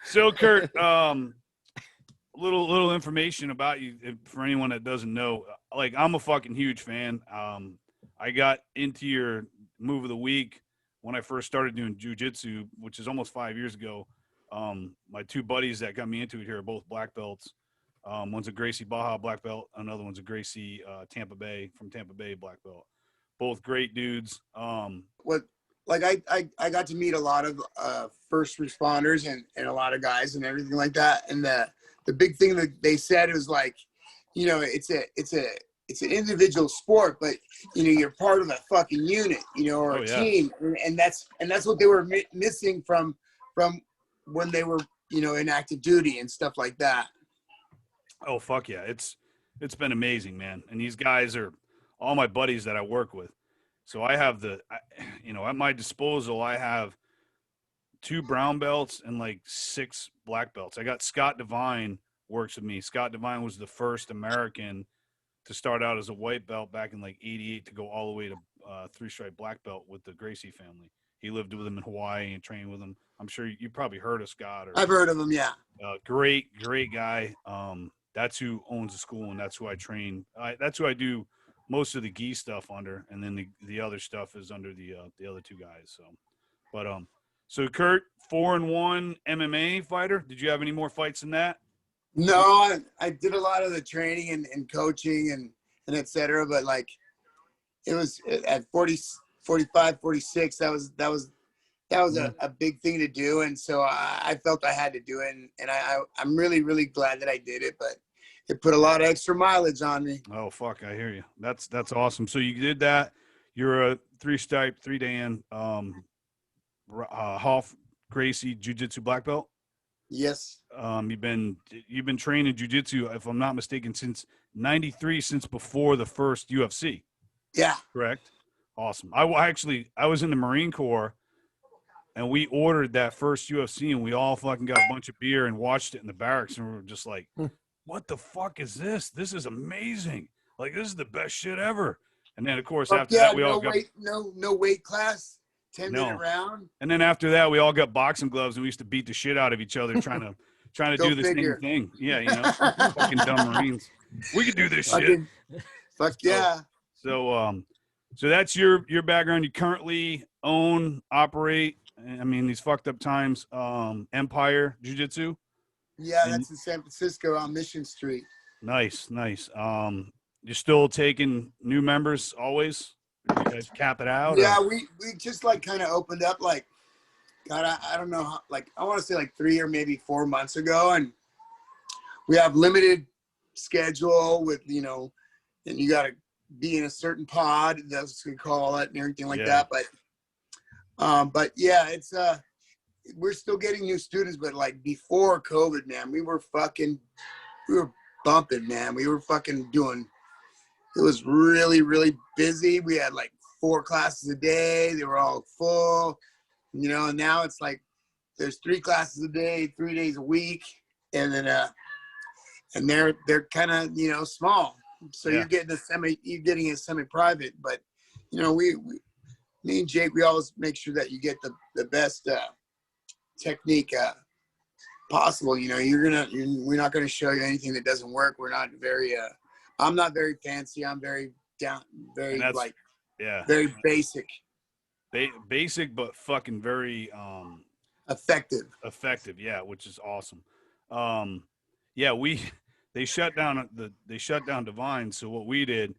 So Kurt, little information about you for anyone that doesn't know. Like, I'm a fucking huge fan. I got into your move of the week when I first started doing jiu-jitsu, which is almost 5 years ago. My two buddies that got me into it here are both black belts. One's a Gracie Baja black belt. Another one's a Gracie Tampa Bay black belt. Both great dudes. What, like I got to meet a lot of first responders and a lot of guys and everything like that. And the big thing that they said was like, you know, it's an individual sport, but you know, you're part of a fucking unit, you know, or a team, and that's what they were missing from when they were, you know, in active duty and stuff like that. Oh fuck yeah, it's been amazing, man. And these guys are all my buddies that I work with. So I have you know, at my disposal, I have 2 brown belts and like 6 black belts. I got Scott Devine works with me. Scott Devine was the first American to start out as a white belt back in like '88 to go all the way to 3-stripe black belt with the Gracie family. He lived with them in Hawaii and trained with them. I'm sure you probably heard of Scott. I've heard of him, yeah. Great guy. That's who owns the school, and that's who I train. That's who I do most of the gi stuff under, and then the other stuff is under the other 2 guys. So, but so Kurt, 4-1 MMA fighter. Did you have any more fights than that? No, I did a lot of the training and coaching and et cetera, but like it was at 40, 45, 46, that was a big thing to do. And so I felt I had to do it. And I'm really, really glad that I did it, but it put a lot of extra mileage on me. Oh, fuck. I hear you. That's awesome. So you did that. You're a 3-stripe, 3-dan, Hoff Gracie Jiu-Jitsu black belt. Yes. You've been training jiu-jitsu, if I'm not mistaken, since '93, since before the first UFC. Yeah. Correct. Awesome. I was in the Marine Corps, and we ordered that first UFC, and we all fucking got a bunch of beer and watched it in the barracks, and we were just like, what the fuck is this? This is amazing. Like, this is the best shit ever. And then, of course, after that, we all got no weight class, 10-minute round. And then after that, we all got boxing gloves, and we used to beat the shit out of each other trying to do the same thing. Yeah, you know, fucking dumb Marines. We could do this shit. Fuck yeah. So that's your background. You currently own, operate, I mean, these fucked up times, Empire Jiu-Jitsu. Yeah, that's in San Francisco on Mission Street. Nice. You're still taking new members always? You guys cap it out? Yeah, we just like kind of opened up like, God, I don't know, like I want to say like 3 or maybe 4 months ago, and we have limited schedule with, you know, and you got to be in a certain pod, that's what we call it, and everything like that. But yeah, it's we're still getting new students, but like before COVID, man, we were bumping, man. We were fucking doing. It was really, really busy. We had like 4 classes a day. They were all full, you know. And now it's like there's 3 classes a day, 3 days a week, and then and they're kind of, you know, small. So you're getting a semi-private, but you know, me and Jake, we always make sure that you get the best technique possible. You know, we're not gonna show you anything that doesn't work. We're not very I'm not very fancy. I'm very very basic. Basic, but fucking very effective. Yeah, which is awesome. They shut down Divine. So what we did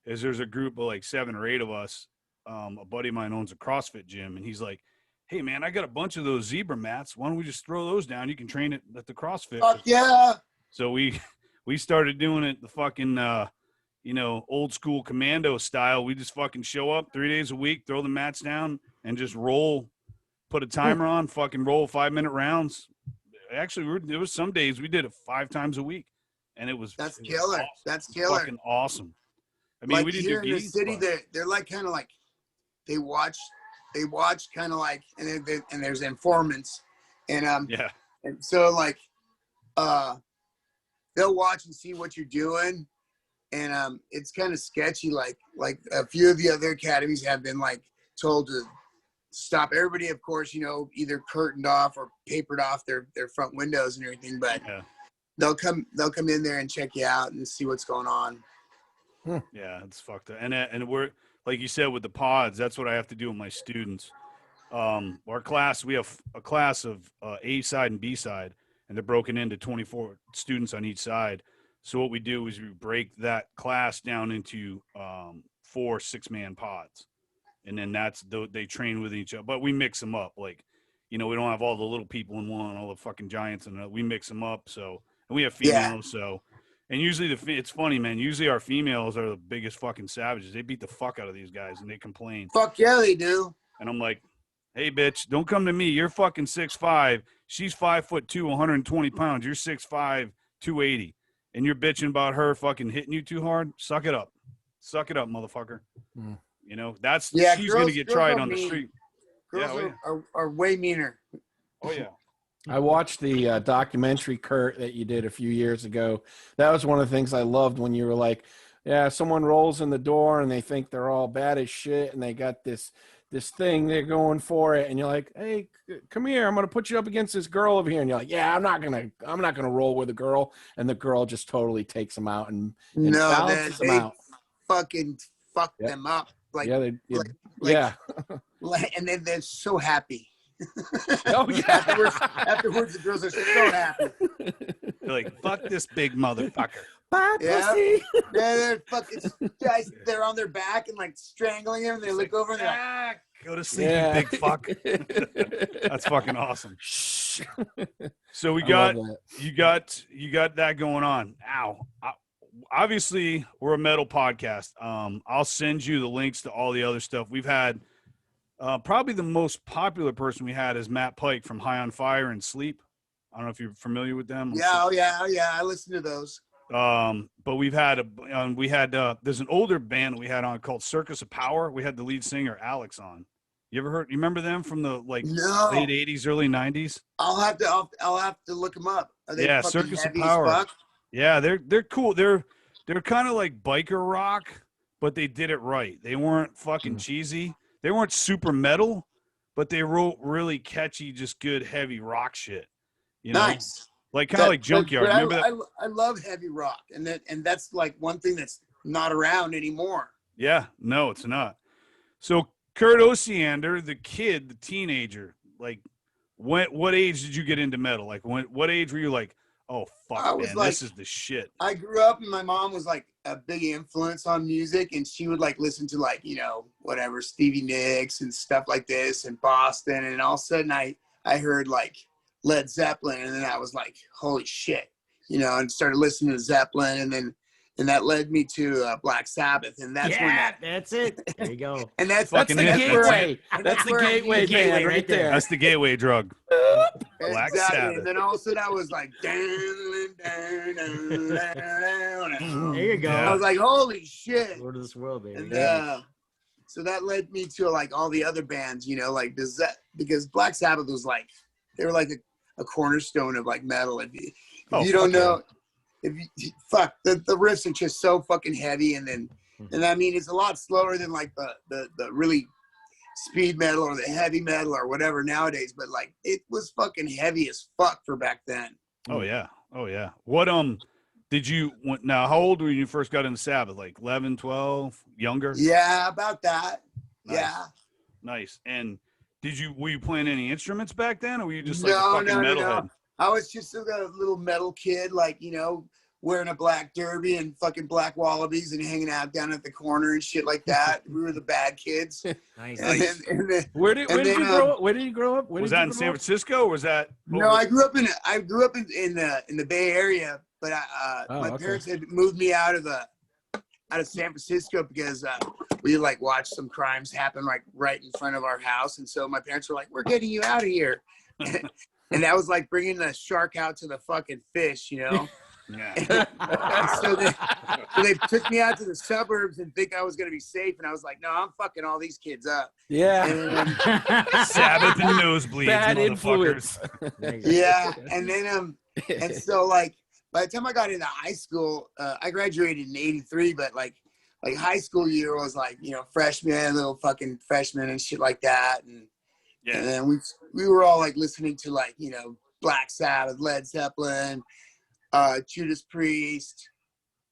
is there's a group of like 7 or 8 of us. A buddy of mine owns a CrossFit gym, and he's like, "Hey man, I got a bunch of those zebra mats. Why don't we just throw those down? You can train it at the CrossFit." Fuck yeah. So we started doing it the fucking you know, old school commando style. We just fucking show up 3 days a week, throw the mats down, and just roll. Put a timer on, fucking roll 5-minute rounds. Actually, there was some days we did it 5 times a week, and that's killer. Awesome. That's killer. Fucking awesome. I mean, like we didn't here do in the city. They're like kind of like they watch kind of like, and there's informants, and and so like they'll watch and see what you're doing, and it's kind of sketchy. Like a few of the other academies have been like told to stop everybody, of course, either curtained off or papered off their front windows and everything, but they'll come in there and check you out and see what's going on. Yeah, it's fucked up. And we're, like you said, with the pods, that's what I have to do with my students. Our class, we have a class of A side and B side, and they're broken into 24 students on each side. So what we do is we break that class down into 4 6-man pods. And then they train with each other. But we mix them up. Like, we don't have all the little people in one, all the fucking giants, and we mix them up. So, and we have females. So, and usually it's funny, man. Usually our females are the biggest fucking savages. They beat the fuck out of these guys, and they complain. Fuck yeah, they do. And I'm like, hey, bitch, don't come to me. You're fucking 6'5". She's 5'2", 120 pounds. You're 6'5", 280. And you're bitching about her fucking hitting you too hard? Suck it up. Suck it up, motherfucker. She's going to get tried on the street. Girls are way meaner. Oh, yeah. I watched the documentary, Kurt, that you did a few years ago. That was one of the things I loved when you were like, yeah, someone rolls in the door and they think they're all bad as shit and they got this thing, they're going for it, and you're like, hey, come here, I'm gonna put you up against this girl over here, and you're like, yeah, I'm not gonna roll with a girl, and the girl just totally takes them out and balances them out. Fucking fuck them up, like and then they're so happy. Oh yeah. Afterwards, the girls are so happy. They're like, fuck this big motherfucker. Bye, pussy. They're fucking guys. They're on their back and like strangling him. They look over and they're like, go to sleep, you big fuck. That's fucking awesome. So you got that going on. Ow. Obviously, we're a metal podcast. I'll send you the links to all the other stuff. We've had probably the most popular person we had is Matt Pike from High on Fire and Sleep. I don't know if you're familiar with them. Yeah. I listen to those. But we've had there's an older band we had on called Circus of Power. We had the lead singer Alex on. You remember them from the late 80s, early 90s? I'll have to look them up. Are they Circus of Power. Yeah, they're cool. They're kind of like biker rock, but they did it right. They weren't fucking cheesy. They weren't super metal, but they wrote really catchy, just good heavy rock shit. Nice. Like kind of like Junkyard. Remember that? I love heavy rock, and that's like one thing that's not around anymore. Yeah, no, it's not. So Kurt Osiander, the teenager, like what age did you get into metal? Like what age were you like, oh fuck, man, this is the shit? I grew up and my mom was like a big influence on music, and she would like listen to like whatever Stevie Nicks and stuff like this in Boston, and all of a sudden I heard like Led Zeppelin, and then I was like, holy shit, and started listening to Zeppelin, and that led me to Black Sabbath, and that's that's it. There you go. And that's the gateway. That's the gateway band right there. That's the gateway drug. Black Sabbath. And then all of a sudden I was like, there you go. I was like, holy shit. Lord of this world, baby. And so that led me to like all the other bands, because Black Sabbath was like, they were like a cornerstone of like metal. If you don't know, the riffs are just so fucking heavy, and I mean it's a lot slower than like the really speed metal or the heavy metal or whatever nowadays, but like it was fucking heavy as fuck for back then. Oh yeah. What now how old were you when you first got into Sabbath? Like 11, 12, younger? Yeah, about that. Nice. Yeah. Nice. And were you playing any instruments back then, or were you just like a fucking metalhead? No. I was just a little metal kid, like, wearing a black derby and fucking black wallabies and hanging out down at the corner and shit like that. We were the bad kids. Nice. Where did you grow up? Where did you grow up? Was that in San Francisco, or was that? No, I grew up in the Bay Area, but my parents had moved me out of San Francisco because we like watched some crimes happen like right in front of our house, and so my parents were like, "We're getting you out of here," and that was like bringing the shark out to the fucking fish, Yeah. so they took me out to the suburbs and think I was gonna be safe, and I was like, "No, I'm fucking all these kids up." Yeah. And, Sabbath and nosebleeds, bad influence. Yeah, and then and so like by the time I got into high school, I graduated in '83, but like high school year was like freshman, little fucking freshman and shit like that, Yeah. And then we were all like listening to like, you know, Black Sabbath, Led Zeppelin, Judas Priest.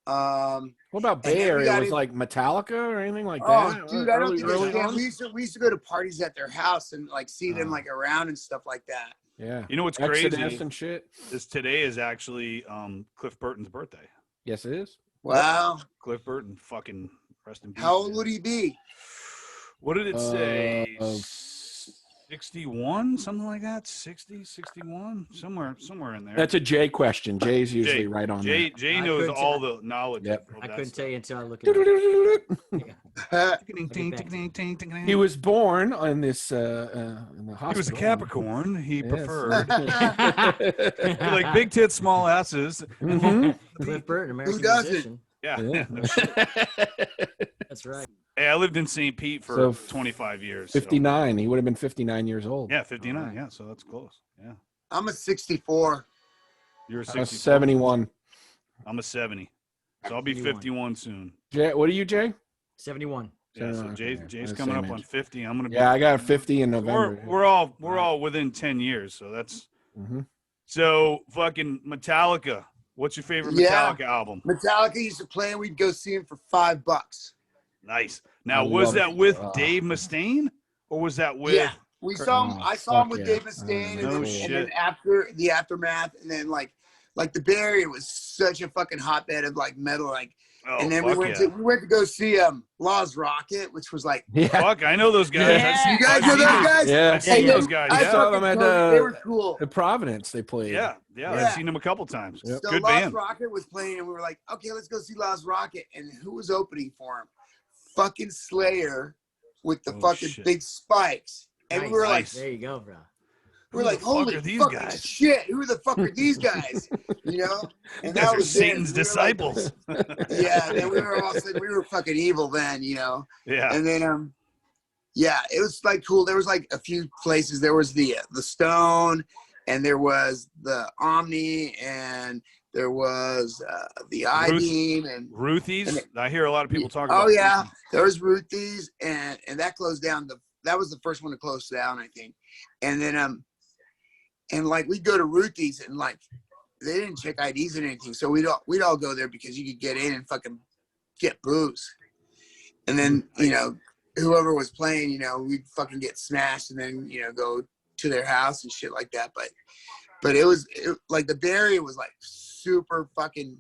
What about and Bay then we Area? got Was in- like Metallica or anything like Oh, that? dude, I don't think early it's on? we used to go to parties at their house and like see them like around and stuff like that. Yeah. You know what's Exodus crazy and shit. is today is actually Cliff Burton's birthday. Yes, it is. Wow. Cliff Burton, fucking rest in peace. How old man. would he be? What did it say? Uh, 61, something like that. 60, 61, somewhere in there. That's a Jay question. Jay's usually right on Jay that. knows couldn't all tell- the knowledge. Yep. of I that couldn't stuff. tell you until I look it up. He was born on this in the hospital. He was a Capricorn. He Yes. preferred he like big tits, small asses. Mhm. Cliff Burton, American doesn't? musician. Yeah. Yeah. No shit. That's right. Hey, I lived in St. Pete for So, 25 years. so- 59. He would have been 59 years old. Yeah, 59. All right. Yeah, so that's close. Yeah. I'm a 64. You're a I was 60. 71. I'm a 70. So I'll be 51. 51 soon. Jay, what are you, Jay? 71. Yeah, so 71, Jay's okay. coming Same up on age. 50. I'm gonna be Yeah, I got 50 in November. we're all within 10 years, so that's hmm so fucking Metallica. What's your favorite Yeah. Metallica album? Metallica used to play and we'd go see him for $5. Nice. Now, I was love that it. with Oh. Dave Mustaine or was that with Yeah. We saw him. Oh, I saw him fuck with yeah. Dave Mustaine, Oh, no and shit. then after the aftermath, and then like the Bay Area was such a fucking hotbed of like metal, like. Oh, And then we fuck went yeah. to go see Law's Rocket, which was like, Yeah. Fuck, I know those guys. Yeah. I've You guys I've know seen those them. guys? Yeah. I've seen And those then guys. I Yeah. saw them fucking at totally- they were cool. At Providence, they played. Yeah, Yeah. I've seen them a couple times. Yep. So Good Lost band. Rocket was playing, and we were like, okay, let's go see Lost Rocket. And who was opening for him? Fucking Slayer with the Oh, fucking shit. big spikes. And we were Nice. There you go, bro. we were Who like, the fuck holy are these fucking guys? shit! Who the fuck are these guys? You know? These And guys that are was Satan's it. We were like- disciples. yeah. And then we were all saying we were fucking evil then, you know. Yeah. And then yeah, it was like cool. There was like a few places. There was the Stone, and there was the Omni, and there was the I-Beam, and Ruthies. I hear a lot of people talk oh about. yeah, Ruthies. there was Ruthies, and that closed down. That was the first one to close down, I think. And then and like we'd go to Ruthies, and like they didn't check IDs or anything, so we'd all go there because you could get in and fucking get booze. And then you know whoever was playing, you know, we'd fucking get smashed, and then you know go to their house and shit like that. But it was like the Bay Area was like super fucking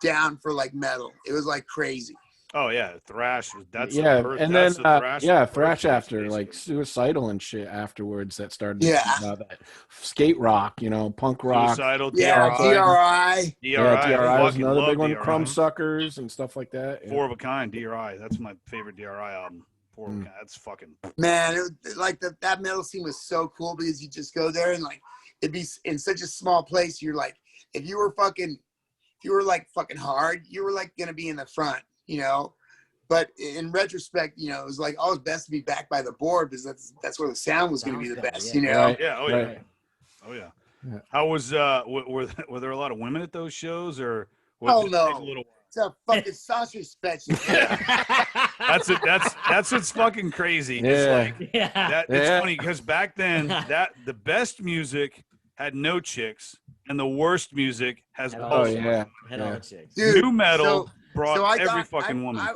down for like metal. It was like crazy. Oh yeah, thrash. That's yeah, the birth, and then that's the thrash. thrash birthplace, after like basically. suicidal and shit afterwards that started. Yeah. That skate rock, you know, punk rock. Suicidal. Yeah, DRI. DRI. Yeah, DRI I was fucking another love big one. DRI. Crumb Suckers and stuff like that. Yeah. Four of a Kind. DRI. That's my favorite DRI album. Four of a Mm. Kind. That's fucking. Man, like that metal scene was so cool because you just go there and like it'd be in such a small place. You're like, if you were like fucking hard, you were like gonna be in the front, you know. But in retrospect, you know, it was like always best to be back by the board because that's where the sound was gonna be the Sound's best, better, you know. Right. Yeah. Oh yeah. Right. Oh yeah. Yeah. How was were there a lot of women at those shows or? Oh, did it no. take a little- It's a fucking sausage special. That's it. That's what's fucking crazy. It's Yeah. like Yeah. that. It's Yeah. funny because back then the best music had no chicks and the worst music has Oh, all. yeah. Had all the chicks. Dude, New metal brought so I every thought, fucking woman.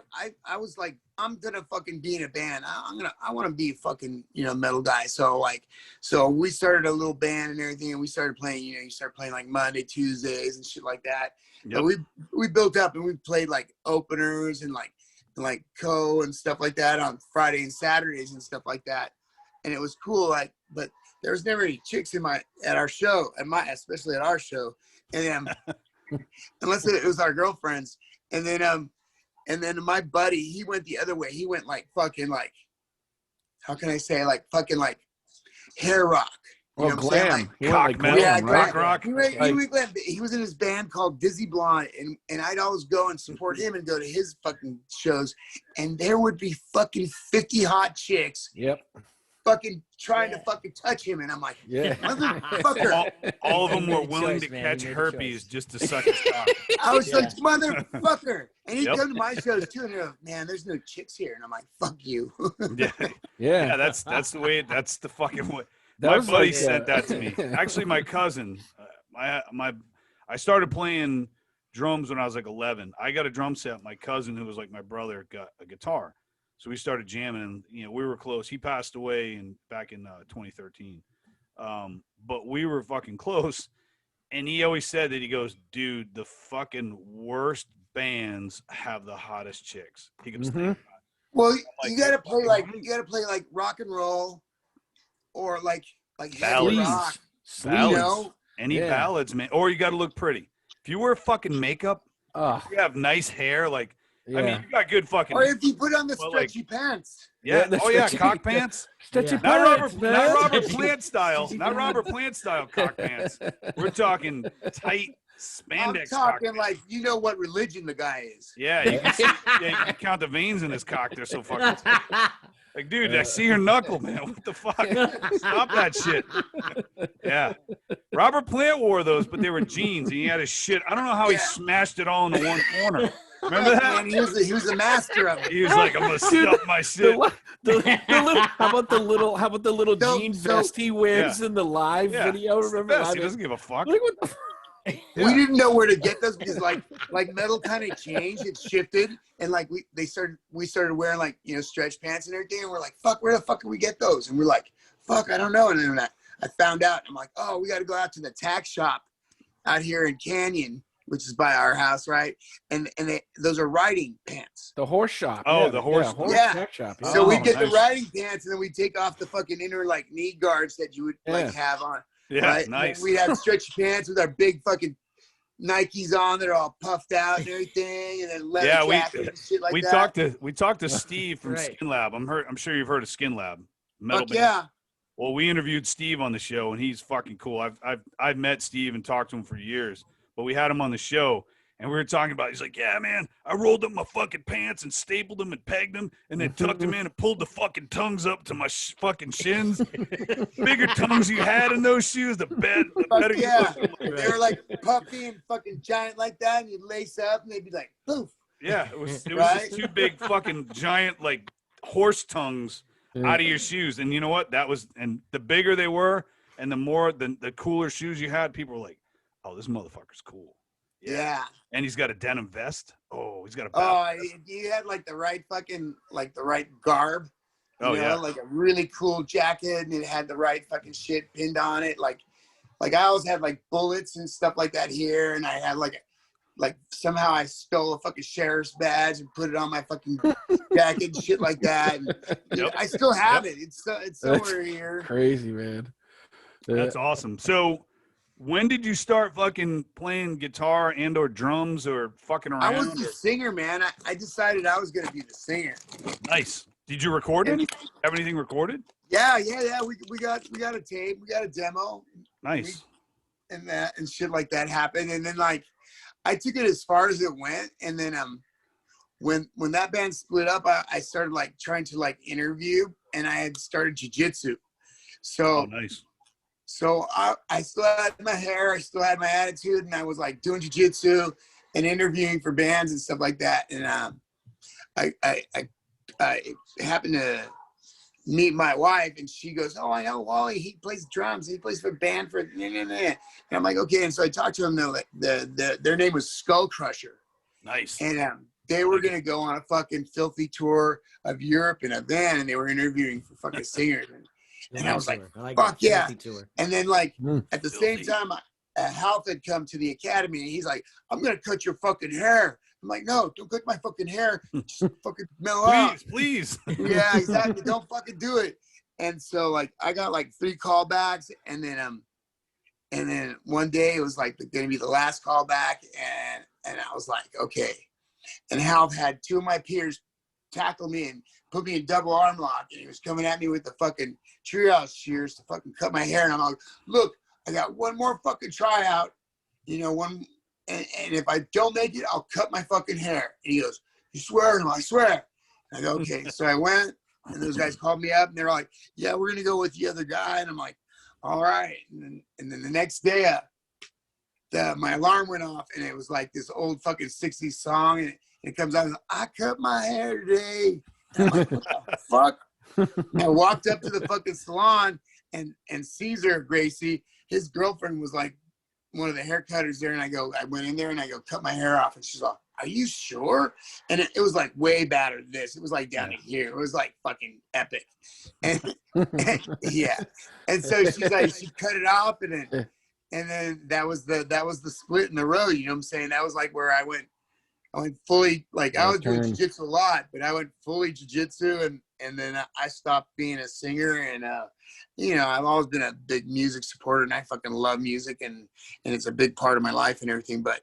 I was like, I'm gonna fucking be in a band. I want to be a fucking, you know, metal guy. So we started a little band and everything, and we started playing. You know, you start playing like Monday, Tuesdays, and shit like that. Yep. And we built up, and we played like openers and like co and stuff like that on Friday and Saturdays and stuff like that. And it was cool. Like, but there was never any chicks at our show, especially at our show, and unless it was our girlfriends. And then my buddy, he went the other way. He went like fucking like, how can I say, like fucking like hair rock. You Well, know what I'm saying? glam. Like, He went like cock metal, glam, yeah, right? rock, rock. he was in his band called Dizzy Blonde, and I'd always go and support him and go to his fucking shows, and there would be fucking 50 hot chicks Yep. fucking trying to fucking touch him, and I'm like, Yeah. motherfucker. All of them He were made a willing choice, to man. catch He made a herpes choice. just to suck his cock. I was Yeah. like, motherfucker. And he'd Yep. come to my shows too, and they're like, man, there's no chicks here. And I'm like, fuck you. Yeah, Yeah. that's the way. That's the fucking way. That My was buddy like, sent that to me. Actually, my cousin. I started playing drums when I was like 11. I got a drum set. My cousin, who was like my brother, got a guitar. So we started jamming, and we were close. He passed away back in 2013, but we were fucking close. And he always said that, he goes, dude, the fucking worst bands have the hottest chicks. He goes, Mhm. Well, like, you gotta play like fucking rock and roll, or like heavy Ballads. rock. ballads, You know? any Yeah. ballads, man. Or you got to look pretty. If you wear fucking makeup, Oh, you have nice hair, like yeah. I mean, you got good fucking. Or if you put on the Well, like- stretchy pants. Yeah. the Oh yeah, stretchy- cock pants. Stretchy Yeah. Not pants, Robert, man. not Robert Plant style. Not Robert Plant style cock pants. We're talking tight I'm spandex cock talking pants. like, you know what religion the guy is. Yeah, you can, see, yeah, you can count the veins in his cock. They're so fucking like, dude. I see your knuckle, man. What the fuck? Stop that shit. Yeah, Robert Plant wore those, but they were jeans, and he had his shit. I don't know how he Yeah. smashed it all into one corner. Remember that? Man, he was a master of it. He was like, I'm gonna stuff my shit. The little, how about the little So- jean so- vest he wears in the live Yeah, video? it's the Remember? best. He Live- doesn't give a fuck. Like, what the We didn't know where to get those because like metal kind of changed, it shifted, and like we started wearing like stretch pants and everything, and we're like, fuck, where the fuck can we get those? And we're like, fuck, I don't know. And then I found out, I'm like, oh, we got to go out to the tack shop out here in Canyon, which is by our house, right? And those are riding pants. The horse shop. Oh, yeah, the horse- Yeah. tack shop. Oh, So we get the nice. riding pants, and then we take off the fucking inner like knee guards that you would like have on. Yeah, Right? And then nice. we have stretchy pants with our big fucking Nikes on that are all puffed out and everything, and then leather Yeah, jackets and shit like we that. talked to Steve from Right. Skin Lab. I'm sure you've heard of Skin Lab. Metal Fuck band. yeah. Well, we interviewed Steve on the show, and he's fucking cool. I've met Steve and talked to him for years, but we had him on the show, and we were talking about. He's like, "Yeah, man, I rolled up my fucking pants and stapled them and pegged them, and then tucked them in and pulled the fucking tongues up to my fucking shins. Bigger tongues you had in those shoes, the better Fuck you yeah. look." They were like puffy and fucking giant like that, and you'd lace up, and they'd be like, poof. Yeah, it was Right? just two big fucking giant like horse tongues out of your shoes. And you know what? And the bigger they were, and the cooler shoes you had, people were like, "Oh, this motherfucker's cool." Yeah. And he's got a denim vest. Oh, he's got a Oh, battle vest. you had like the right fucking, like the right garb. Oh, yeah. Like a really cool jacket, and it had the right fucking shit pinned on it. Like I always had like bullets and stuff like that here, and I had like somehow I stole a fucking sheriff's badge and put it on my fucking jacket and shit like that. And, Yep. I still have Yep. it. It's somewhere here. Crazy, man. That's awesome. So when did you start fucking playing guitar and or drums or fucking around? I was the singer, man. I decided I was gonna be the singer. Nice. Did you record And- anything? Have anything recorded? Yeah. We got a tape. We got a demo. Nice. And that and shit like that happened, and then like I took it as far as it went, and then when that band split up, I started like trying to like interview, and I had started jiu-jitsu. Oh, So nice. I still had my hair, I still had my attitude, and I was like doing jiu-jitsu and interviewing for bands and stuff like that. And I happened to meet my wife, and she goes, "Oh, I know Wally. He plays drums. He plays for a band for." And I'm like, "Okay." And so I talked to them. Their name was Skull Crusher, Nice. and they were gonna go on a fucking filthy tour of Europe in a van, and they were interviewing for fucking singers. And I was like, fuck that. yeah. Filthy tour. And then like at the Filthy. same time, Half had come to the academy, and he's like, "I'm gonna cut your fucking hair." I'm like, "No, don't cut my fucking hair. Just fucking mellow out." Please. Yeah, exactly. Don't fucking do it. And so like I got like 3 callbacks, and then one day it was like gonna be the last callback, and I was like, okay. And Hal had 2 of my peers tackle me and put me in double arm lock, and he was coming at me with the fucking treehouse shears to fucking cut my hair, and I'm like, "Look, I got one more fucking tryout, and if I don't make it, I'll cut my fucking hair." And he goes, "You swear?" And I swear. And I go, "Okay." So I went, And those guys called me up and they're like, yeah, we're going to go with the other guy. And I'm like, all right. And then the next day, my alarm went off and it was like this old fucking 60s song. And it comes out, I cut my hair today. And I'm like, what the fuck? And I walked up to the fucking salon and Caesar Gracie, his girlfriend was like one of the hair cutters there. And I went in there and I go, cut my hair off. And she's like, are you sure? And it was like way better than this. It was like down to here. It was like fucking epic. And yeah. And so she's like, she cut it off and then that was the split in the road. You know what I'm saying? That was like where I went fully, like I was doing jiu-jitsu a lot, but I went fully jiu-jitsu and then I stopped being a singer and you know, I've always been a big music supporter and I fucking love music and it's a big part of my life and everything. But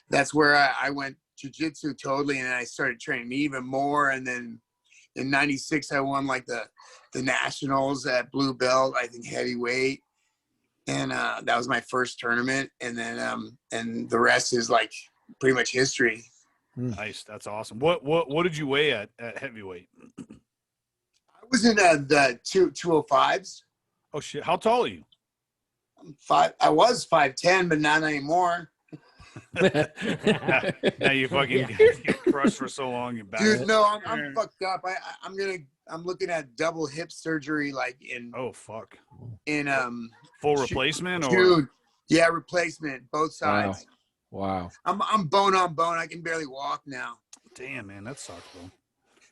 that's where I went jiu-jitsu totally and I started training even more. And then in 96 I won like the nationals at blue belt, I think heavyweight. And that was my first tournament. And then and the rest is like pretty much history. Nice. That's awesome. What did you weigh at heavyweight? I was in the 205s. Oh shit. How tall are you? I was 5'10", but not anymore. Now you fucking get crushed for so long. You're back. Dude, no, I'm fucked up. I'm looking at double hip surgery like in Oh fuck. in Full replacement or dude, yeah, replacement, both sides. Wow. I'm bone on bone. I can barely walk now. damn man, that sucks, bro.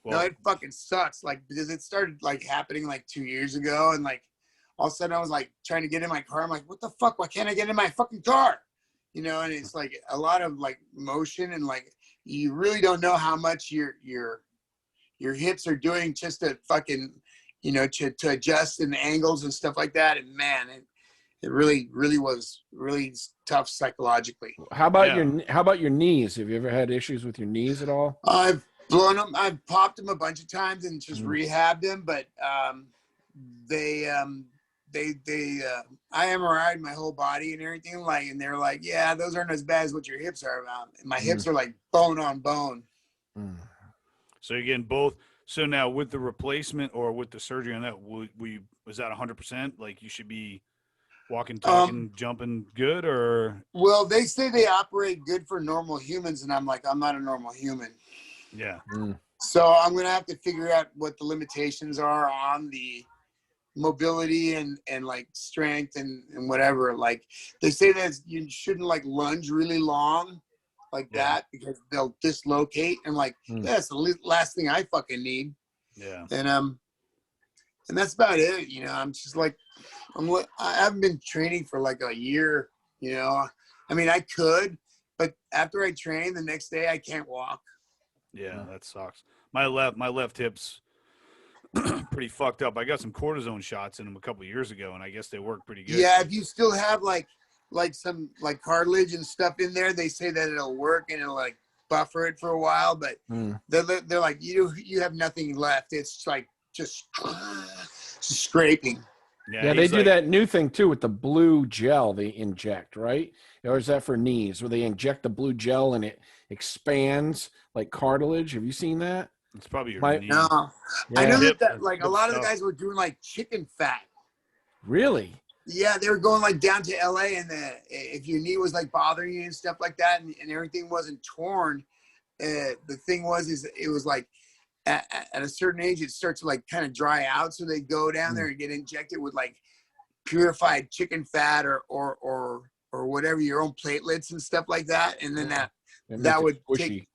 No, it fucking sucks. Like because it started like happening like 2 years ago, and like all of a sudden I was like trying to get in my car. I'm like, what the fuck? Why can't I get in my fucking car? You know, and it's like a lot of like motion and like you really don't know how much your hips are doing just to fucking, you know, to adjust in the angles and stuff like that. And man, it really was really tough psychologically. How about your knees? Have you ever had issues with your knees at all? I've blown them. I've popped them a bunch of times and just rehabbed them, but I MRI'd my whole body and everything, like, and they're like, yeah, those aren't as bad as what your hips are. And my hips are like bone on bone. So you're getting both. So now with the replacement or with the surgery on that, was that 100%? Like you should be walking, talking, jumping good, or? Well, they say they operate good for normal humans, and I'm like, I'm not a normal human. Yeah. So I'm gonna have to figure out what the limitations are on the mobility and like strength and whatever. Like they say that you shouldn't like lunge really long like that because they'll dislocate. And like that's the last thing I fucking need. Yeah. And that's about it. You know, I'm just like I haven't been training for like a year. You know, I mean I could, but after I train the next day I can't walk. Yeah, that sucks. My left hip's pretty fucked up. I got some cortisone shots in them a couple of years ago, and I guess they work pretty good. Yeah, if you still have like some like cartilage and stuff in there, they say that it'll work and it'll like buffer it for a while. But they're like you have nothing left. It's like just scraping. Yeah, they do that new thing too with the blue gel they inject, right? Or is that for knees where they inject the blue gel and it expands like cartilage? Have you seen that? It's probably your knee. No. Yeah. I know that like a lot of the guys were doing like chicken fat. Really? Yeah, they were going like down to LA and if your knee was like bothering you and stuff like that and everything wasn't torn, the thing was it was like at a certain age it starts to like kind of dry out, so they go down there and get injected with like purified chicken fat or whatever, your own platelets and stuff like that, and then that would take,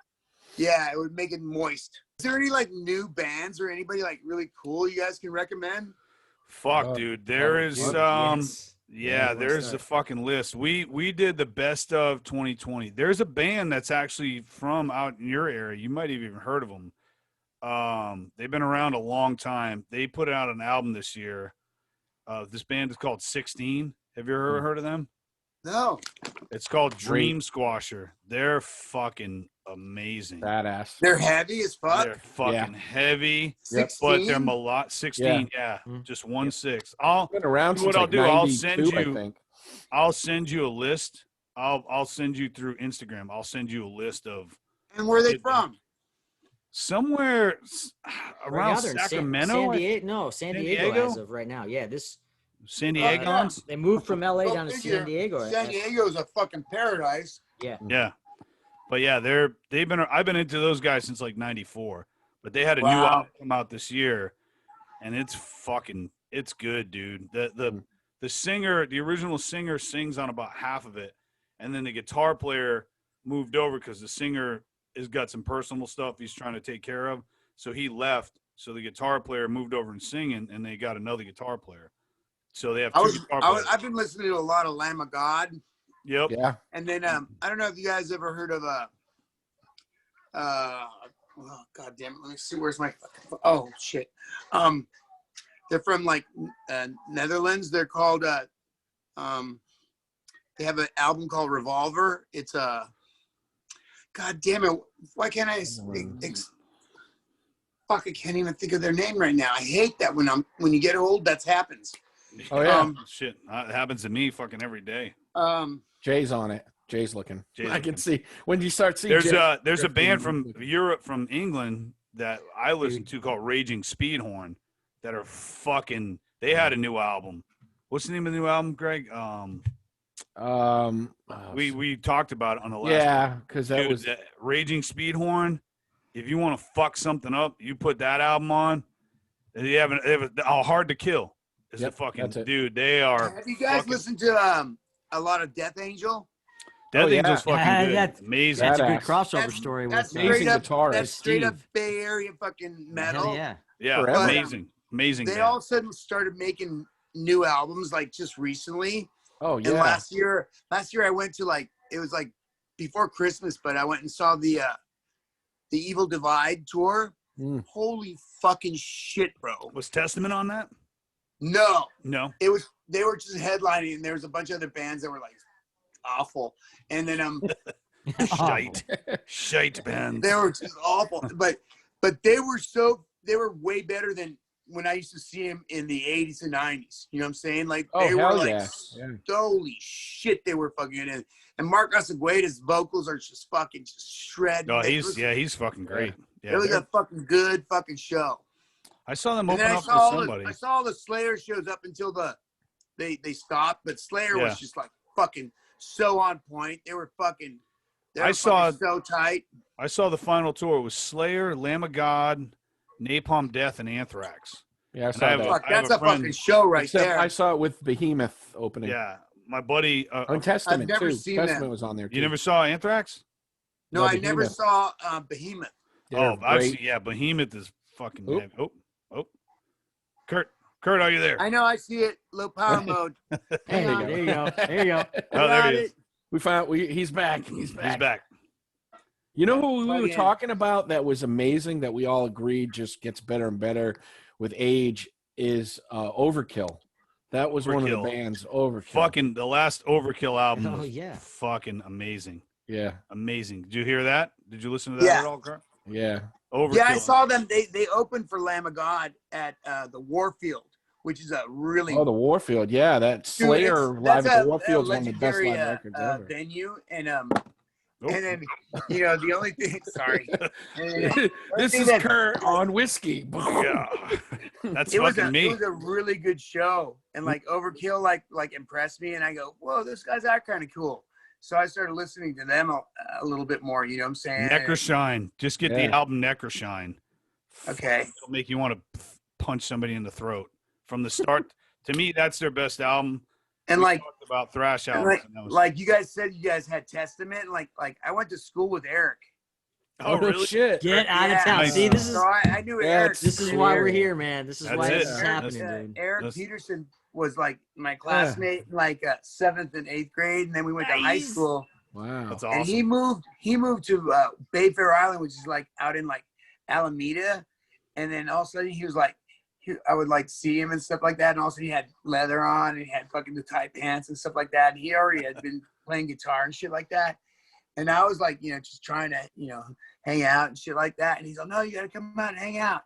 it would make it moist. Is there any like new bands or anybody like really cool you guys can recommend? Fuck, dude, there is there's a fucking list. We did the best of 2020. There's a band that's actually from out in your area. You might have even heard of them. They've been around a long time. They put out an album this year. This band is called 16. Have you ever heard of them? No. It's called Dream Squasher. They're fucking amazing. Badass. They're heavy as fuck. They're fucking heavy. 16? But they're 16. Yeah. Just 1-6. I'll been around what since I'll like do. 92, I'll send you a list. I'll send you through Instagram. I'll send you a list of. And where are they from? somewhere around They're in Sacramento. San Diego. No, San Diego Diego? as of right now. Yeah, this San yeah. Diego's. they moved from LA Go down to figure. San Diego. San Diego's a fucking paradise. Yeah. Yeah. But yeah, I've been into those guys since like 94. But they had a new Wow. album come out this year, and it's good, dude. The singer, the original singer, sings on about half of it, and then the guitar player moved over because the singer has got some personal stuff he's trying to take care of, so he left. So the guitar player moved over and singing, and they got another guitar player. So they have two guitar players. I've been listening to a lot of Lamb of God. Yep. Yeah. And then I don't know if you guys ever heard of oh god damn it, let me see, where's my oh shit. They're from like Netherlands. They're called they have an album called Revolver. It's god damn it, why can't I fuck, I can't even think of their name right now. I hate that when you get old, that happens. Oh yeah. Shit, that happens to me fucking every day. Jay's on it. Jay's looking. Jay's I can looking. see when you start seeing. There's a band from Europe, from England, that I listen to called Raging Speedhorn, that are fucking. They had a new album. What's the name of the new album, Greg? We talked about it on the last. Yeah, because that Dude, was that Raging Speedhorn. If you want to fuck something up, you put that album on. They have Hard to Kill. Is Yep, a fucking that's it. dude. They are. Have you guys listened to a lot of Death Angel? Death yeah. Angel's fucking good. That's- Amazing. That's a good Badass. crossover story with That's Amazing straight up, guitarist. that's straight up Steve. Bay Area fucking metal. Hell yeah. Yeah, Forever. amazing. They band. all of a sudden started making new albums like just recently. oh And yeah. last year I went to it was like before Christmas, but I went and saw the Evil Divide tour. Mm. Holy fucking shit, bro. Was Testament on that? No, No. they were just headlining, and there was a bunch of other bands that were like awful. And then Shite band. they were just awful. But they were way better than when I used to see them in the 80s and 90s. You know what I'm saying? Like Oh, they were hell like yeah. Yeah. holy shit, they were fucking in. And Mark Osagueda's vocals are just fucking shredded. No, he's fucking great. Yeah, It was a fucking good fucking show. I saw them And open then up for somebody. I saw all the Slayer shows up until they stopped, but Slayer Yeah. was just like fucking so on point. They were fucking so tight. I saw the final tour. It was Slayer, Lamb of God, Napalm Death, and Anthrax. Yeah, I And saw I have that. Fuck, I have that's a a friend- fucking show right Except there. I saw it with Behemoth opening. Yeah, my buddy. On Testament I've never too. seen Testament them. was on there too. You never saw Anthrax? No, No, I never Behemoth. saw Behemoth. They're I've great. seen. Yeah, Behemoth is fucking. Oop. Heavy. Oh, Kurt, are you there? I know, I see it. Low power mode. Hey, on. there you go. There you go. Oh, there he is. We found he's back. He's back. He's back. You know who we were Plug in. talking about that was amazing that we all agreed just gets better and better with age is Overkill. That was one of the Overkill. bands, Overkill. Fucking the last Overkill album. Oh, was yeah. Fucking amazing. Yeah, Amazing. Did you hear that? Did you listen to that Yeah. at all, Kurt? yeah. Overkill. Yeah, I saw them. They opened for Lamb of God at the Warfield, which is a really Oh, the Warfield. Yeah, that Dude, Slayer that's live at the a Warfield's one of the best legendary, live records ever. venue, and Oh. and then the only thing. Sorry, and This thing is that- Kurt on whiskey. Yeah. That's it was fucking a me. it was a really good show, and like Overkill like impressed me, and I go, whoa, those guys are kind of cool. So I started listening to them a little bit more. You know what I'm saying? Necroshine. Just get the Yeah. album Necroshine. Okay. It'll make you want to punch somebody in the throat from the start. To me, that's their best album. And We like talked about thrash and albums. and that was- like you guys said, you guys had Testament. And like I went to school with Eric. oh, no really? shit. Get out of Yeah. town. Nice. See, this is So I knew Yeah, Eric. it's- this is cool. why we're here, man. This is That's why it. this is Eric- happening, dude. Eric That's- Peterson was like my classmate in like 7th and 8th grade, and then we went to high Nice. school. Wow. That's And awesome. he moved to Bayfair Island, which is like out in like Alameda. And then all of a sudden he was like, I would like see him and stuff like that. And also he had leather on and he had fucking the tight pants and stuff like that. And he already had been playing guitar and shit like that. And I was like, just trying to, hang out and shit like that. And he's like, no, you got to come out and hang out.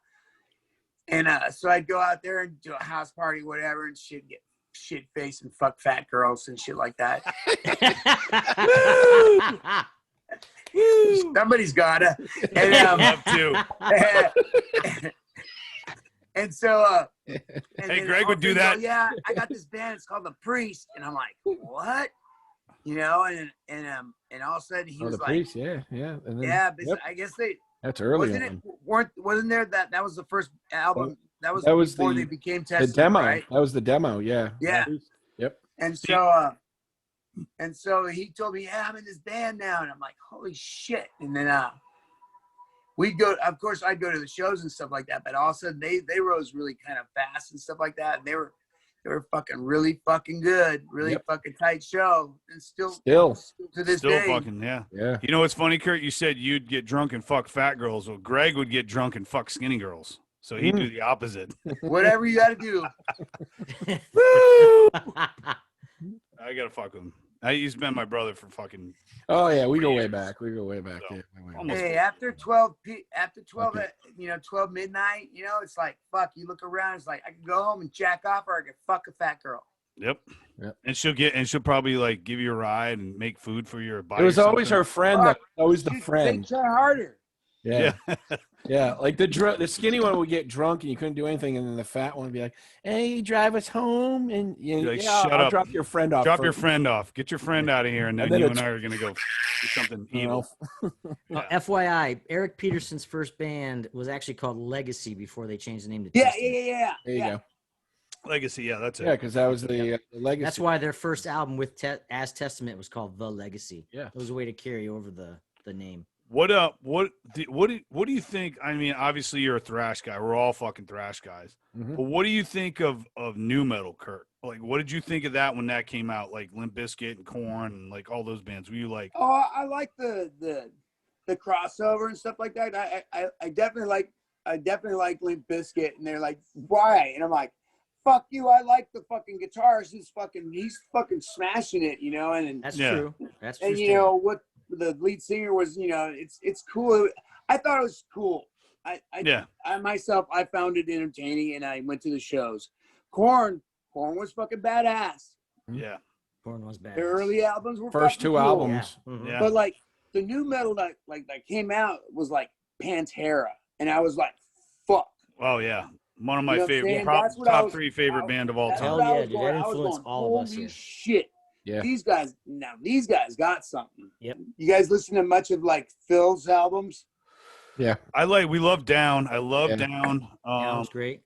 And so I'd go out there and do a house party, whatever, and get shit faced and fuck fat girls and shit like that. Somebody's gotta. And, Love to. and so, and Hey, then Greg all would of do them go, that. yeah, I got this band. It's called The Priest. And I'm like, what? You know, and all of a sudden he Oh, was the like, priest, yeah. And then, yeah, but yep, I guess they that's early wasn't on. it wasn't there that was the first album that was before they became The Testament, demo. right? That was the demo, yeah. Yeah. Yep. And so he told me, yeah, I'm in this band now, and I'm like, holy shit. And then we'd go, of course I'd go to the shows and stuff like that, but all of a sudden they rose really kind of fast and stuff like that, and they were fucking really fucking good, really fucking tight show, and still to this day. Fucking, yeah. Yeah. You know what's funny, Kurt? You said you'd get drunk and fuck fat girls. Well, Greg would get drunk and fuck skinny girls. So he'd do the opposite. Whatever you got to do. Woo! I gotta fuck him. He's been my brother for fucking. Oh yeah, we go way years. back. We go way back. So, Yeah. almost Hey, after 12, Okay. 12 midnight, it's like, fuck, you look around, it's like, I can go home and jack off, or I can fuck a fat girl. Yep. Yep. And she'll probably like give you a ride and make food for your body. It was always her friend. That always the Dude, friend. They try harder. Yeah. Yeah. Like the skinny one would get drunk and you couldn't do anything, and then the fat one would be like, "Hey, drive us home," and Like, yeah, shut I'll up. drop your friend off. Drop your first. friend off. Get your friend out of here, and then then you it's- and I are gonna go do something evil. FYI, Eric Peterson's first band was actually called Legacy before they changed the name to Yeah. Testament. There you go. Legacy, yeah, that's it. Yeah, because that was the legacy. That's why their first album with As Testament was called The Legacy. Yeah. It was a way to carry over the name. What do you think? I mean, obviously you're a thrash guy. We're all fucking thrash guys. Mhm. But what do you think of new metal, Kurt? Like, what did you think of that when that came out? Like Limp Bizkit and Korn and like all those bands. Were you like? Oh, I like the crossover and stuff like that. I definitely like Limp Bizkit, and they're like, why? And I'm like, fuck you. I like the fucking guitarist. He's fucking smashing it, and That's Yeah. true. That's true. and what the lead singer was, it's cool. I thought it was cool. I myself, I found it entertaining, and I went to the shows. Korn was fucking badass. Yeah. Korn was bad. Their early albums were first fucking two cool. albums. Yeah. Mhm. Yeah. But like the new metal that came out was like Pantera, and I was like, fuck. Oh yeah. One of my You know what I'm favorite, saying? That's what I top was- 3 favorite band of all That's time. Hell what I yeah, was dude, going. that I was influenced going, all of us, holy yeah. shit. Yeah. These guys got something. Yep. You guys listen to much of like Phil's albums? Yeah. We love Down. I love Yeah. Down. That was great.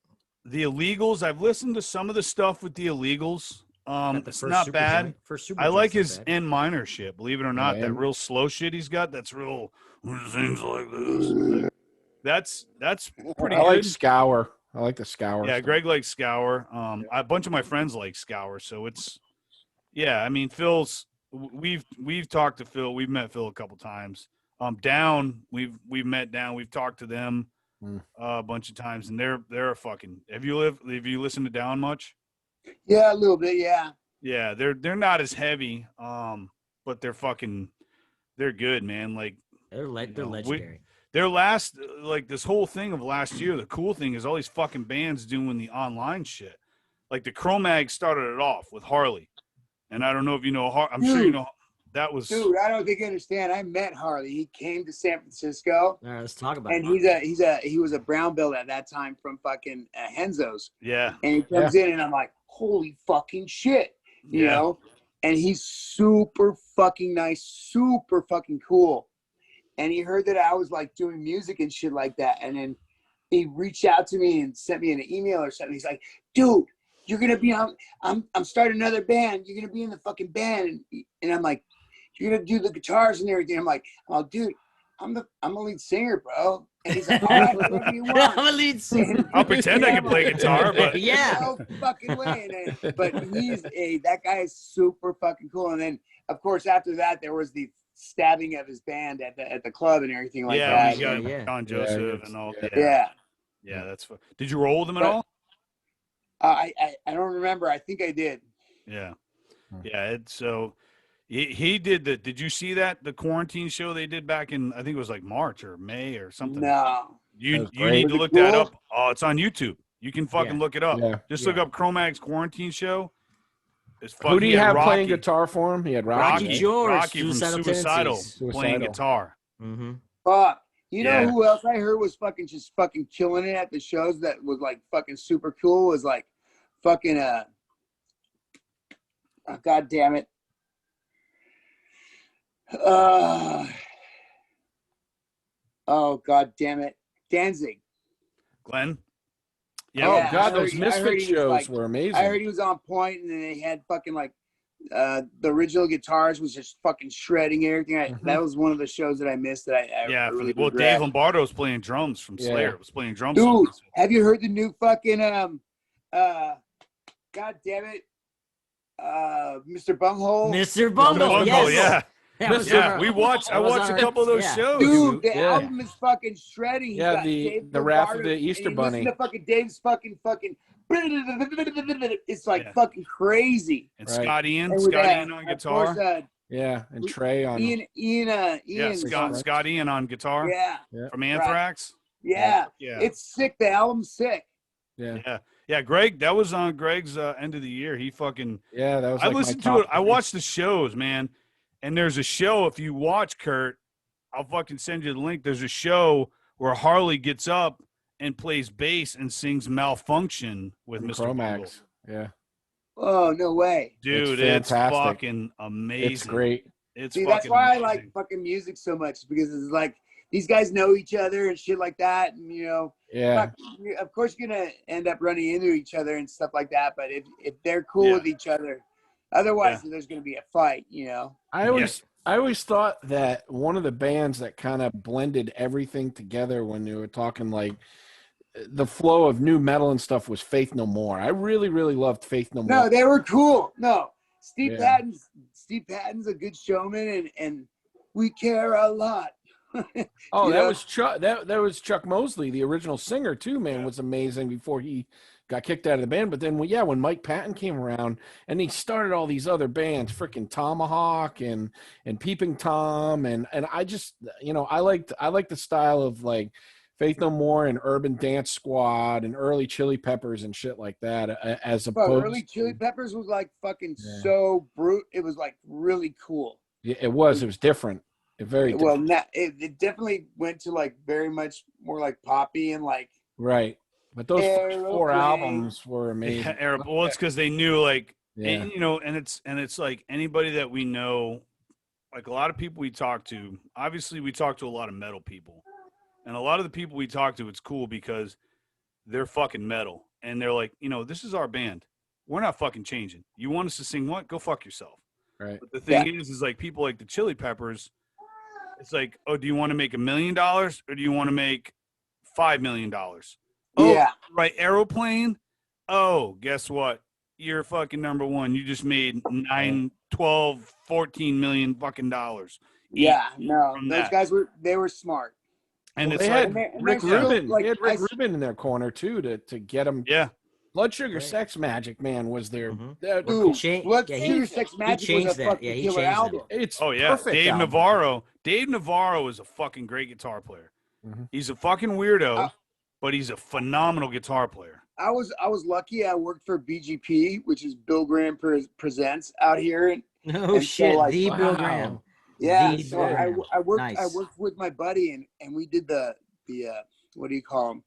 The Illegals. I've listened to some of the stuff with the Illegals. Got the It's first not Super bad. Joint. First Super I like Joint's his not bad. N minor shit. Believe it or not, Yeah, that and- real slow shit he's got. That's real. Things like this. That's pretty I like good. Scour. I like the Scour. Yeah, stuff. Greg likes Scour. A bunch of my friends like Scour, so it's. Yeah, I mean Phil's. We've talked to Phil. We've met Phil a couple times. Down. We've met Down. We've talked to them a bunch of times, and they're a fucking. Have you listened to Down much? Yeah, a little bit, yeah. Yeah, they're not as heavy, but they're good, man. Like They're legendary. their last, like this whole thing of last year. The cool thing is all these fucking bands doing the online shit. Like the Cro-Mag started it off with Harley, and I don't know if you know. I'm sure you know that was. Dude, I don't think you understand. I met Harley. He came to San Francisco, All right, let's talk about and it. he was a brown belt at that time from fucking Henzo's. Yeah, And he comes in, and I'm like, holy fucking shit, you know? And he's super fucking nice, super fucking cool. And he heard that I was like doing music and shit like that. And then he reached out to me and sent me an email or something. He's like, dude, you're going to be on, I'm starting another band. You're going to be in the fucking band. And I'm like, you're going to do the guitars and everything. I'm like, oh, dude, I'm a lead singer, bro. And he's like, all right, whatever you want. I'm a lead singer. I'll pretend I can play guitar, but Yeah. No fucking way. But that guy is super fucking cool. And then, of course, after that, there was the stabbing of his band at the club and everything like that. we got Yeah. John Joseph and all. Yeah. That's fun. Did you roll with them at But- all? I don't remember. I think I did. Yeah. It's so he did did you see the quarantine show they did back in, I think it was like March or May or something? No. You was need great. to Was it look that cool? up. Oh, it's on YouTube. You can fucking Yeah. look it up. Yeah. Just look up Cro-Mag's quarantine show. It's Who do he you had have playing Rocky. guitar for him? He had Rocky right? George, Rocky from Suicidal Suicidal Tendencies. playing guitar. Mm-hmm. Fuck. You know Yeah. who else I heard was fucking just fucking killing it at the shows that was like fucking super cool was like fucking oh, god damn it. Oh god damn it. Danzig. Glenn. Yeah. Oh Yeah, God, those I Misfit heard he was shows like, were amazing. I heard he was on point, and then they had fucking like the original guitars was just fucking shredding everything. That was one of the shows that I missed that I really well, regret. Dave Lombardo's playing drums from Slayer. Was playing drums. Dude, have you heard the new fucking god damn it, Mr. Bunghole? Mr. Bungle, yes. Yeah, we watched. I watched a couple of those shows. Dude, the album is fucking shredding. He's got the Dave rap of Lombardo, the Easter and you Bunny. listen to fucking Dave's fucking. It's like fucking crazy. And Scott Ian, and Scott Ian on guitar. Course, and Trey on. Ian. Scott Ian on guitar. Yeah. From Anthrax. Yeah. Yeah. It's sick. The album's sick. Yeah. Greg, that was on Greg's end of the year. He fucking that was. I listened to it. I watched the shows, man. And there's a show, if you watch, Kurt, I'll fucking send you the link. There's a show where Harley gets up and plays bass and sings Malfunction with Mr. Bungle. Yeah. Oh, no way. Dude, it's fucking amazing. It's great. See, that's why I like fucking music so much, because it's like these guys know each other and shit like that. And, you know, of course you're going to end up running into each other and stuff like that. But if they're cool with each other, otherwise there's going to be a fight, you know. I always thought that one of the bands that kind of blended everything together when you were talking like the flow of new metal and stuff was Faith No More. I really, really loved Faith No More. No, they were cool. No, Steve Patton's a good showman, and we care a lot. Oh, that was Chuck. That was Chuck Mosley, the original singer too. Man, was amazing before he got kicked out of the band. But then, when Mike Patton came around and he started all these other bands, freaking Tomahawk and Peeping Tom, and I just, I liked the style of like Faith No More and Urban Dance Squad and early Chili Peppers and shit like that. As opposed, early Chili Peppers was like fucking so brute. It was like really cool. Yeah, it was different. Very well. It definitely went to like very much more like poppy and like But those first 4 albums were amazing. Well, it's because they knew like, and it's like anybody that we know, like a lot of people we talk to. Obviously, we talk to a lot of metal people, and a lot of the people we talk to, it's cool because they're fucking metal, and they're like, this is our band. We're not fucking changing. You want us to sing what? Go fuck yourself. Right. But the thing is like people like the Chili Peppers. It's like, oh, do you want to make $1 million or do you want to make $5 million? Oh, right. Aeroplane. Oh, guess what? You're fucking number one. You just made 9, 12, 14 million fucking dollars. Yeah, no, those guys were smart. And they had Rick Rubin. They had Rick Rubin in their corner too to get them. Yeah. Blood Sugar Sex Magic, man, was their Blood Sugar Sex Magic was a fucking killer album. It's perfect. Dave Navarro. Dave Navarro is a fucking great guitar player. He's a fucking weirdo, but he's a phenomenal guitar player. I was lucky. I worked for BGP, which is Bill Graham Presents out here. Oh shit, so Bill Graham. Yeah, so I worked with my buddy and we did the what do you call them?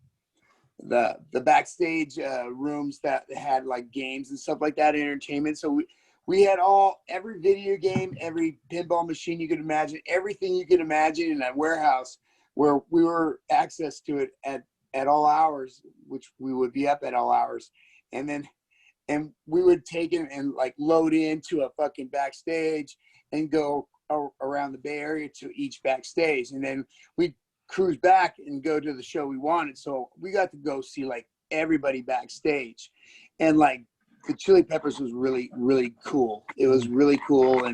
The backstage rooms that had like games and stuff like that, entertainment. So we had every video game, every pinball machine you could imagine, everything you could imagine in that warehouse where we were access to it at all hours, which we would be up at all hours. And we would take it and like load into a fucking backstage and go around the Bay Area to each backstage. And then we'd cruise back and go to the show we wanted. So we got to go see like everybody backstage, and like the Chili Peppers was really, really cool. It was really cool.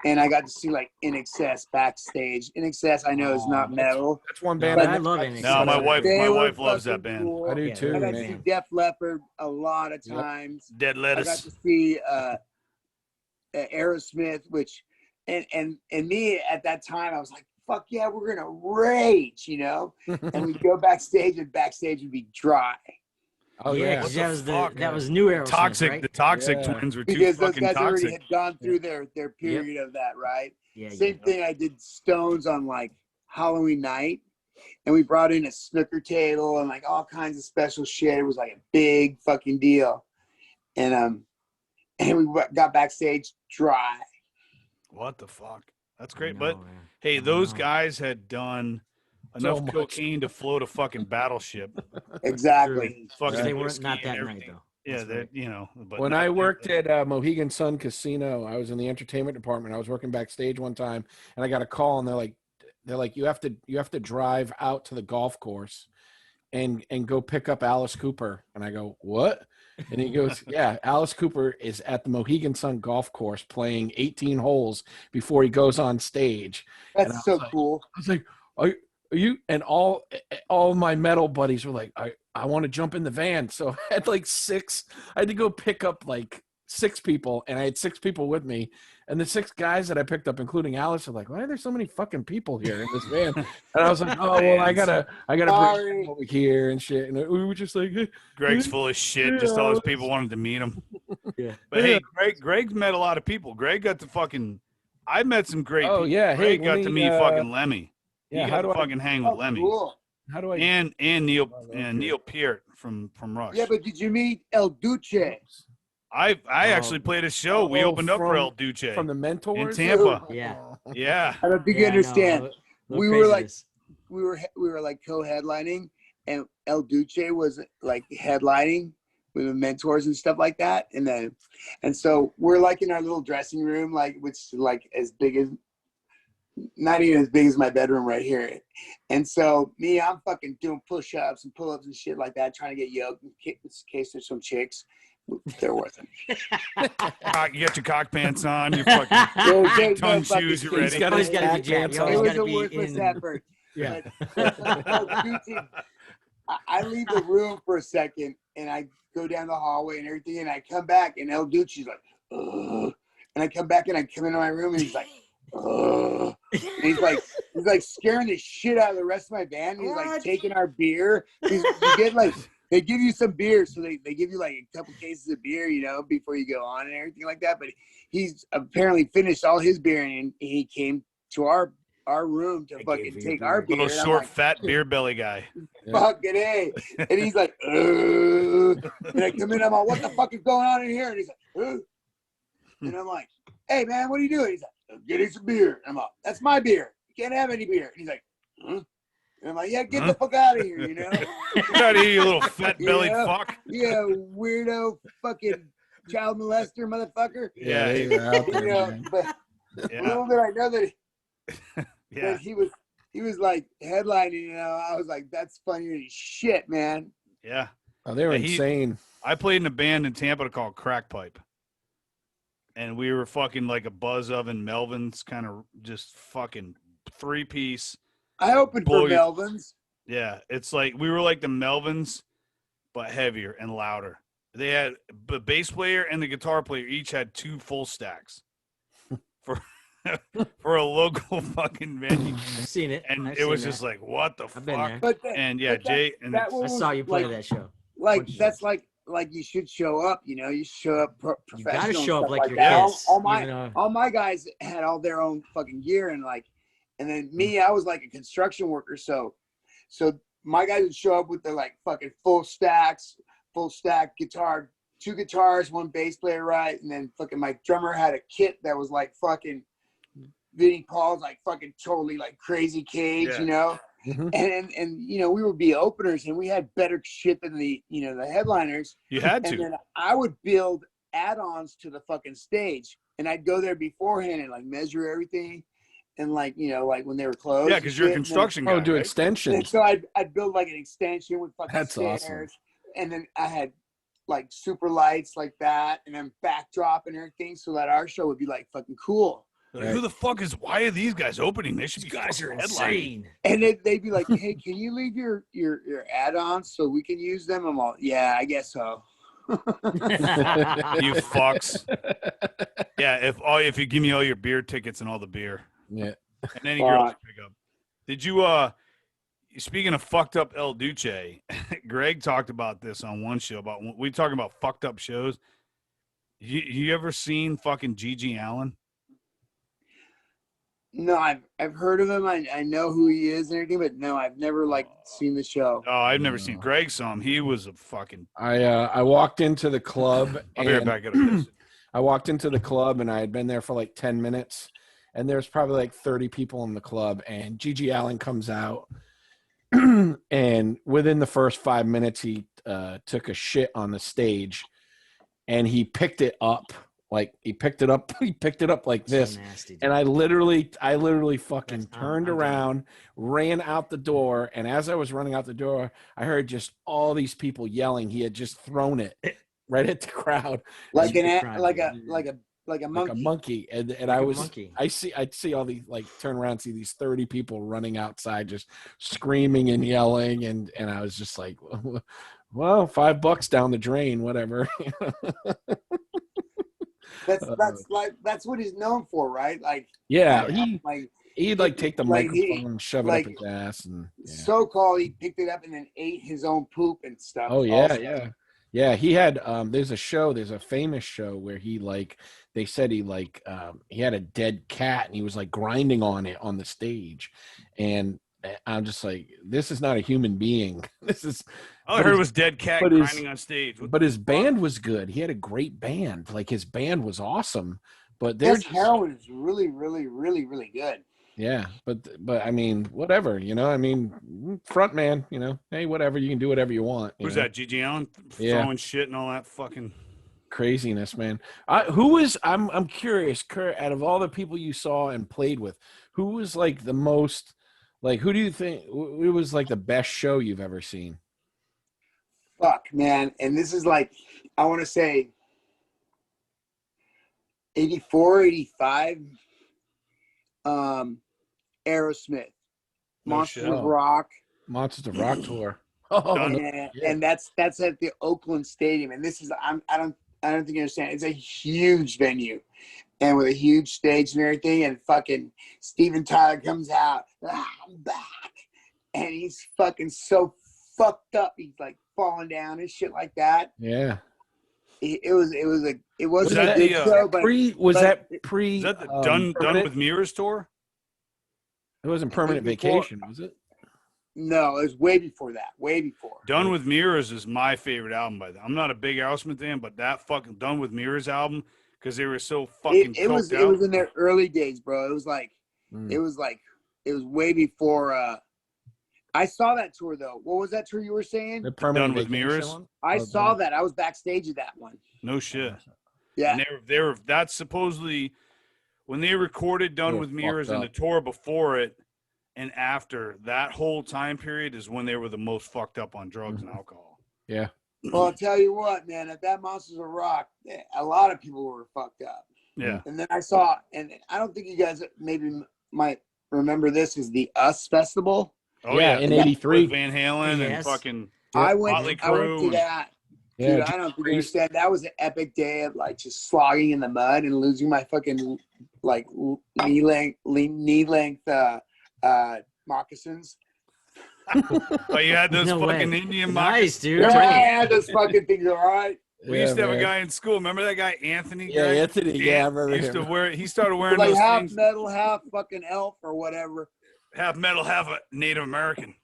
And I got to see like In Excess backstage. In Excess, I know is not metal. That's one band I love In Excess. No, my wife loves that band. Cool. I do too. I got to see Def Leppard a lot of times. Dead Lettuce. I got to see Aerosmith, which and me at that time I was like, fuck yeah, we're gonna rage, and we'd go backstage and backstage would be dry. Oh yeah, yeah. 'cause What that the was fuck? that was new Aerosmith, Toxic. right? The Toxic Yeah. Twins were too because those fucking guys already toxic. had gone through their period of that, right? Yeah, Same thing. I did Stones on like Halloween night, and we brought in a snooker table and like all kinds of special shit. It was like a big fucking deal, and we got backstage dry. What the fuck? That's I great. know, But man. hey, I those know. guys had done So enough much. cocaine to float a fucking battleship. Exactly. Fucking They weren't whiskey not and that night everything. though. Yeah, That's that right. you know. But When no, I dude, worked at Mohegan Sun Casino, I was in the entertainment department. I was working backstage one time, and I got a call, and they're like, you have to drive out to the golf course, and go pick up Alice Cooper. And I go, what? And he goes, yeah, Alice Cooper is at the Mohegan Sun golf course playing 18 holes before he goes on stage. And That's so cool. I was like, are you? And all of my metal buddies were like, I want to jump in the van. So I had like I had to go pick up like 6 people, and I had 6 people with me. And the 6 guys that I picked up, including Alice, are like, why are there so many fucking people here in this van? And I was like, oh well, I gotta bring Sorry. them over here and shit. And we were just like, Greg's full of shit. Just all his people wanted to meet him. Yeah. But hey, Greg's met a lot of people. Greg got to fucking. I met some great people. yeah, hey, Greg got to meet fucking Lemmy. yeah, He how got do to I fucking hang with Oh, Lemmy cool. how do I and Neil Peart from Rush. Yeah, but did you meet El Duce? I actually played a show. We opened up for El Duce from the Mentors in Tampa. Yeah. Yeah. I don't think you Yeah, I know. understand. Little We were like craziness. we were like co-headlining, and El Duce was like headlining with the Mentors and stuff like that. And so we're like in our little dressing room, like which is like as big as, not even as big as my bedroom right here. And so I'm fucking doing push-ups and pull-ups and shit like that, trying to get yoked in case there's some chicks. They're worth it. You got your cock pants on, your fucking There's big no tongue fucking shoes, you chicks. ready? You always got to be Jack jacked. You pants always It on. was got to a be worthless in. effort. Yeah. But El Duce, I leave the room for a second, and I go down the hallway and everything, and I come back, and El Duce's like, ugh. And I come back, and I come into my room, and he's like, ugh. And he's like scaring the shit out of the rest of my band. He's like What? taking our beer. You get like, they give you some beer, so they give you like a couple cases of beer, you know, before you go on and everything like that. But he's apparently finished all his beer, and he came to our room to They fucking gave you take beer. our beer. Little and I'm short, like, fat beer belly guy. fucking A. And he's like, ugh. And I come in, I'm like, what the fuck is going on in here? And he's like, ugh. And I'm like, hey man, what are you doing? He's like, I'm getting some beer. And I'm like, that's my beer. You can't have any beer. And he's like, huh? And I'm like, yeah, get the fuck out of here, you know? Get out of here, you little fat bellied Yeah. fuck. Yeah, weirdo fucking child molester motherfucker. Yeah, they were out there, You know, man. but Yeah. little did I know that, Yeah. that he was like headlining, you know. I was like, that's funny as shit, man. Yeah. Oh, they were Yeah, insane. I played in a band in Tampa called Crack Pipe. And we were fucking like a Buzz Oven Melvin's kind of just fucking 3-piece. I opened for Boy. Melvin's. Yeah. It's like we were like the Melvins, but heavier and louder. They had the bass player and the guitar player each had 2 full stacks for a local fucking venue. I've seen it. And I've it was seen just that. like, what the I've been fuck? there. But And yeah, but Jay and that I was saw you play like, that show. like Bunch of that's shows. like you should show up, you know. You show up You professional. got to and show up stuff like your that. kids. All my guys had all their own fucking gear, and then me, I was like a construction worker, so my guys would show up with their like fucking full stack guitar, 2 guitars, 1 bass player, right, and then fucking my drummer had a kit that was like fucking Vinnie Paul's, like fucking totally like crazy cage, Yeah. you know. Mhm. And you know, we would be openers, and we had better shit than the headliners. you had And to. then I would build add-ons to the fucking stage, and I'd go there beforehand and like measure everything, and like, you know, like when they were closed. Yeah, and because you're a shit, construction guy. Oh, do right? And extensions. so I'd build like an extension with fucking That's stairs, awesome. and then I had like super lights like that, and then backdrop and everything, so that our show would be like fucking cool. Like, who the fuck is? Why are these guys opening? They should be guys are fucking headlining. insane. And they'd be like, "Hey, can you leave your add-ons so we can use them?" I'm all, "Yeah, I guess so." You fucks. Yeah, if you give me all your beer tickets and all the beer, Yeah. and any girls Fuck. you pick up. Did you speaking of fucked up El Duce, Greg talked about this on one show about we talking about fucked up shows. You ever seen fucking Gigi Allen? No, I've heard of him. I know who he is and everything, but no, I've never like seen the show. Oh, I've never seen. Greg saw him. He was a fucking. I walked into the club. I'll be right back. Get a piss. I walked into the club and I had been there for like 10 minutes, and there's probably like 30 people in the club, and Gigi Allen comes out, and within the first 5 minutes he took a shit on the stage, and he picked it up. Like he picked it up like this. So nasty, dude. And I literally fucking turned around, ran out the door. And as I was running out the door, I heard just all these people yelling. He had just thrown it right at the crowd. Like like a a monkey. And I'd see all these, like, turn around and see these 30 people running outside, just screaming and yelling. And I was just like, well, $5 down the drain, whatever. That's what he's known for, right? Like, yeah, he'd like take the like microphone and shove it up his ass, and so-called he picked it up and then ate his own poop and stuff. Oh yeah, yeah. He had there's a famous show where they said he had a dead cat and he was like grinding on it on the stage, and I'm just like, this is not a human being. This is. All I heard was dead cat grinding on stage. But his band was good. He had a great band. Like, his band was awesome. But heroin is really, really, really, really good. Yeah, but I mean, whatever, I mean, front man, hey, whatever, you can do whatever you want. Who's that? Gigi Allen throwing shit and all that fucking craziness, man. I'm curious, Kurt, out of all the people you saw and played with, who was like the most, like, who do you think who was like the best show you've ever seen? Fuck, man. And this is like, I want to say 84, 85. Aerosmith, Monsters of Rock tour. And that's at the Oakland Stadium. And this is, I don't think you understand. It's a huge venue, and with a huge stage and everything. And fucking Steven Tyler comes out, I'm back, and he's fucking so fucked up. He's like falling down and shit like that. Yeah. It wasn't a big show, but was that the Done with Mirrors tour? It wasn't Permanent Vacation, was it? No, it was way before that. Way before. Done with Mirrors is my favorite album by them. I'm not a big Aerosmith fan, but that fucking Done with Mirrors album, because they were so fucking it was in their early days, bro. It was way before I saw that tour though. What was that tour you were saying? The Permanent Done with Vacation Mirrors? one? I saw that. I was backstage at that one. No shit. Yeah. And they were that's supposedly when they recorded Done with Mirrors and the tour before it and after, that whole time period is when they were the most fucked up on drugs and alcohol. Yeah. Well, I'll tell you what, man, at that Monsters of Rock, a lot of people were fucked up. Yeah. And then I saw, and I don't think you guys maybe might remember this, is the US Festival. Oh yeah, in '83. Van Halen and fucking I went Motley Crue to that. Yeah, Dude, I don't think you understand. That was an epic day of like just slogging in the mud and losing my fucking like knee length moccasins. Oh, you had those fucking Indian moccasins. Nice, dude. Yeah, I had those fucking things, all right. We used to have a guy in school. Remember that guy, Anthony? Yeah, Anthony. Yeah, I remember him. He started wearing like those half things. metal, half fucking elf or whatever. Half metal, half a Native American.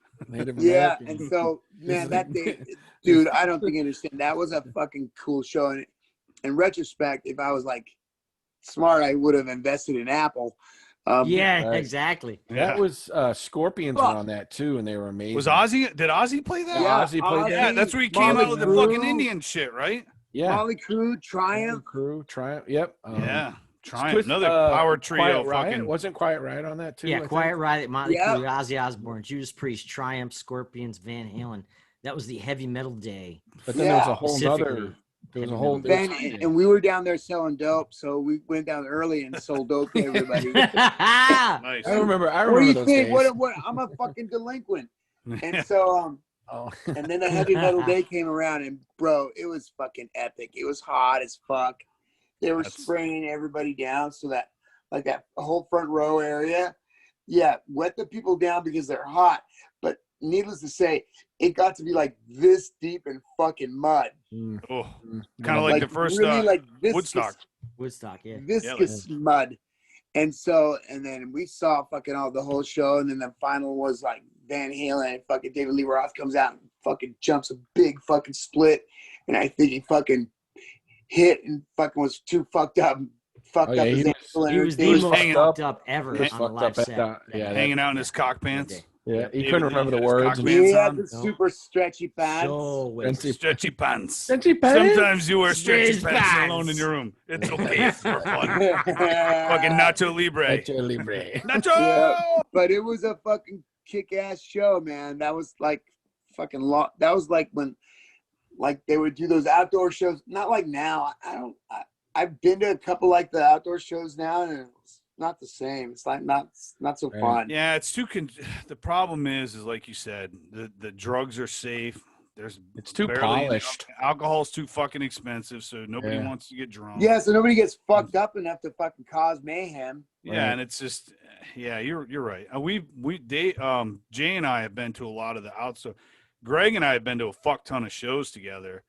Yeah, and so, man, that day, dude, I don't think you understand. That was a fucking cool show. And in retrospect, if I was like smart, I would have invested in Apple. Exactly. That was Scorpions were on that too, and they were amazing. Was Ozzy? Did Ozzy play that? Yeah, Ozzy played Yeah, that. that's where he came out with the fucking Indian shit, right? Yeah. Motley Crue, Triumph. Yep. Yeah. Triumph. Another power trio. Quiet Riot. Fucking. Wasn't Quiet Riot on that too? Yeah, Quiet Riot, Motley Crue, Yeah. Ozzy Osbourne, Judas Priest, Triumph, Scorpions, Van Halen. That was the heavy metal day. But then there was a whole Specifically. other. There was a whole. And we were down there selling dope, so we went down early and sold dope to everybody. Nice. I remember What do you those think? days. What? I'm a fucking delinquent. And so, and then the heavy metal day came around, and bro, it was fucking epic. It was hot as fuck. They were spraying everybody down so that, like that whole front row area, wet the people down because they're hot. But needless to say, it got to be like this deep in fucking mud. Oh, kind of like the first really like Woodstock. Woodstock, yeah. Viscous mud. And then we saw fucking the whole show, and then the final was like Van Halen, and fucking David Lee Roth comes out and fucking jumps a big fucking split, and I think he fucking hit and fucking was too fucked up. Fucked up his ankle. He was the most fucked up ever on a live set. Hanging out in his cock pants. Yeah, he couldn't remember the words. He had the super stretchy pants. Stretchy pants. Stretchy pants. Sometimes you wear stretchy pants alone in your room. It's okay. It's for fun. Fucking Nacho Libre. Nacho! Yeah, but it was a fucking kick-ass show, man. That was like fucking long. That was like when like they would do those outdoor shows. Not like now. I've been to a couple like the outdoor shows now, and it's not the same. It's like not so fun. Yeah, it's too. The problem is like you said, the drugs are safe. It's too polished. Alcohol's too fucking expensive, so nobody wants to get drunk. Yeah, so nobody gets fucked up enough to fucking cause mayhem. Yeah, and it's just, you're right. Jay and I have been to a lot of the outside. Greg and I have been to a fuck ton of shows together,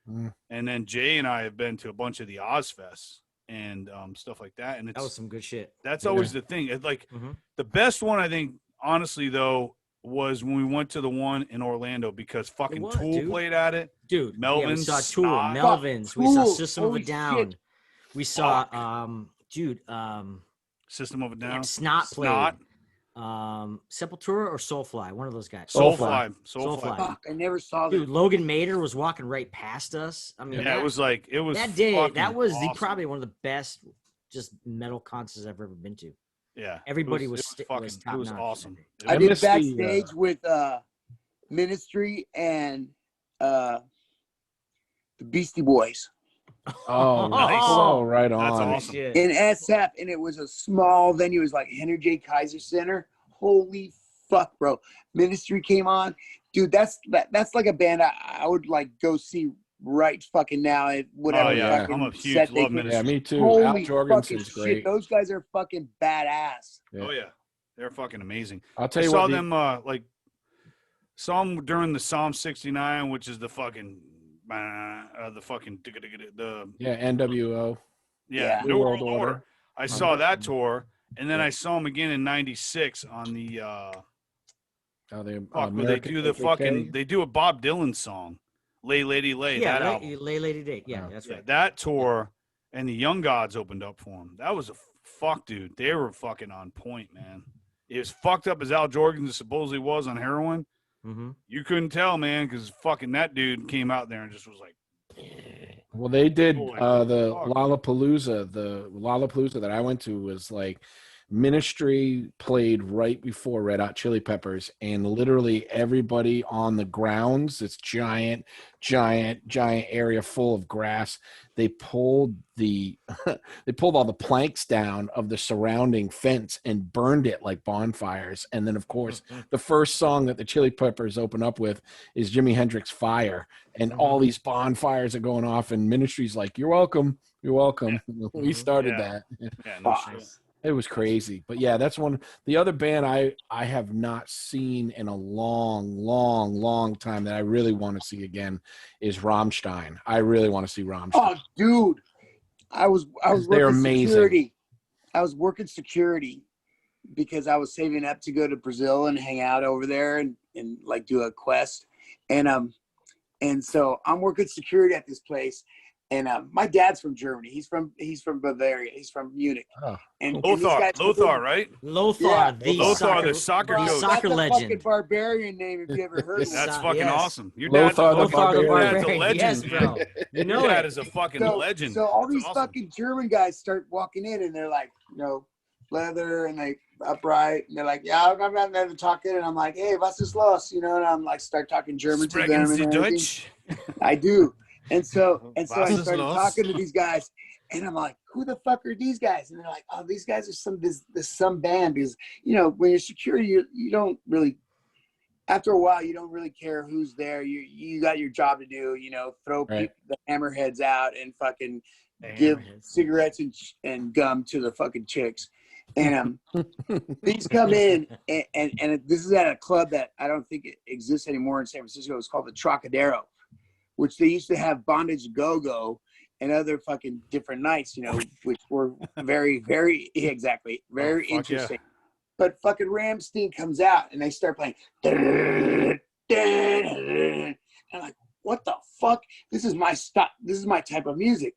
and then Jay and I have been to a bunch of the Ozfests and stuff like that. And that was some good shit. That's always the thing. It's like the best one, I think, honestly though, was when we went to the one in Orlando because fucking Tool played at it. Dude, Melvin's. we saw Tool, Melvin's. We saw System of a Down. We saw, System of a Down. Snot played. Sepultura or Soulfly, one of those guys. Soulfly. Fuck, I never saw that. Dude, Logan Mader was walking right past us. I mean, it was that day. That was awesome. Probably one of the best just metal concerts I've ever been to. Yeah, everybody was top notch. It was awesome. I did backstage with Ministry and the Beastie Boys. Oh, nice. Oh, right on. That's awesome. In SF, and it was a small venue. It was like Henry J. Kaiser Center. Holy fuck, bro! Ministry came on, dude. That's like a band I would like go see right fucking now. Whatever. Oh yeah, fucking I'm a huge love Ministry. Yeah, me too. Holy Al Jorgensen's great. Shit, those guys are fucking badass. Yeah. Oh yeah, they're fucking amazing. I'll tell you saw them saw them during the Psalm 69, which is the fucking. NWO. Yeah, New World Order. I saw that tour, and then I saw them again in '96 on the. They do a Bob Dylan song, "Lay Lady Lay." Yeah, that album. Lay Lady Day. Yeah, that's right. That tour, and the Young Gods opened up for him. That was dude. They were fucking on point, man. It was fucked up as Al Jorgensen supposedly was on heroin. You couldn't tell, man, because fucking that dude came out there and just was like. Well, they did the Lollapalooza. The Lollapalooza that I went to was like Ministry played right before Red Hot Chili Peppers, and literally everybody on the grounds, this giant area full of grass. They pulled all the planks down of the surrounding fence and burned it like bonfires. And then, of course, the first song that the Chili Peppers open up with is Jimi Hendrix "Fire," and all these bonfires are going off. And Ministry's like, "You're welcome, you're welcome." Yeah. We started that. Yeah, no shit. It was crazy. But yeah, that's one. The other band I have not seen in a long time that I really want to see again is Rammstein. I really want to see Rammstein. Oh, dude. I was they're working amazing. security. I was working security because I was saving up to go to Brazil and hang out over there and like do a quest. And so I'm working security at this place. And my dad's from Germany. He's from Bavaria. He's from Munich. Oh, and Lothar, right? Lothar, the soccer coach. Soccer That's legend. A fucking barbarian name if you ever heard of That's it. fucking awesome. Your Lothar the dad's a legend. Yes, bro. You know that is a fucking legend. So all these fucking German guys start walking in, and they're like, leather and like upright, and they're like, yeah, I'm not there to talk in, and I'm like, hey, was ist los? And I'm like, start talking German to them. And Deutsch? I do. And so I started talking to these guys, and I'm like, who the fuck are these guys? And they're like, oh, these guys are some band. Because, when you're security, you don't really, after a while, you don't really care who's there. You got your job to do, throw the hammerheads out and fucking give cigarettes and gum to the fucking chicks. And these come in, and this is at a club that I don't think it exists anymore in San Francisco. It's called the Trocadero, which they used to have Bondage Go-Go and other fucking different nights, you know, which were very, very, exactly, very interesting. Yeah. But fucking Rammstein comes out and they start playing. And I'm like, what the fuck? This is my stuff. This is my type of music.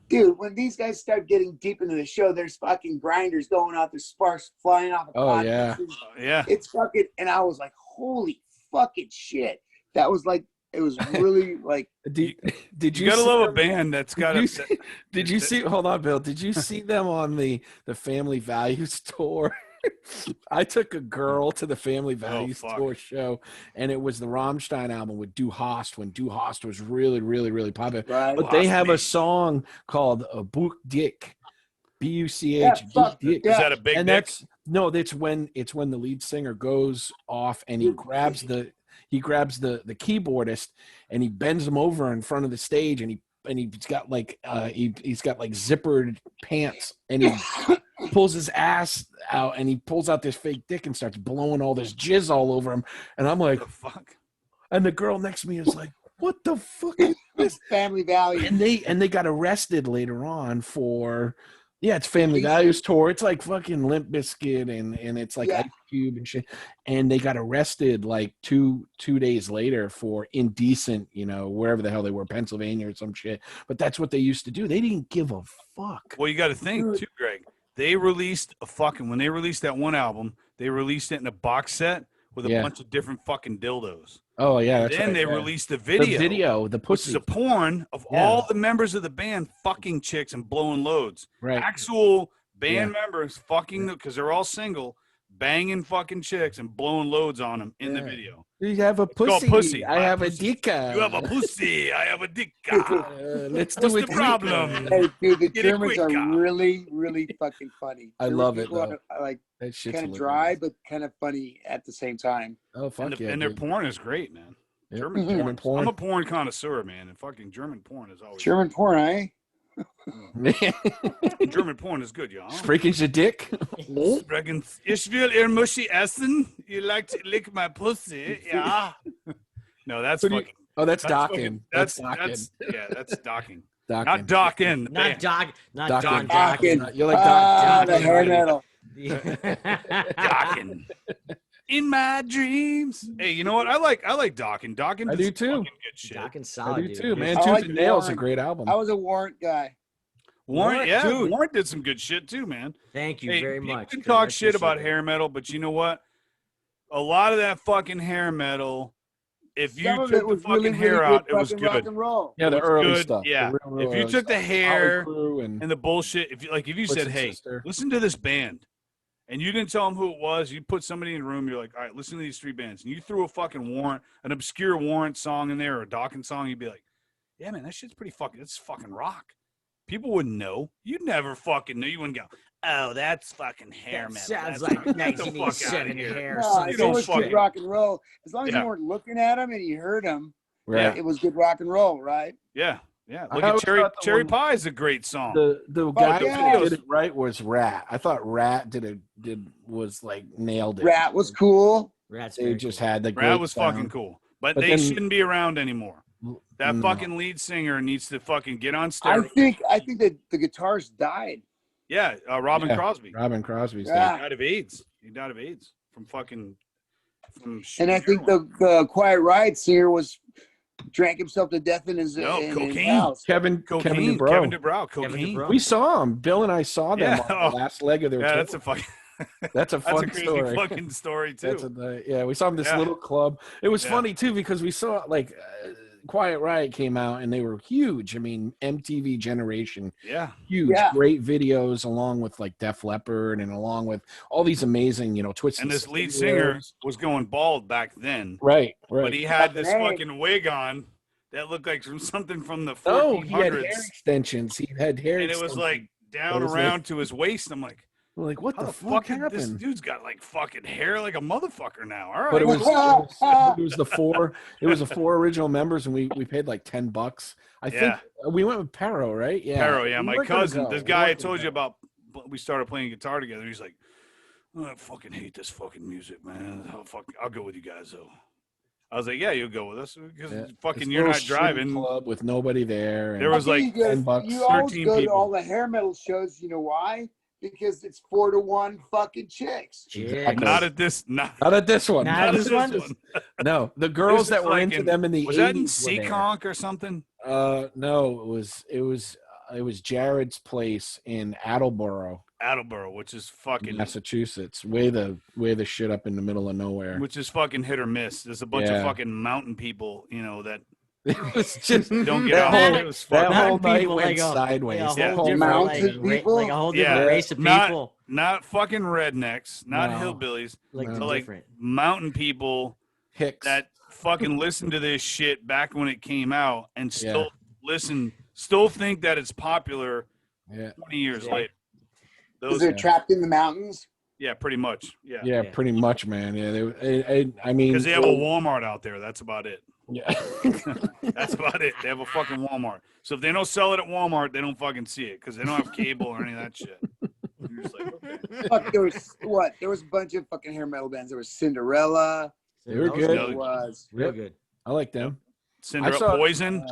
Dude, when these guys start getting deep into the show, there's fucking grinders going out, there's sparks flying off. Oh, yeah. Yeah. It's fucking, and I was like, holy fucking shit. That was like, it was really like. Did you gotta love them? A band that's got Did you see, hold on, Bill. Did you see them on the Family Values tour? I took a girl to the Family Values tour show, and it was the Rammstein album with Du Hast when Du Hast was really, really, really popular. Right. But they have a song called Buch Dick, B-U-C-H. Buch Dick. Is that a big and dick? It's when the lead singer goes off and he grabs the keyboardist and he bends him over in front of the stage, and he's got like he's got like zippered pants, and he pulls his ass out and he pulls out this fake dick and starts blowing all this jizz all over him. And I'm like, what the fuck? And the girl next to me is like, what the fuck is this? Family Values. And they got arrested later on for, it's Family Values tour. It's like fucking Limp Bizkit and it's like Ice Cube and shit. And they got arrested like two days later for indecent, wherever the hell they were, Pennsylvania or some shit. But that's what they used to do. They didn't give a fuck. Well, you got to think too, Greg. They released when they released that one album, they released it in a box set with a bunch of different fucking dildos. Oh yeah. Then they released the video. The pussy. Which is a porn of all the members of the band fucking chicks and blowing loads. Right. Actual band members fucking, because they're all single, banging fucking chicks and blowing loads on them in the video. You have a pussy. I have a dicka. You have a pussy. I have a dicka. Let's do What's the problem? Hey, dude, the Germans are really, really fucking funny. I love it, though. Like, kind of dry, but kind of funny at the same time. Oh, fuck and their porn is great, man. Yep. German porn. I'm a porn connoisseur, man, and fucking German porn is always German porn, eh? German porn is good, y'all. Sprechen Sie dick? Ich will Ihr Muschi essen. You like to lick my pussy, yeah. No, that's fucking. That's docking. That's docking. Not docking. Not docking. You're like docking. The hair metal. Docking. In my dreams. Hey, you know what? I like Docking. Docking. I do too. Good shit. Docking solid. I do too, man. I Tooth like and Nail's a Warrant. great album. I was a Warrant guy. Warrant, dude. Warrant did some good shit too, man. Thank you very much. You can talk shit about hair metal, but you know what? A lot of that fucking hair metal, if you took the fucking hair out, it was good. Rock and roll. Yeah, the early stuff. Yeah. The If you took the hair and the bullshit, if you said, hey, listen to this band, and you didn't tell them who it was, you put somebody in a room, you're like, all right, listen to these three bands, and you threw a fucking Warrant, an obscure Warrant song in there or a Dawkins song, you'd be like, yeah, man, that shit's pretty fucking, that's fucking rock. People wouldn't know. You'd never fucking know. You wouldn't go, oh, that's fucking hair metal. Sounds That's like get the fuck 1987 outta here. hair. No, You it don't was fucking- good rock and roll. As long as Yeah. you weren't looking at them and you heard them, right. it was good rock and roll, right? Yeah, yeah. I Look always at thought the Cherry one- Pie is a great song. The guy yeah. who did it right was Rat. I thought Rat was like nailed it. Rat was cool. Rats. They just had the Brad great was sound. fucking cool, but But they then- shouldn't be around anymore. That No. fucking lead singer needs to fucking get on I steroids. think that the guitars died. Yeah, Robin Yeah. Crosby. Robin Crosby's Yeah. He died of AIDS. He died of AIDS from fucking. And I think the Quiet Riot singer drank himself to death in his, No, in his cocaine. house. Kevin cocaine. DuBrow. Kevin DuBrow. Cocaine. DuBrow. We saw him. Bill and I saw them Yeah. on the last leg of their Yeah, tour. that's a fucking. That's a That's fun a crazy story. fucking story too. We saw them this Yeah. little club. It was Yeah. funny too because we saw Quiet Riot came out and they were huge. I mean, MTV generation, Yeah. huge, Yeah. great videos along with like Def Leppard and along with all these amazing, Twisted And this Sister lead singer videos. was going bald back then, Right. but he had this Hey. fucking wig on that looked like something from the Oh, he had 1400s, hair extensions. He had hair and it was extensions. like down What is around to his waist. I'm like, We're like, what how the the fuck fuck did this happened? dude's got like fucking hair like a motherfucker now. All right, But it was the four original members, and we paid like $10. I think Yeah. we went with Paro, right? Yeah. Pero, yeah, We my weren't gonna cousin, go. this We guy I weren't gonna told you go. about we started playing guitar together. He's like, oh, I fucking hate this fucking music, man. I'll go with you guys though. I was like, yeah, you'll go with us because fucking This you're little not shitty driving. club with nobody there. There was like $10. You always 13 go to people. all the hair metal shows. You know why? Because it's 4-to-1 fucking chicks. Exactly. Not at this. Not at this one. Not at this one? No, the girls This that is were like into them in the was 80s that in were there. Seekonk or something? No, it was Jared's place in Attleboro, Which is fucking Massachusetts, way the shit up in the middle of nowhere. which is fucking hit or miss. There's a bunch of fucking mountain people, that It was just don't get that out. whole, It was that fucking whole night people, went like a- sideways. Like a The whole whole different, night. Mountain like, people? like a whole different Yeah. race of Not- people. not fucking rednecks, not No. hillbillies, Like No. but like different. mountain people Hicks. that fucking listened to this shit back when it came out and still Yeah. still think that it's popular Yeah. 20 years Yeah. later. Because Those, they're trapped in the mountains. yeah, pretty much. Yeah, Yeah. pretty much, man. Yeah, I mean, Because they have a Walmart out there. That's about it. yeah. That's about it. They have a fucking Walmart. So if they don't sell it at Walmart, they don't fucking see it because they don't have cable or any of that shit. You're just like, okay. Fuck, there was a bunch of fucking hair metal bands. There was Cinderella. They were That good. There was Real Yep. good. I like them. Cinderella, I saw- Poison.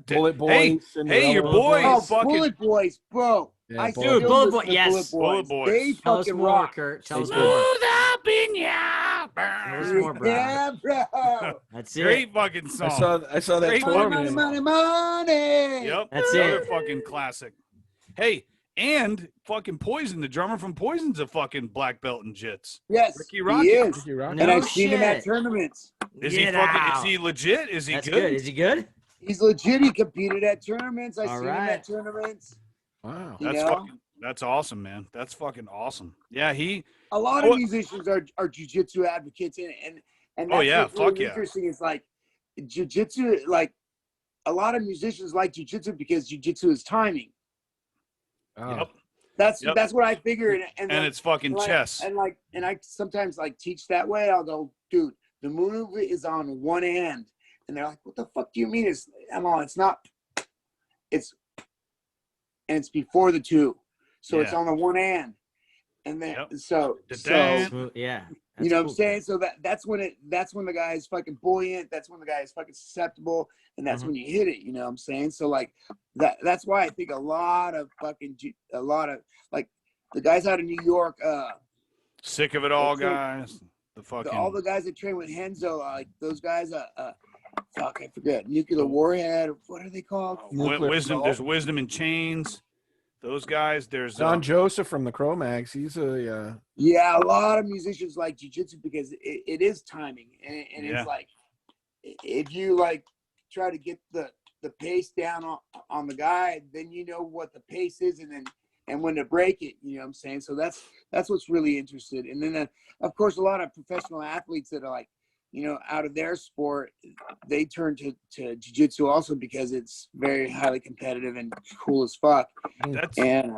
Bullet Boys. Hey, Cinderella. your boy oh, is fucking Bullet Boys, bro. Yeah, I Bullet still Dude, Bullet listen Boy- to yes. Bullet Boys. They Tell us fucking more, rock. Kurt. Tell us They more. Smooth up in ya. Tell us more, bro. Yeah, bro. That's it. Great fucking song. I saw that Great tour, fucking Money, man. money, money. Yep. That's Another it. fucking classic. Hey, and fucking Poison, the drummer from Poison's a fucking black belt in jits. Yes, Ricky he Rocket. is. Ricky Rocket. And No I've seen him at shit. tournaments. Is Get he fucking out. is he legit? Is he That's good? good. Is he good? He's legit. He competed at tournaments. I've All seen him right. at tournaments. Wow. You That's know? fucking that's awesome, man. That's fucking awesome. Yeah, A lot of musicians are jiu-jitsu advocates, and that's Oh, yeah, what's really fuck yeah. interesting. Is like jiu-jitsu. Like a lot of musicians like jiu-jitsu because jiu-jitsu is timing. Oh. Yep. That's what I figure. And then, it's fucking like, chess. And I sometimes like teach that way. I'll go, dude, the move is on one hand, and they're like, what the fuck do you mean? It's not. It's before the two, so it's Yeah. on the one hand, and then Yep. so Smooth. Yeah. you know what I'm cool. saying? So that's when the guy is fucking buoyant. That's when the guy is fucking susceptible, and that's when you hit it. You know what I'm saying? So like that's why I think a lot of like the guys out of New York, Sick of it all, Okay. guys. The fucking all the guys that train with Henzo, like those guys, fuck, I forget, Nuclear Warhead. What are they called? wisdom. There's wisdom in chains. Those guys. There's John Joseph from the Cro-Mags. He's a Yeah, a lot of musicians like jiu-jitsu because it is timing, and Yeah. it's like if you like try to get the pace down on the guy, then you know what the pace is, and when to break it. You know what I'm saying? So that's what's really interested. And then of course a lot of professional athletes that are like, you know, out of their sport, they turn to jiu-jitsu also because it's very highly competitive and cool as fuck. That's. And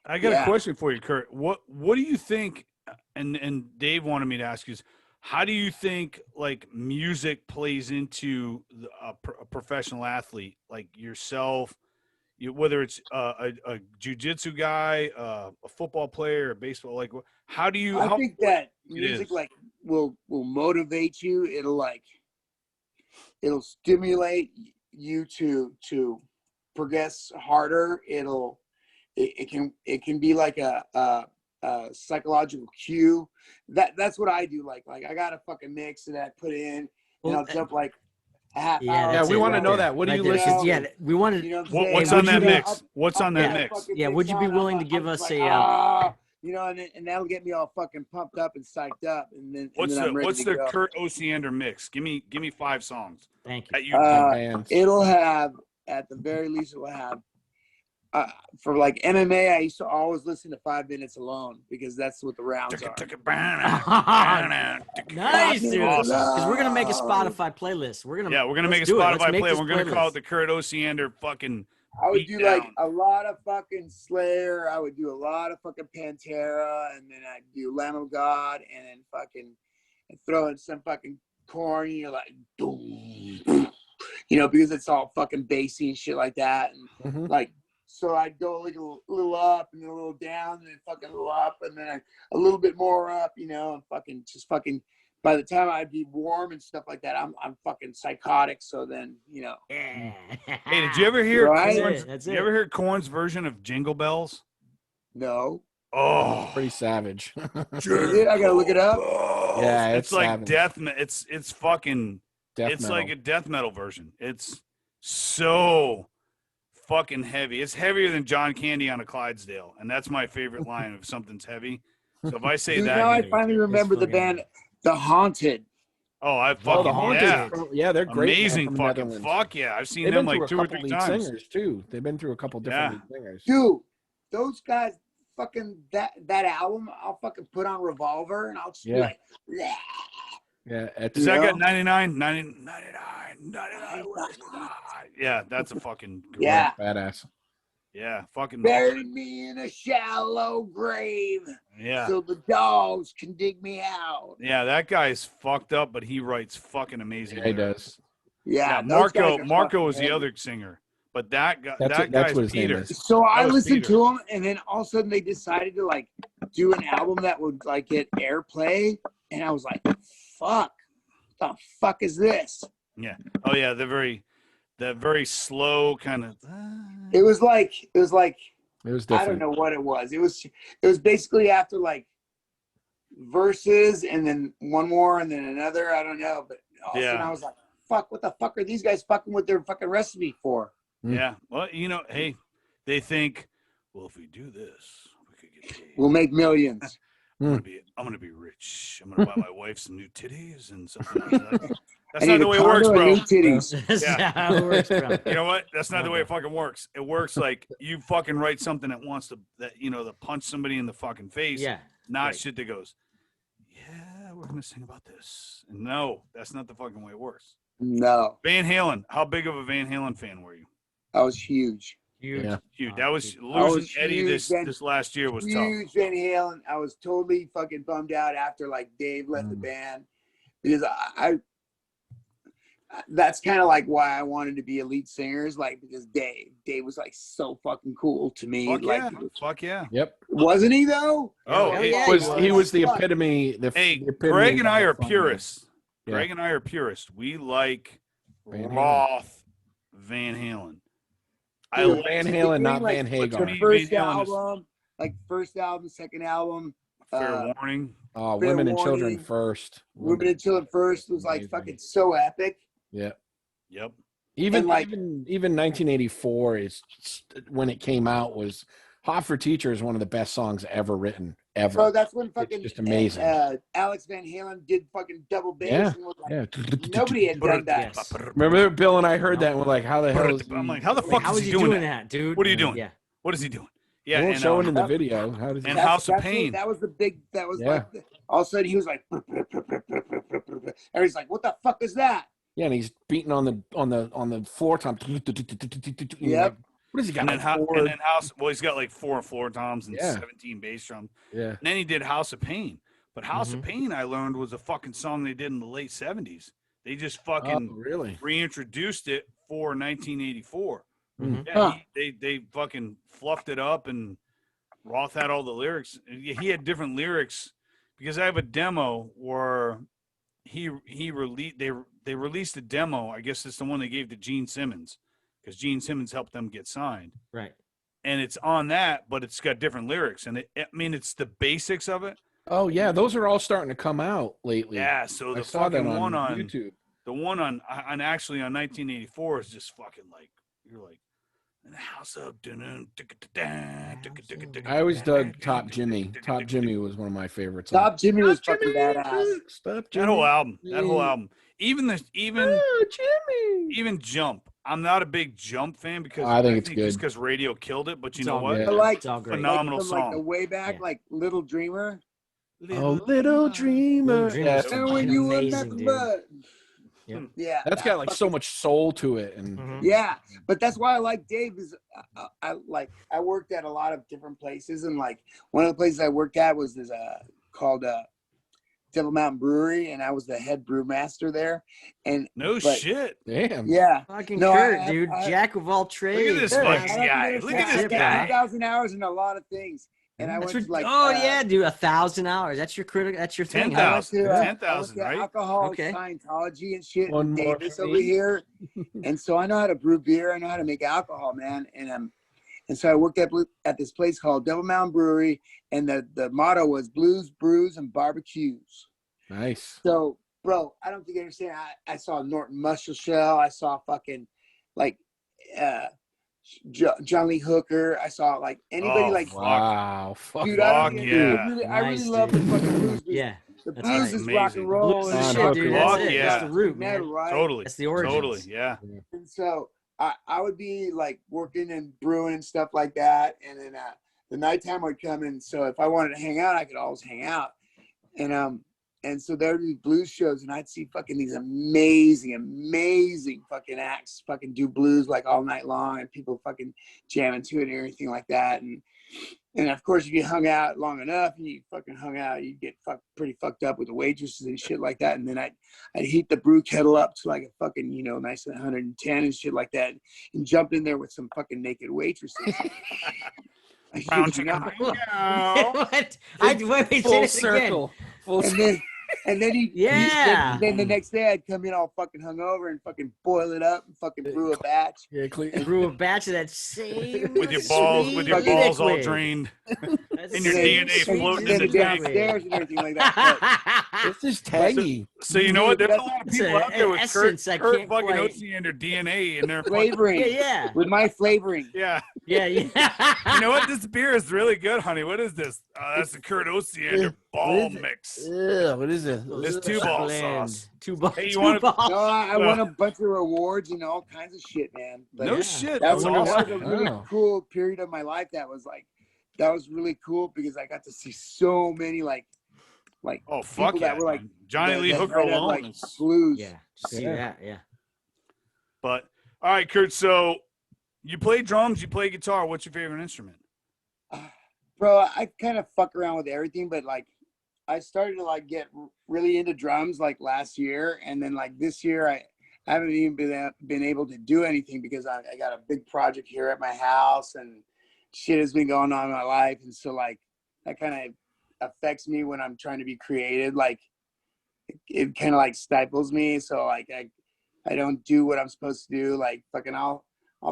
I got yeah. a question for you, Kurt. What do you think? And Dave wanted me to ask you is, how do you think like music plays into a professional athlete like yourself? Whether it's a jiu-jitsu guy, a football player, or baseball, like how do you? I think that it music is. like will motivate you. It'll stimulate you to progress harder. It can be like a psychological cue. That's what I do. Like I got a fucking mix that I put in, and I'll jump like a half Yeah, hour. Yeah, that's we it want to right know there. that. What do Right you there. listen to? Yeah, we wanted. You know what I'm saying? What's Hey, on would that you- mix? What's on that Yeah, mix? fucking Yeah, mix would you be on, willing to I'm give just us like, a, you know, and that'll get me all fucking pumped up and psyched up, and then What's I'm ready what's to the go. Kurt Osiander mix? Give me 5 songs Thank you. that you. Bands. It'll have, at the very least, it'll have, for like MMA, I used to always listen to 5 Minutes Alone because that's what the rounds are. Nice, dude. Awesome. Because we're gonna make a Spotify playlist. We're gonna Yeah, we're gonna make a let's do it. Let's Spotify make play. this We're gonna call it playlist. the Kurt Osiander fucking. I would Beat do like down. a lot of fucking Slayer. I would do a lot of fucking Pantera, and then I'd do Lamb of God, and then fucking throw in some fucking Korn. And you're like, boom, you know, because it's all fucking bassy and shit like that, and Mhm. like So I'd go like a little up and then a little down and then fucking a little up and then a little bit more up, you know, and fucking by the time I'd be warm and stuff like that, I'm fucking psychotic. So then, you know. Yeah. Hey, did you ever hear Right? Korn's? That's You it. ever hear Korn's version of Jingle Bells? No. Oh, Pretty savage. Is it? I gotta look it up. Yeah, it's it's like savage. death. It's fucking. Death it's metal. like a death metal version. It's so fucking heavy. It's heavier than John Candy on a Clydesdale, and that's my favorite line of something's heavy. So if I say Dude, that, now I you- finally remember the fucking- band, The Haunted. oh, I Oh, fucking the Haunted. yeah, Yeah, they're great. amazing From the fucking Netherlands. fuck yeah. I've seen They've them been through like a 2 or couple 3 lead times. singers too. They've been through a couple different Yeah. lead singers. Dude, those guys fucking that album, I'll fucking put on Revolver and I'll just be Yeah. like, "Bleh." Yeah, it's Does that Yeah. got 99? 99. Where's the guy? Yeah, that's a fucking Yeah. badass. yeah, fucking Bury me in a shallow grave yeah. so the dogs can dig me out. Yeah, that guy's fucked up, but he writes fucking amazing. Yeah, he lyrics. does. Yeah, Yeah, those guys are Marco fucking was the heavy. other singer, but that guy, That's that that's guy's what his name Peter. is. So I was listened Peter. to them, and then all of a sudden they decided to like do an album that would like get airplay, and I was like, "Fuck, what the fuck is this?" Oh yeah, the very slow kind of. It was like It was I don't different. know what it was. It was basically after like verses and then one more and then another. I don't know, but all of a sudden Yeah. I was like, "Fuck, what the fuck are these guys fucking with their fucking recipe for?" Yeah, well, hey, they think, well, if we do this, we could get paid. We'll make millions. I'm gonna be rich. I'm gonna buy my wife some new titties and something like that. That's I not need the a way it works, condo and bro. new titties. That's Yeah. not how it works, bro. You know what? That's not the way it fucking works. It works like you fucking write something that wants to to punch somebody in the fucking face. Yeah. Not right. shit that goes, yeah, we're gonna sing about this. And no, that's not the fucking way it works. No, Van Halen. How big of a Van Halen fan were you? I was huge. Huge. Yeah. Dude, that was Dude. losing Eddie huge, this last year was tough. Huge Van Halen. I was totally fucking bummed out after like Dave left the band because I that's kind of like why I wanted to be a lead singer is like because Dave was like so fucking cool to me. Fuck like, yeah. Fuck yeah. Yep. wasn't he though? Oh, Yeah, hey, yeah, He was the Fuck. epitome. hey, the epitome Greg and of I are fun. purists. Yeah. Greg and I are purists. We like Van Halen. Roth Van Halen. I Dude, like Van Halen, not like, Van Hagar. me, First Van Halen is- album, like first album, second album. Fair Warning. Oh, Fair women and children Warning. first. Women and Children First was like Amazing. fucking so epic. Yeah. Yep. Even And, like- even 1984 is when it came out was Hot for Teacher is one of the best songs ever written ever. Bro, that's when fucking just amazing. Alex Van Halen did fucking double bass. Yeah, And was like, yeah. nobody had done that. Yes. Remember Bill and I heard that and we're like, how the hell is I'm like, how the Like, fuck how is is he he doing doing that? that, dude? What are you doing? Yeah. What is he doing? They Yeah, won't and show it in the video. How does and he? House of That's what- Pain. That was the big. That was Yeah. like all of a sudden he was like, and he's like, "What the fuck is that?" Yeah, and he's beating on the floor tom. Yep. What has he got? and then, like four- and then House. Well, he's got like 4 floor toms and Yeah. 17 bass drums. yeah. And then he did House of Pain. But House Mm-hmm. of Pain, I learned, was a fucking song they did in the late 70s. They just Oh, fucking really? reintroduced it for 1984. Mhm. Yeah, Huh. they fucking fluffed it up, and Roth had all the lyrics. He had different lyrics because I have a demo where he released they released a demo. I guess it's the one they gave to Gene Simmons because Gene Simmons helped them get signed. Right. And it's on that, but it's got different lyrics, and I mean it's the basics of it. Oh yeah, those are all starting to come out lately. Yeah, so I the saw that fucking one on YouTube. the one on actually on 1984 is just fucking like you're like in the house of I always dug Top Jimmy. Top Jimmy was one of my favorites. Top Jimmy was fucking badass. Stop That whole album, Jimmy. even Oh, Jimmy. even Jump. I'm not a big Jump fan because I think it's good. just because radio killed it. But you It's know all what? good. I like It's all great. Phenomenal from, like the song. way back, Yeah. like Little Dreamer. Oh, little dreamer. Little Dreamer's Yeah, so And when fucking you were amazing, nothing dude. but. Yeah. Yeah. that's got like so much soul to it, and Mhm. Yeah, but that's why I like Dave. Is I worked at a lot of different places, and like one of the places I worked at was this called Devil Mountain Brewery, and I was the head brewmaster there. And No but, shit. Damn. yeah, Fucking no, Kurt, dude, jack of all Look trades. at this Hey, fucking I don't guy. think Look I at this got guy. 2,000 hours in a lot of things, and I That's went to like yeah, dude, 1,000 hours. That's your critical. That's your thing. I went 10,000. to 10,000, right? alcohol Okay. Scientology and shit One in more Davis for over me. here, and so I know how to brew beer. I know how to make alcohol, man. And so I worked at this place called Devil Mountain Brewery, and the motto was blues, brews, and barbecues. Nice. So, bro, I don't think you understand. I saw Norton Musselshell. I saw fucking like John Lee Hooker. I saw like anybody Oh, like. fuck. Wow. Fuck. Dude, I don't Fuck think yeah. I really Nice, love the dude. fucking blues. Yeah, The that's blues right. is rock and Amazing. roll. blues and is John shit, Hooker. dude. That's Fuck it. yeah. That's the root, Never, man. right? Totally. That's the origins. Totally. Yeah. And so I would be like working and brewing and stuff like that. And then the nighttime would come in. So if I wanted to hang out, I could always hang out. And so there would be blues shows, and I'd see fucking these amazing fucking acts fucking do blues like all night long, and people fucking jamming to it and everything like that. And of course, if you hung out long enough and you fucking hung out, you'd get pretty fucked up with the waitresses and shit like that. And then I'd heat the brew kettle up to like a fucking, nice 110 and shit like that, and jump in there with some fucking naked waitresses. Brown chicken. What? Wait, Full say it circle. Full And then Yeah. then the next day I'd come in all fucking hungover and fucking boil it up and fucking brew a batch. Yeah, clean. Brew a batch of that same With your balls, sweet with your balls all liquid. drained. That's and your the same DNA sweet floating in the Send it tank. downstairs and everything like that. This is tangy. So you know what? There's a lot of It's people out there with essence I Kurt can't fucking quite- Osiander DNA in their But flavoring. Yeah. With my flavoring. Yeah. Yeah. You know what? This beer is really good, honey. What is this? That's the Kurt Osiander ball is it? mix. What is it? It's two ball Blend. sauce. Two ball. Hey, you two wanna- balls. No, I won a bunch of rewards and all kinds of shit, man. But No Yeah. shit. that That's was awesome. a really Oh. cool period of my life. That was really cool because I got to see so many like Oh fuck people yeah! that were like dude. Johnny Lee that Hooker had, alone like, is. blues. Yeah. See Yeah. that? Yeah. But all right, Kurt. So you play drums, you play guitar. What's your favorite instrument? Bro, I kind of fuck around with everything, but like I started to like get really into drums like last year, and then like this year I haven't even been able to do anything because I got a big project here at my house and shit has been going on in my life, and so like that kind of affects me when I'm trying to be creative. Like it kind of like stifles me, so like I don't do what I'm supposed to do. Like fucking I'll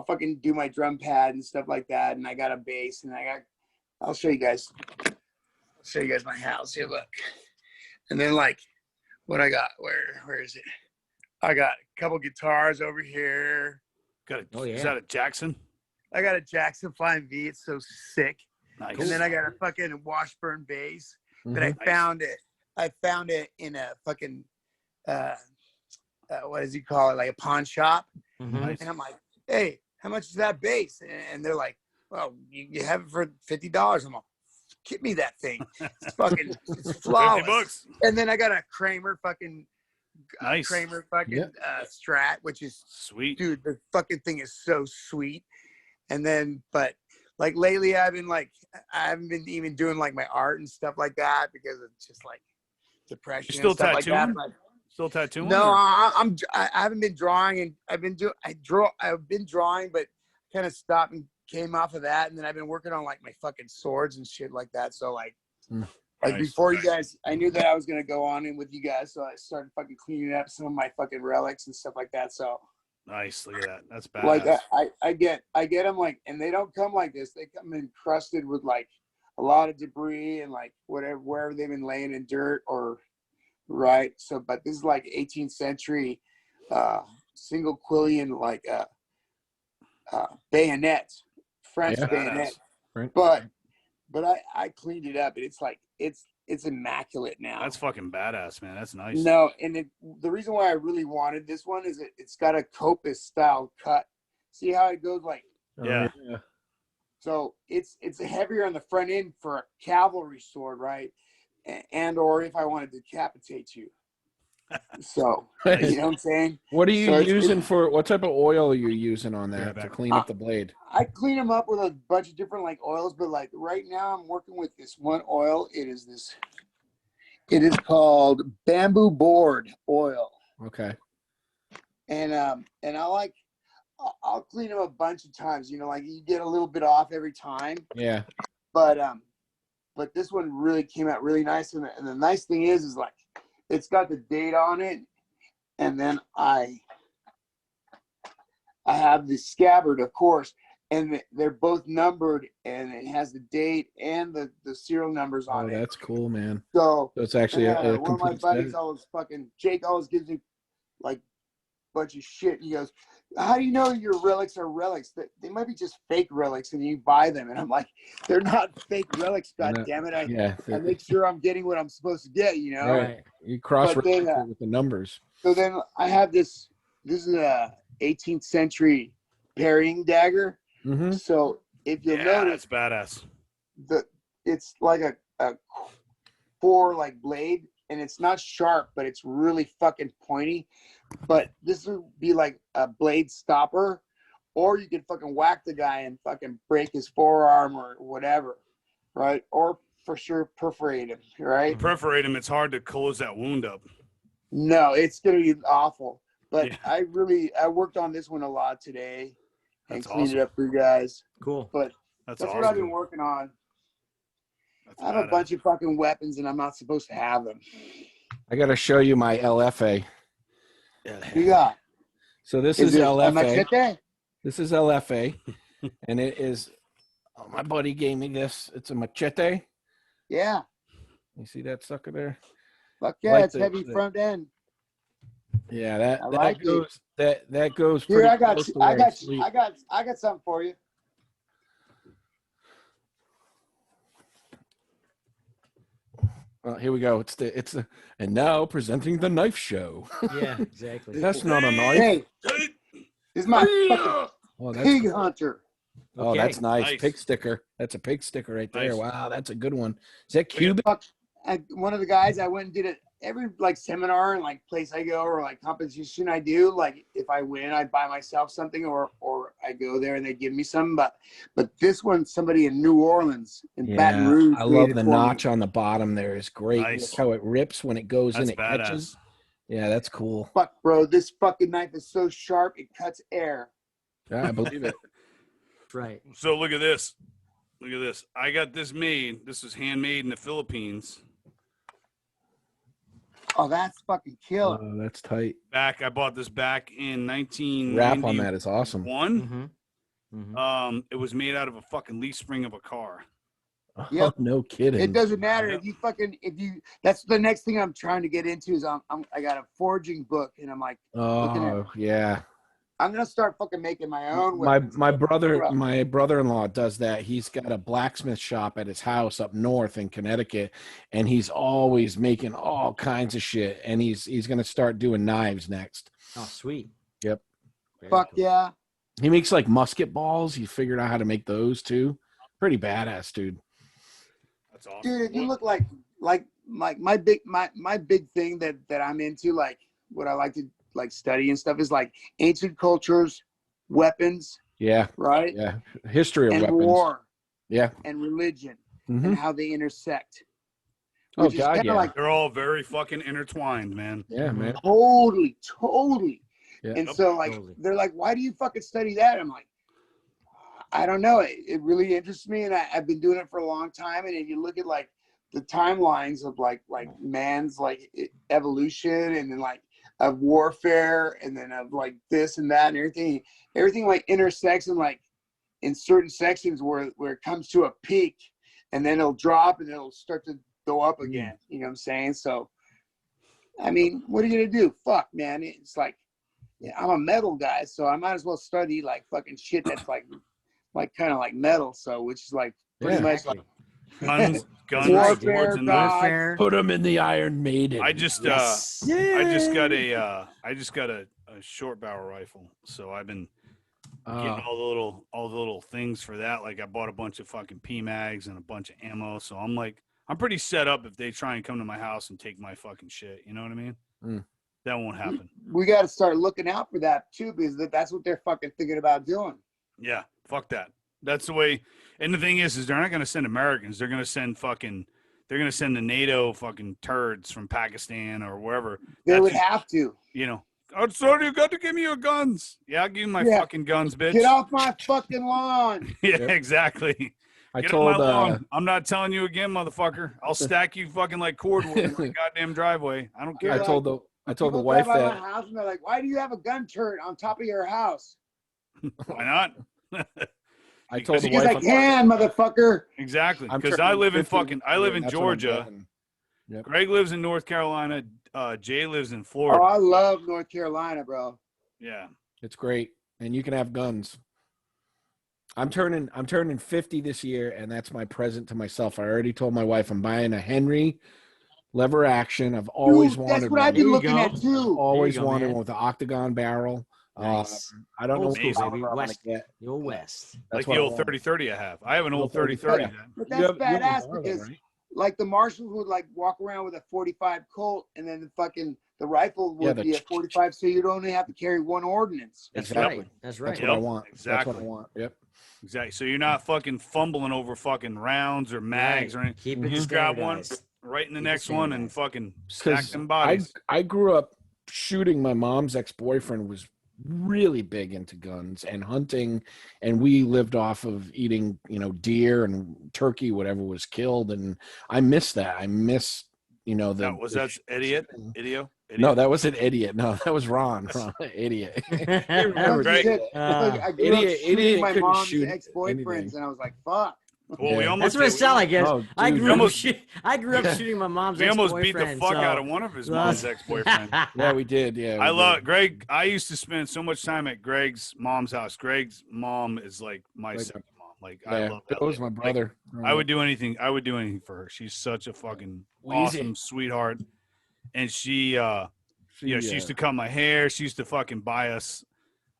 fucking do my drum pad and stuff like that, and I got a bass and I'll show you guys. I'll show you guys my house. Here, look. And then like what I got. Where is it? I got a couple guitars over here. Oh, yeah. Is that a Jackson? I got a Jackson Flying V. It's so sick. Nice. And then I got a fucking Washburn bass. But I Mhm. found it. I found it in a fucking what does he call it? Like a pawn shop. Mhm. And I'm like, hey, how much is that bass? And they're like, well, you have it for $50. I'm like, get me that thing. It's fucking, it's flawless. $50. And then I got a Kramer fucking, Nice. Strat, which is, Sweet. dude, the fucking thing is so sweet. And then, but like lately I haven't been even doing like my art and stuff like that because it's just like depression. You're still and stuff like that. tattooing? But Still tattooing? no, or- I haven't been drawing, and I've been drawing, but kind of stopped and came off of that, and then I've been working on like my fucking swords and shit like that. So like Nice. before you guys, I knew that I was gonna go on in with you guys, so I started fucking cleaning up some of my fucking relics and stuff like that. So Nice. Look at that. That's badass. like I get them like, and they don't come like this. They come encrusted with like a lot of debris and like wherever they've been laying in dirt or. Right. So, but this is like 18th century single quillion like bayonets, French Yeah. bayonet. Right. But I cleaned it up, and it's like it's immaculate now. That's fucking badass, man. That's nice. No, and the reason why I really wanted this one is it's got a Copus style cut. See how it goes like. Yeah. So it's heavier on the front end for a cavalry sword, right? And or if I want to decapitate you. So you know what I'm saying? What are you So using for? What type of oil are you using on that Yeah, to clean up the blade? I clean them up with a bunch of different like oils, but like right now I'm working with this one oil. It is called bamboo board oil. Okay. And I'll clean them a bunch of times, you know, like you get a little bit off every time. Yeah. But this one really came out really nice. And the nice thing is like, it's got the date on it. And then I have the scabbard, of course, and they're both numbered, and it has the date and the serial numbers on it. Oh, that's cool, man. So it's actually a one of my complete buddies set. always Jake always gives me like a bunch of shit. He goes, how do you know your relics are relics? They might be just fake relics and you buy them. And I'm like, they're not fake relics, god damn it. I make sure I'm getting what I'm supposed to get, you know? Right. You cross-reference it with the numbers. So then I have this is a 18th century parrying dagger. Mm-hmm. So if you'll notice, that's badass. It's like a 4 like blade, and it's not sharp, but it's really fucking pointy. But this would be like a blade stopper, or you can fucking whack the guy and fucking break his forearm or whatever, right? Or for sure perforate him, right? Perforate him. It's hard to close that wound up. No, it's gonna be awful. But Yeah. I worked on this one a lot today and That's cleaned awesome. it up for you guys. Cool. But That's what awesome. I've been working on. That's I have a badass. bunch of fucking weapons and I'm not supposed to have them. I got to show you my LFA. What you got? So this is it a LFA. machete? This is LFA, and it is. Oh, my buddy gave me this. It's a machete. Yeah. You see that sucker there? Fuck yeah, Like it's heavy front end. Yeah, that I like it. goes that goes. Here, pretty I got close you. to where sleep. I got something for you. Well, here we go. It's the and now presenting the knife show. Yeah, exactly. That's not a knife. Hey, this is my fucking Oh, that's pig hunter. oh, that's nice. Nice. Pig sticker. That's a pig sticker right there. Nice. Wow, that's a good one. Is that Cuban? Fuck, one of the guys I went and did it every like seminar and like place I go or like competition I do, like if I win I buy myself something or I go there and they give me some, but this one somebody in New Orleans in Baton Rouge. I made love it the for me. notch on the bottom there. Is great. Nice. Look how it rips when it goes That's in. It catches. badass. Yeah, that's cool. Fuck bro, this fucking knife is so sharp it cuts air. Yeah, I believe it. That's right. So look at this. Look at this. I got this made. This was handmade in the Philippines. Oh, that's fucking killer. Oh, that's tight. I bought this back in 1991. Wrap on that is awesome. Mm-hmm. Mm-hmm. It was made out of a fucking leaf spring of a car. Oh, Yep. no kidding. It doesn't matter Yep. if you that's the next thing I'm trying to get into is I got a forging book and I'm like Oh, yeah. I'm gonna start fucking making my own My weapons. brother-in-law does that. He's got a blacksmith shop at his house up north in Connecticut, and he's always making all kinds of shit. And he's gonna start doing knives next. Oh, sweet. Yep. Very Fuck cool. yeah. He makes like musket balls. He figured out how to make those too. Pretty badass, dude. That's awesome. Dude, if you look like my big thing that I'm into, like what I like to like study and stuff is like ancient cultures, weapons, Yeah. right? Yeah. History of And weapons. war Yeah. and religion Mhm. and how they intersect. Oh, Which is God, kinda yeah. like They're all very fucking intertwined, man. Yeah, man. totally. Yeah. And so like Totally. they're like, why do you fucking study that? I'm like, I don't know. It really interests me, and I've been doing it for a long time. And if you look at like the timelines of like man's like evolution, and then like of warfare, and then of like this and that, and everything like intersects and like in certain sections where it comes to a peak, and then it'll drop and it'll start to go up again. You know what I'm saying? So, I mean, what are you gonna do? Fuck, man. It's like, yeah, I'm a metal guy, so I might as well study like fucking shit that's like kind of like metal. So, which is like pretty Yeah. much like Guns, Warfare, swords, and God. knives. Warfare. Put them in the Iron Maiden. I just Yes. I just got a short barrel rifle. So I've been getting all the little things for that. Like I bought a bunch of fucking PMags and a bunch of ammo. So I'm pretty set up if they try and come to my house and take my fucking shit. You know what I mean? Mm. That won't happen. we got to start looking out for that too, because that's what they're fucking thinking about doing. Yeah, fuck that. That's the way. And the thing is they're not going to send Americans. They're going to send fucking they're gonna send the NATO fucking turds from Pakistan or wherever. They That's would just, have to. you know. I'm sorry, you got to give me your guns. Yeah, I'll give you my Yeah. fucking guns, bitch. Get off my fucking lawn. Yeah, Yep. exactly. I Get on my told lawn. I'm not telling you again, motherfucker. I'll stack you fucking like cordwood in my goddamn driveway. I don't You're care. I told the People wife drive by that my house and they're like, "Why do you have a gun turret on top of your house?" Why not? I told the Because wife I can, motherfucker. Exactly. I'm Because turning I live in 50 fucking I this live year, in and that's what I'm Georgia. driving. Yep. Greg lives in North Carolina. Jay lives in Oh, Florida. I love North Carolina, bro. Yeah. It's great, and you can have guns. I'm turning 50 this year, and that's my present to myself. I already told my wife I'm buying a Henry lever action. I've always Dude, wanted that's what one. I've been There you looking go. at too. Always There you go, wanted man. one with the octagon barrel. Nice. I don't know Old what school, Amazing. baby. caliber I'm gonna West. get. The old West. That's Like what the I old want. 30-30 I have. I have an The old old 30-30. 30-30. then. But You that's have a badass bar, though, because right? like the marshals would like walk around with a 45 Colt, and then the rifle would the be a 45, so you'd only have to carry one ordnance. That's Exactly. right. That's That's right. what I Yep, want. exactly. That's what I want. Yep. Exactly. So you're not fucking fumbling over fucking rounds or mags Right. or anything. Keep You it just grab one standardized. right in the Keep it next one and standardized. fucking stack Because them bodies. I grew up shooting. My mom's ex-boyfriend was really big into guns and hunting, and we lived off of eating, deer and turkey, whatever was killed, and I miss that. I miss, That was that idiot? shooting. Idiot? No, that was an idiot. No, that was Ron. idiot. He remembers Greg- Shit. Uh, I grew up idiot shooting my couldn't mom's shoot ex-boyfriends, anything. and I was like, "Fuck." Well, we Yeah. almost That's what it did. sounded like. Yes. Oh, I dude, grew we up. almost- I grew up shooting my mom's We almost beat the ex-boyfriend, fuck so- out of one of his mom's ex-boyfriends. Yeah, we did. Yeah, I we love did. Greg. I used to spend so much time at Greg's mom's house. Greg's mom is like my Like, second mom. Like I Yeah, love that Elliot. was my Like, brother. I would do anything. I would do anything for her. She's such a fucking awesome sweetheart. And she used to cut my hair. She used to fucking buy us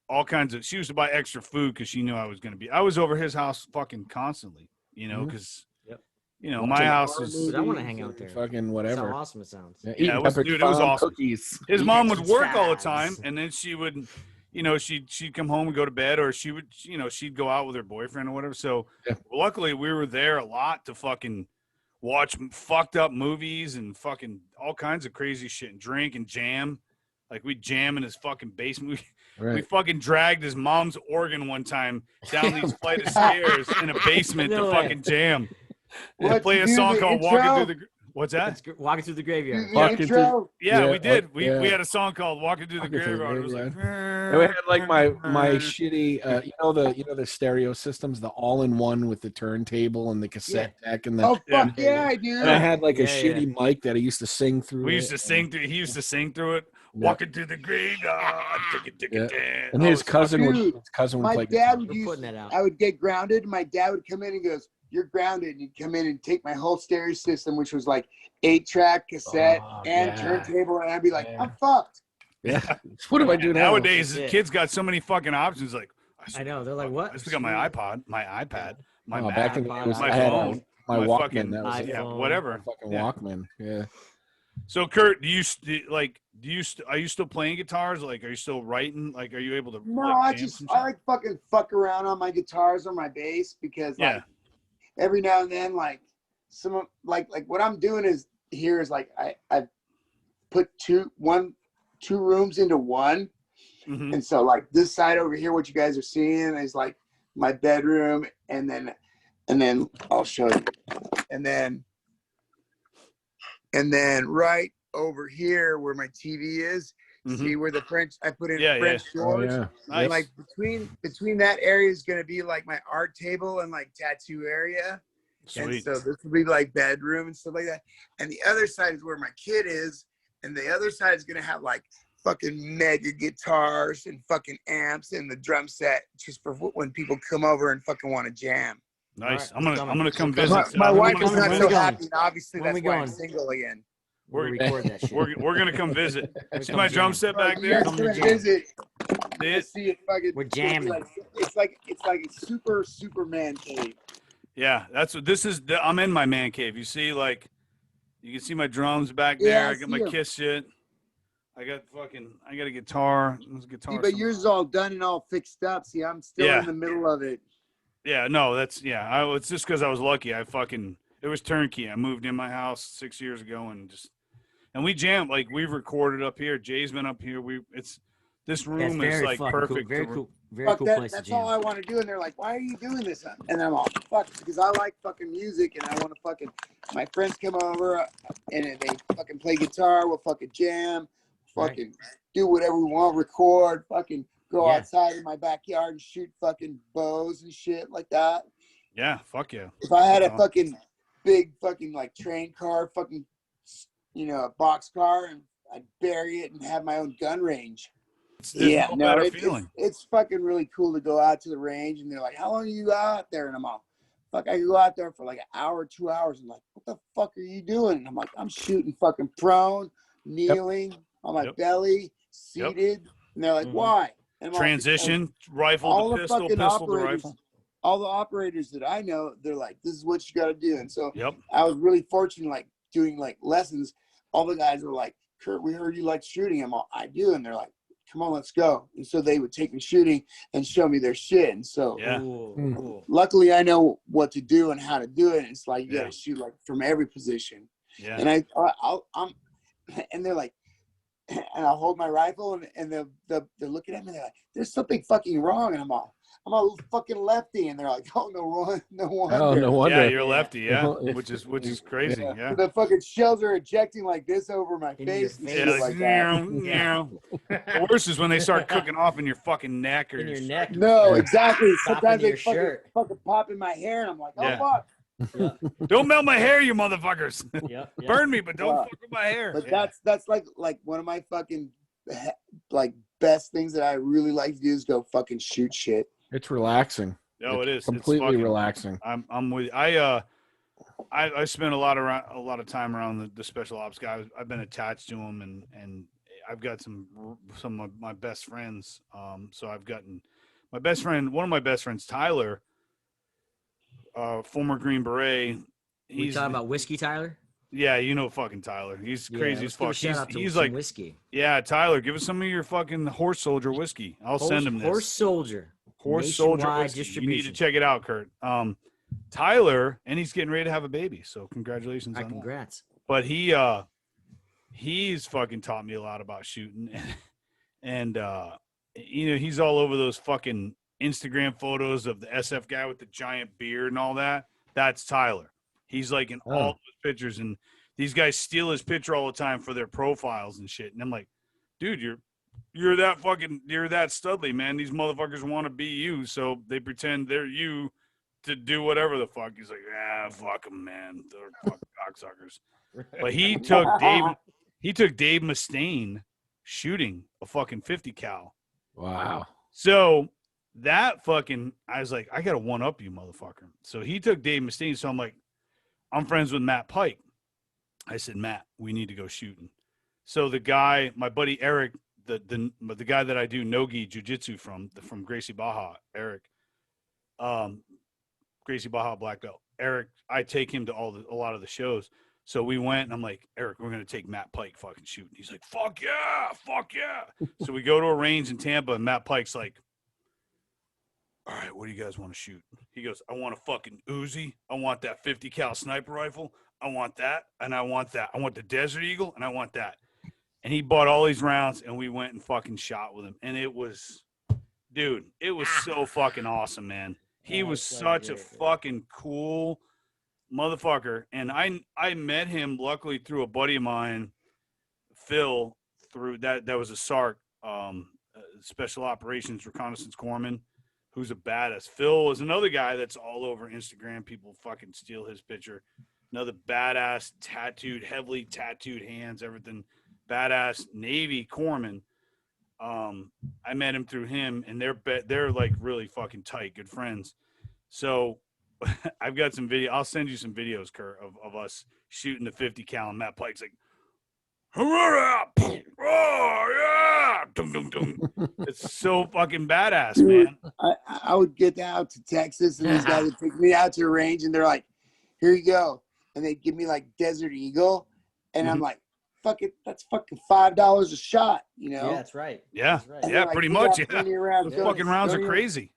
all kinds of. She used to buy extra food because she knew I was gonna be. I was over his house fucking constantly. Mhm. Because Yep. my watching house horror is. But I wanna movies hang out and there. Fucking That's whatever. how awesome it sounds. Yeah, Yeah, eating it was- Pepperidge dude, it was Farm awesome. cookies. His Eat mom would extra work all the fags. time, and then she would, she'd come home and go to bed, or she would, she'd go out with her boyfriend or whatever. So Yeah. luckily, we were there a lot to fucking watch fucked up movies and fucking all kinds of crazy shit and drink and jam. Like we jam in his fucking basement. We Right. fucking dragged his mom's organ one time down these flight of stairs in a basement No to way. fucking jam. And What, play to a do song the called "Walking intro? Through the." What's that? Walking through the Do graveyard. the Walking intro. Yeah, Yeah, we did. yeah. We had a song called "Walking Through the Walking Through the Graveyard." It was like, And we had like my shitty, the stereo systems, the all-in-one with the turntable and the cassette deck and the. Oh fuck Yeah. yeah, I do. And I had like a Yeah, yeah. shitty mic that I used to sing through. we used it, to sing through. He used to sing through it. Yeah. Walking through the graveyard. Yeah. Yeah. And his cousin Dude, would My play dad guitar. would We're use. putting that out. I would get grounded. My dad would come in and goes, "You're grounded." And he'd come in and take my whole stereo system, which was like 8-track, cassette, Oh, and yeah. turntable, and I'd be like, Yeah. "I'm fucked." Yeah. What do I do now? Nowadays, That's it. kids got so many fucking options. Like, I know. They're like, what? I still got my iPod, my iPad, my Oh, Mac, back in the day, it was, my I had phone, my my Walkman. fucking That was it. yeah, iPhone. whatever. Fucking Yeah. Walkman. Yeah. So, Kurt, are you still playing guitars? Like, are you still writing? Like, are you able to? No, like, I jam some I shit? like fucking fuck around on my guitars or my bass because Yeah. like every now and then like some of like what I'm doing is like I put two rooms into one. Mhm. And so like this side over here, what you guys are seeing is like my bedroom, and then I'll show you. And then right over here where my TV is, Mhm. see where the French I put in Yeah, French Oh, doors. yeah. Nice. And like between that area is gonna be like my art table and like tattoo area. And Sweet. so this will be like bedroom and stuff like that. And the other side is where my kid is. And the other side is gonna have like fucking mega guitars and fucking amps and the drum set just for when people come over and fucking want to jam. Nice. All right, I'm gonna come we're visit. coming. My I'm wife gonna is come not Where so we going? happy, and obviously When that's we why I'm going? single again. We'll record that shit. We're gonna come visit. We're See coming my drum jam. set Bro, back you there? guys Come come to and jam. visit. See You'll it? see it fucking. We're jamming. It's like a super Superman cave. Yeah, that's what this is. I'm in my man cave. You see, like, you can see my drums back there. Yeah, I I got my see 'em. Kiss shit. I got a guitar. There's a guitar. See, but yours is all done and all fixed up. See, I'm still Yeah. in the middle of it. Yeah, no, it's just because I was lucky. It's It was turnkey. I moved in my house 6 years ago and we jammed. Like, we've recorded up here. Jay's been up here. This Yeah, it's room is very like fucking perfect. cool. Very Fuck cool that. place to That's jam. all I want to do. And they're like, why are you doing this? And I'm all, fuck, because I like fucking music and I want to fucking, my friends come over and they fucking play guitar. We'll fucking jam, fucking do whatever we want, record, fucking go outside in my backyard and shoot fucking bows and shit like that. Yeah, fuck yeah. If I had a fucking big fucking like train car, fucking, you know, a box car, and I'd bury it and have my own gun range. There's no better feeling. It's fucking really cool to go out to the range, and they're like, how long are you out there? And I'm all, fuck, I go out there for like an hour, 2 hours. I'm like, what the fuck are you doing? And I'm like, I'm shooting fucking prone, kneeling on my belly, seated. And they're like, why? And I'm transition, rifle all to the pistol, fucking pistol to operators, rifle. all the operators that I know, they're like, this is what you got to do. And so Yep. I was really fortunate, like doing like lessons. All the guys were like, Kurt, we heard you like shooting. I'm all, I do. And they're like, come on, let's go. And so they would take me shooting and show me their shit. And so luckily I know what to do and how to do it. And it's like, you got to shoot like from every position. Yeah. And and they're like, and I'll hold my rifle and they're looking at me. They're like, there's something fucking wrong. And I'm a fucking lefty. And they're like, oh, no wonder. Oh, no wonder. Yeah, you're a lefty. Yeah, which is crazy. Yeah. So the fucking shells are ejecting like this over my In face. your And face. shit like that. The worst is when they start cooking off in your fucking neck or In your neck. No, exactly. Pop Sometimes into they your shirt. fucking pop in my hair. And I'm like, oh, Yeah. fuck. Don't melt my hair, you motherfuckers. Yep. Burn me, but don't fuck with my hair. But that's like one of my fucking like best things that I really like to do is go fucking shoot shit. It's relaxing. No, it is Completely it's fucking, relaxing. I'm with I spent a lot of time around the special ops guys. I've been attached to them and I've got some of my best friends. So I've gotten one of my best friends, Tyler, former Green Beret. We talking about Whiskey Tyler? Yeah, you know fucking Tyler. He's crazy as fuck. He's like whiskey. Yeah, Tyler, give us some of your fucking Horse Soldier whiskey. I'll send him this. Horse Soldier whiskey. You need to check it out, Kurt. Tyler, and he's getting ready to have a baby, so congratulations on congrats. That. But he's fucking taught me a lot about shooting, and you know, he's all over those fucking Instagram photos of the SF guy with the giant beard and all that. That's Tyler. He's like in all those pictures, and these guys steal his picture all the time for their profiles and shit. And I'm like, dude, you're that studly, man. These motherfuckers want to be you, so they pretend they're you to do whatever the fuck. He's like, fuck them, man. They're fucking cocksuckers. But he took Dave Mustaine shooting a fucking 50 cal. Wow. So that fucking, I was like, I gotta one up you, motherfucker. So he took Dave Mustaine. So I'm like, I'm friends with Matt Pike. I said, Matt, we need to go shooting. So the guy, my buddy Eric, the guy that I do Nogi Jiu Jitsu from Gracie Baja, Eric, Gracie Baja black belt. Eric, I take him to a lot of the shows. So we went, and I'm like, Eric, we're gonna take Matt Pike fucking shooting. He's like, fuck yeah. So we go to a range in Tampa, and Matt Pike's like, all right, what do you guys want to shoot? He goes, I want a fucking Uzi. I want that 50 cal sniper rifle. I want that, and I want that. I want the Desert Eagle, and I want that. And he bought all these rounds, and we went and fucking shot with him. And it was so fucking awesome, man. He was such a fucking cool motherfucker. And I met him, luckily, through a buddy of mine, Phil, through that was a SARC, Special Operations Reconnaissance Corpsman, who's a badass. Phil is another guy that's all over Instagram. People fucking steal his picture. Another badass, heavily tattooed hands, everything. Badass Navy corpsman. I met him through him, and they're like really fucking tight, good friends. So I've got some video. I'll send you some videos, Kurt, of us shooting the 50 cal, and Matt Pike's like, oh yeah, dum, dum, dum. It's so fucking badass, man. I would get out to Texas, and these guys would take me out to a range, and they're like, here you go. And they give me like Desert Eagle, and I'm like, fuck it, that's fucking $5 a shot, you know? Yeah, that's right. Yeah, That's right. yeah, like, pretty we much. got Yeah. plenty of rounds. Those fucking rounds are crazy.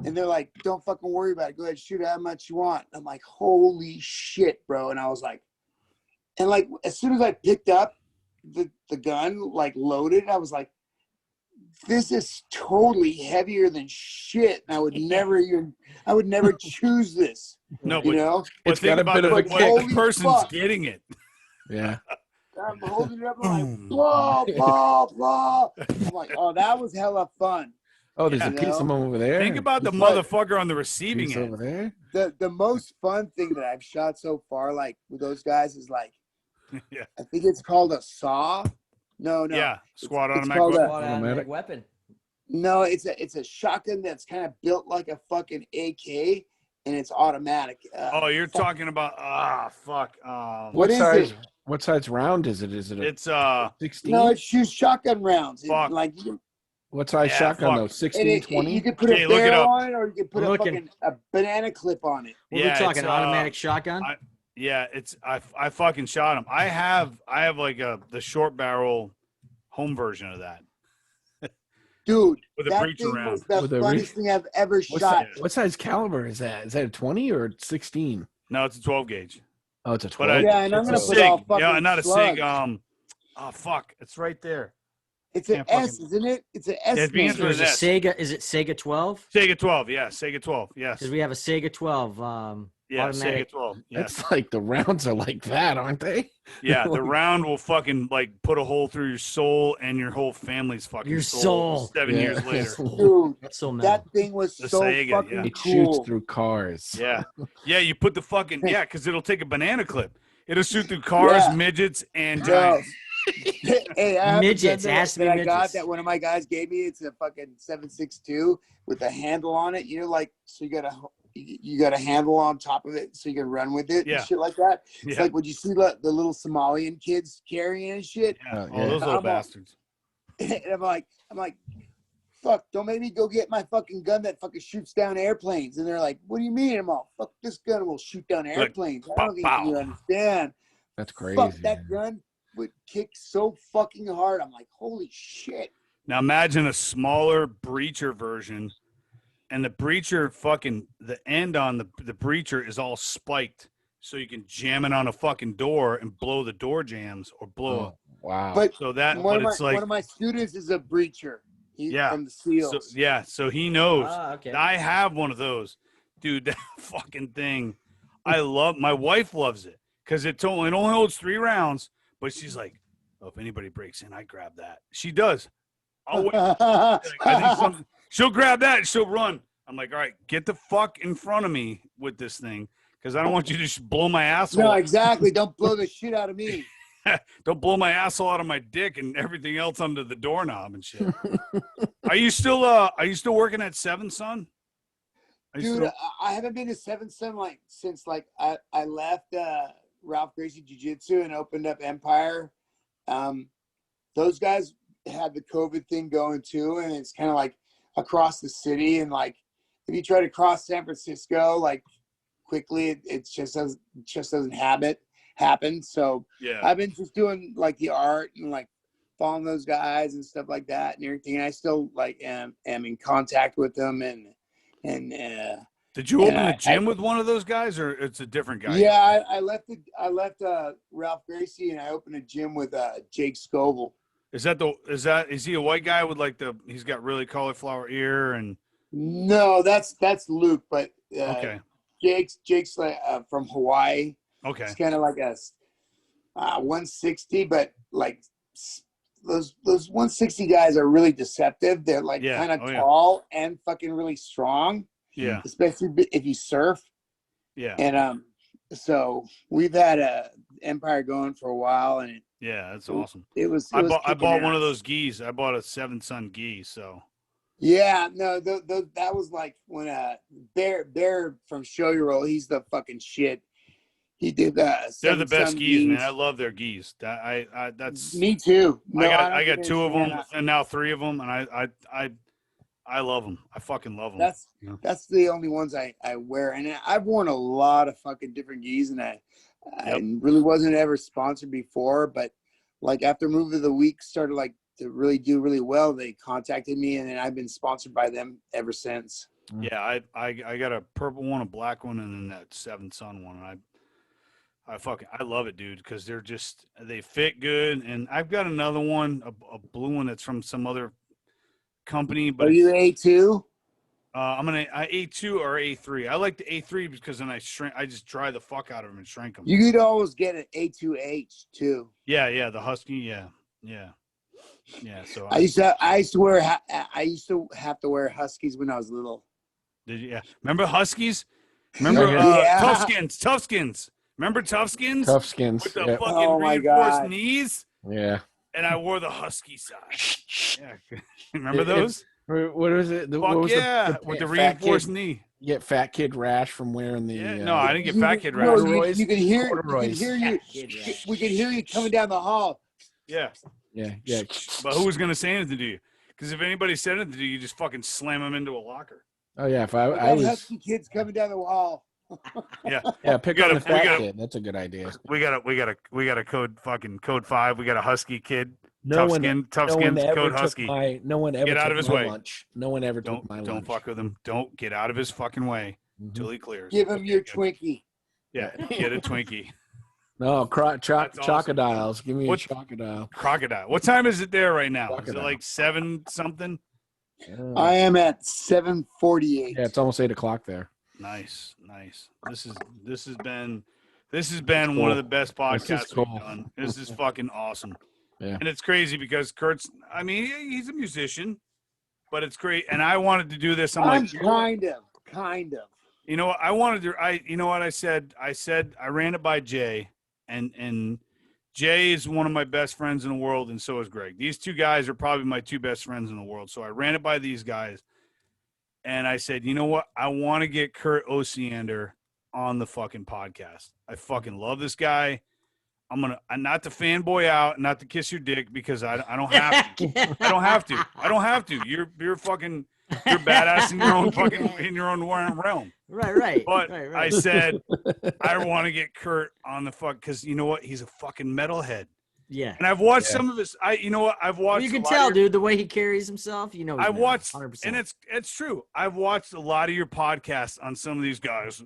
And they're like, don't fucking worry about it. Go ahead, shoot how much you want. I'm like, holy shit, bro. And I was like, and like, as soon as I picked up the gun, like loaded, I was like, this is totally heavier than shit. And I would never choose this. No, you but, know? but It's think got a about bit of the, a what kick. the person's fuck. getting it. Yeah. I'm holding it up and I'm like, blah, blah, blah. I'm like, oh, that was hella fun. Oh, there's Yeah. a piece of them over there. Think about the But- motherfucker on the receiving piece end. over there. The most fun thing that I've shot so far, like with those guys, is like, Yeah. I think it's called a saw. No. Yeah, squad it's automatic called weapon. Automatic. weapon. No, it's a shotgun that's kind of built like a fucking AK, and it's automatic. Oh, you're talking about fuck. What is size? it? What size round is it? Is it a It's 16? No, it shoots shotgun rounds. Fuck. Like you What size Yeah, shotgun fuck. though? and 16, 20? you could put Okay, a look it barrel up. on it, or you could put I'm a looking. fucking a banana clip on it. What are Yeah, we talking? it's, Automatic shotgun? yeah, it's I fucking shot him. I have like the short barrel home version of that. Dude, With a that breacher thing round. was the With a funnest thing I've ever shot. What size caliber is that? Is that a 20 or 16? No, it's a 12 gauge. Oh, it's a But 12. Yeah, and I'm it's gonna a put all SIG. fucking Yeah, not a slugs. SIG. Oh fuck, it's right there. It's an Can't S, fucking- isn't it? It's an S. Yeah, it begins name. with There's a Sega. Is it Sega 12? Sega 12. Yeah, Sega 12. Yes. Because we have a Sega 12. Yeah, automatic. Sega 12. Yes. That's like the rounds are like that, aren't they? Yeah, the round will fucking like put a hole through your soul and your whole family's fucking Your soul. soul. 7 years later. Dude, That's so metal. that thing was The so Sega, fucking yeah. It cool. shoots through cars. Yeah. Yeah, you put the fucking because it'll take a banana clip. It'll shoot through cars, Yeah. midgets, and No. giants. Hey, I have a gun Midgets, it has to be that I got midgets. that one of my guys gave me. It's a fucking 7.62 with a handle on it. You know, like so you got a handle on top of it so you can run with it Yeah. and shit like that. It's Yeah. like would you see the little Somalian kids carrying and shit? Yeah. Yeah. Oh, those little I'm all- bastards. And I'm like, fuck, don't make me go get my fucking gun that fucking shoots down airplanes. And they're like, what do you mean? I'm all, fuck, this gun will shoot down airplanes. I don't think pow, you pow. understand. That's crazy. Fuck, that gun would kick so fucking hard. I'm like, holy shit. Now imagine a smaller breacher version, and the breacher fucking the end on the breacher is all spiked, so you can jam it on a fucking door and blow the door jams or blow. Oh, wow. But So that, one but of it's my like one of my students is a breacher. He's Yeah. from the SEALs. so he knows. Okay. I have one of those, dude. That fucking thing, I love. My wife loves it because it only holds 3 rounds. But she's like, oh, if anybody breaks in, I grab that. She does. I'll wait. I think she'll grab that and she'll run. I'm like, all right, get the fuck in front of me with this thing because I don't want you to just blow my asshole. No, exactly. Don't blow the shit out of me. Don't blow my asshole out of my dick and everything else under the doorknob and shit. Are you still working at 7, son? Are you Dude, still- I haven't been to 7 Sun since I left Ralph Gracie Jiu Jitsu and opened up Empire. Those guys had the COVID thing going too, and it's kind of like across the city. And like, if you try to cross San Francisco, like quickly, it just doesn't happen. So yeah. I've been just doing like the art and like following those guys and stuff like that and everything. And I still like am in contact with them and Did you open and a gym with one of those guys, or it's a different guy? yeah, I left Ralph Gracie and I opened a gym with Jake Scoville. Is he a white guy with like he's got really cauliflower ear and No, that's Luke, but okay. Jake's like from Hawaii. Okay. It's kind of like a 160, but like those 160 guys are really deceptive. They're like Yeah. kind of Oh, yeah. tall and fucking really strong, Yeah. especially if you surf. Yeah. And so we've had a Empire going for a while, and Yeah. That's awesome. it was. I bought kicking one of ass. those geese. I bought a 7 Sun gi. So Yeah, no, that was like when Bear from Show Your Roll. He's the fucking shit. He did they're the Seven best Sun geese, man. I love their geese. That's Me too. No, I don't got 2 of them understand and now 3 of them, and I love them. I fucking love them. that. That's the only ones I wear, and I've worn a lot of fucking different geese, and I really wasn't ever sponsored before, but like after Move of the Week started like to really do really well, they contacted me, and then I've been sponsored by them ever since. Yeah, I got a purple one, a black one, and then that Seven Sun one. And I love it, dude, because they fit good. And I've got another one, a blue one that's from some other company, but Are you A2? I'm gonna A2 or A3. I like the A3 because then I just dry the fuck out of them and shrink them. You could always get an A2H too. Yeah, the husky, yeah. So I used to have to wear huskies when I was little. did you? Yeah, remember huskies? Remember Yeah. Toughskins? Remember Toughskins? Tough skins. With the Yep. fucking Oh my reinforced God. knees, Yeah. and I wore the husky size. Yeah, remember those? What is it? What Fuck was yeah, with the reinforced knee. You get fat kid rash from wearing the. Yeah, no, I didn't get fat kid rash. Corduroys. You could hear Corduroys. you. We could hear you coming down the hall. Yeah, Yeah. but who was gonna say anything to you? Because if anybody said anything to you, you just fucking slam them into a locker. Oh yeah. If I I was. husky kids coming down the hall. Yeah, Pick We on gotta- the fat we gotta- kid. That's a good idea. we got a code 5. We got a husky kid. No one Toughskins, ever code took husky. no one ever Get out took of his my way. lunch. No one ever took my lunch. Don't fuck with him. Don't get out of his fucking way Mhm. till he clears. Give him your Good. Twinkie. Yeah, get a Twinkie. No, That's awesome. chocodiles. Give me What- a chocodile. Crocodile. What time is it there right now? Is it Crocodile. like 7 something? I am at 7:48. Yeah, it's almost 8:00 there. Nice. This has been one of the best This is podcasts cool. we've done. This is fucking awesome. Yeah. And it's crazy because he's a musician, but it's great. And I wanted to do this. I'm I'm like, you know what? kind of. You know what? I wanted to. You know what I said? I said I ran it by Jay, and Jay is one of my best friends in the world, and so is Greg. These two guys are probably my two best friends in the world. So I ran it by these guys, and I said, you know what? I want to get Kurt Osiander on the fucking podcast. I fucking love this guy. I'm not to fanboy out, not to kiss your dick because I don't have to. I don't have to. You're badass in your own realm. Right. But right. I said I want to get Kurt on the because you know what? He's a fucking metalhead. Yeah. And I've watched some of his. I've watched. You can a lot tell, of your, dude, the way he carries himself. You know, I watched, 100%. and it's true. I've watched a lot of your podcasts on some of these guys.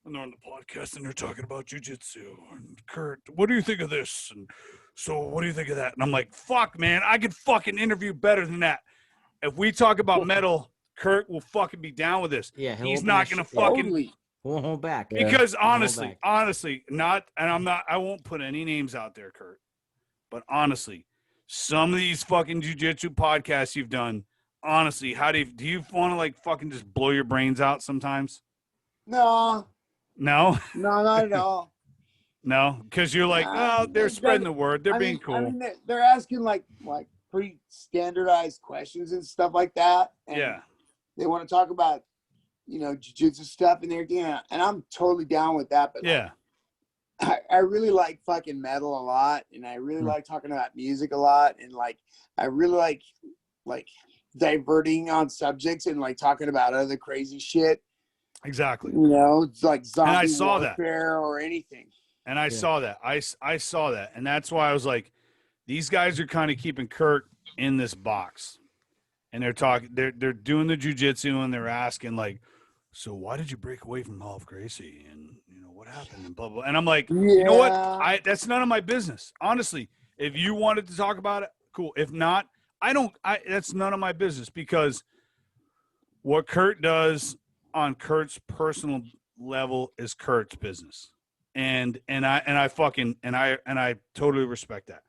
And they're on the podcast and they're talking about jiu-jitsu. And Kurt, what do you think of this? And so what do you think of that? And I'm like, fuck, man, I could fucking interview better than that. If we talk about metal, Kurt will fucking be down with this. Yeah, he's not gonna fucking won't hold back. because Won't hold honestly, back. I won't put any names out there, Kurt. But honestly, some of these fucking jiu-jitsu podcasts you've done, honestly, do you want to like fucking just blow your brains out sometimes? No, No, not at all. no, because you're like, oh, they're spreading the word. They're being cool. I mean, they're asking like pretty standardized questions and stuff like that. And Yeah. they want to talk about, jiu-jitsu stuff, and and I'm totally down with that. But Yeah. I really like fucking metal a lot, and I really like talking about music a lot, and I really like diverting on subjects and like talking about other crazy shit. Exactly. It's like zombie And I saw that. warfare or anything. And I saw that. I saw that. And that's why I was like, these guys are kind of keeping Kurt in this box. And they're doing the jiu-jitsu and they're asking like, so why did you break away from Hall of Gracie? And what happened? And blah, blah. And I'm like, you know what? That's none of my business. Honestly, if you wanted to talk about it, cool. If not, that's none of my business because what Kurt does on Kurt's personal level is Kurt's business. And I totally respect that.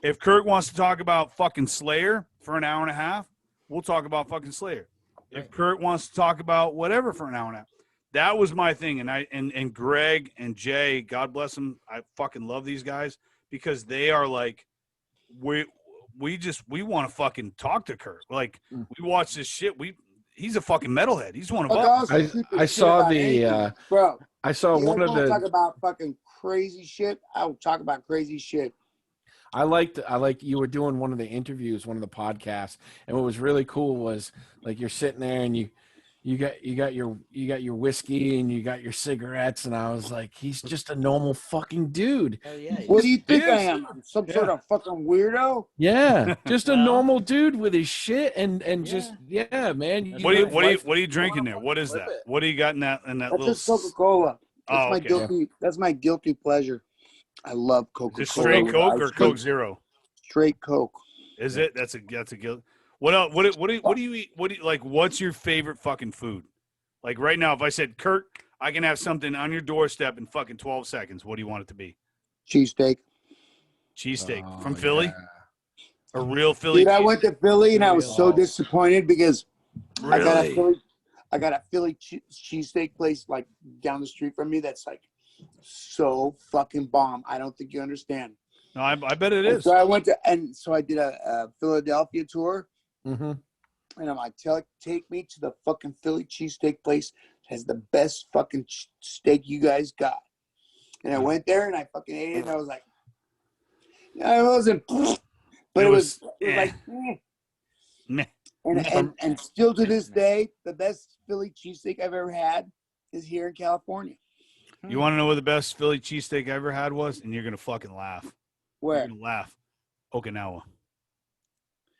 If Kurt wants to talk about fucking Slayer for an hour and a half, we'll talk about fucking Slayer. If Kurt wants to talk about whatever for an hour and a half, that was my thing. And Greg and Jay, God bless them. I fucking love these guys because they are like, we want to fucking talk to Kurt. Like we watch this shit. He's a fucking metalhead. He's one of us. I saw the bro. I saw one of the talk about fucking crazy shit. I will talk about crazy shit. I liked you were doing one of the interviews, one of the podcasts, and what was really cool was like you're sitting there and you you got your whiskey and you got your cigarettes, and I was like, he's just a normal fucking dude. Hell yeah. What do you think I is. am? I'm some sort of fucking weirdo? Yeah, just a Well- normal dude with his shit and just man. That's What are you live what are you life what are you the way drinking wanna there? What is live that? it. What do you got in that That's little? just Coca-Cola. That's my okay. guilty. That's my guilty pleasure. I love Coca-Cola. Is it straight with Coke ice or cream. Coke Zero? Straight Coke. Is it? That's a guilt. What else? What do you eat? What do you like? What's your favorite fucking food? Like right now, if I said, Kurt, I can have something on your doorstep in fucking 12 seconds. What do you want it to be? Cheesesteak. Cheesesteak Oh, from Philly? yeah. A real Philly? Dude, I went to Philly and I was so Oh. disappointed because Really? I got a Philly cheesesteak place like down the street from me that's like so fucking bomb. I don't think you understand. No, I bet it And is. so I went to, and so I did a Philadelphia tour, Mm-hmm. and I'm like, take me to the fucking Philly cheesesteak place. It has the best fucking steak you guys got. And I went there and I fucking ate it, and I was like, no, it wasn't, but it was like, Meh. and still to this day, the best Philly cheesesteak I've ever had is here in California. You want to know what the best Philly cheesesteak I ever had was? And you're going to fucking laugh. Where? You're going to laugh. Okinawa.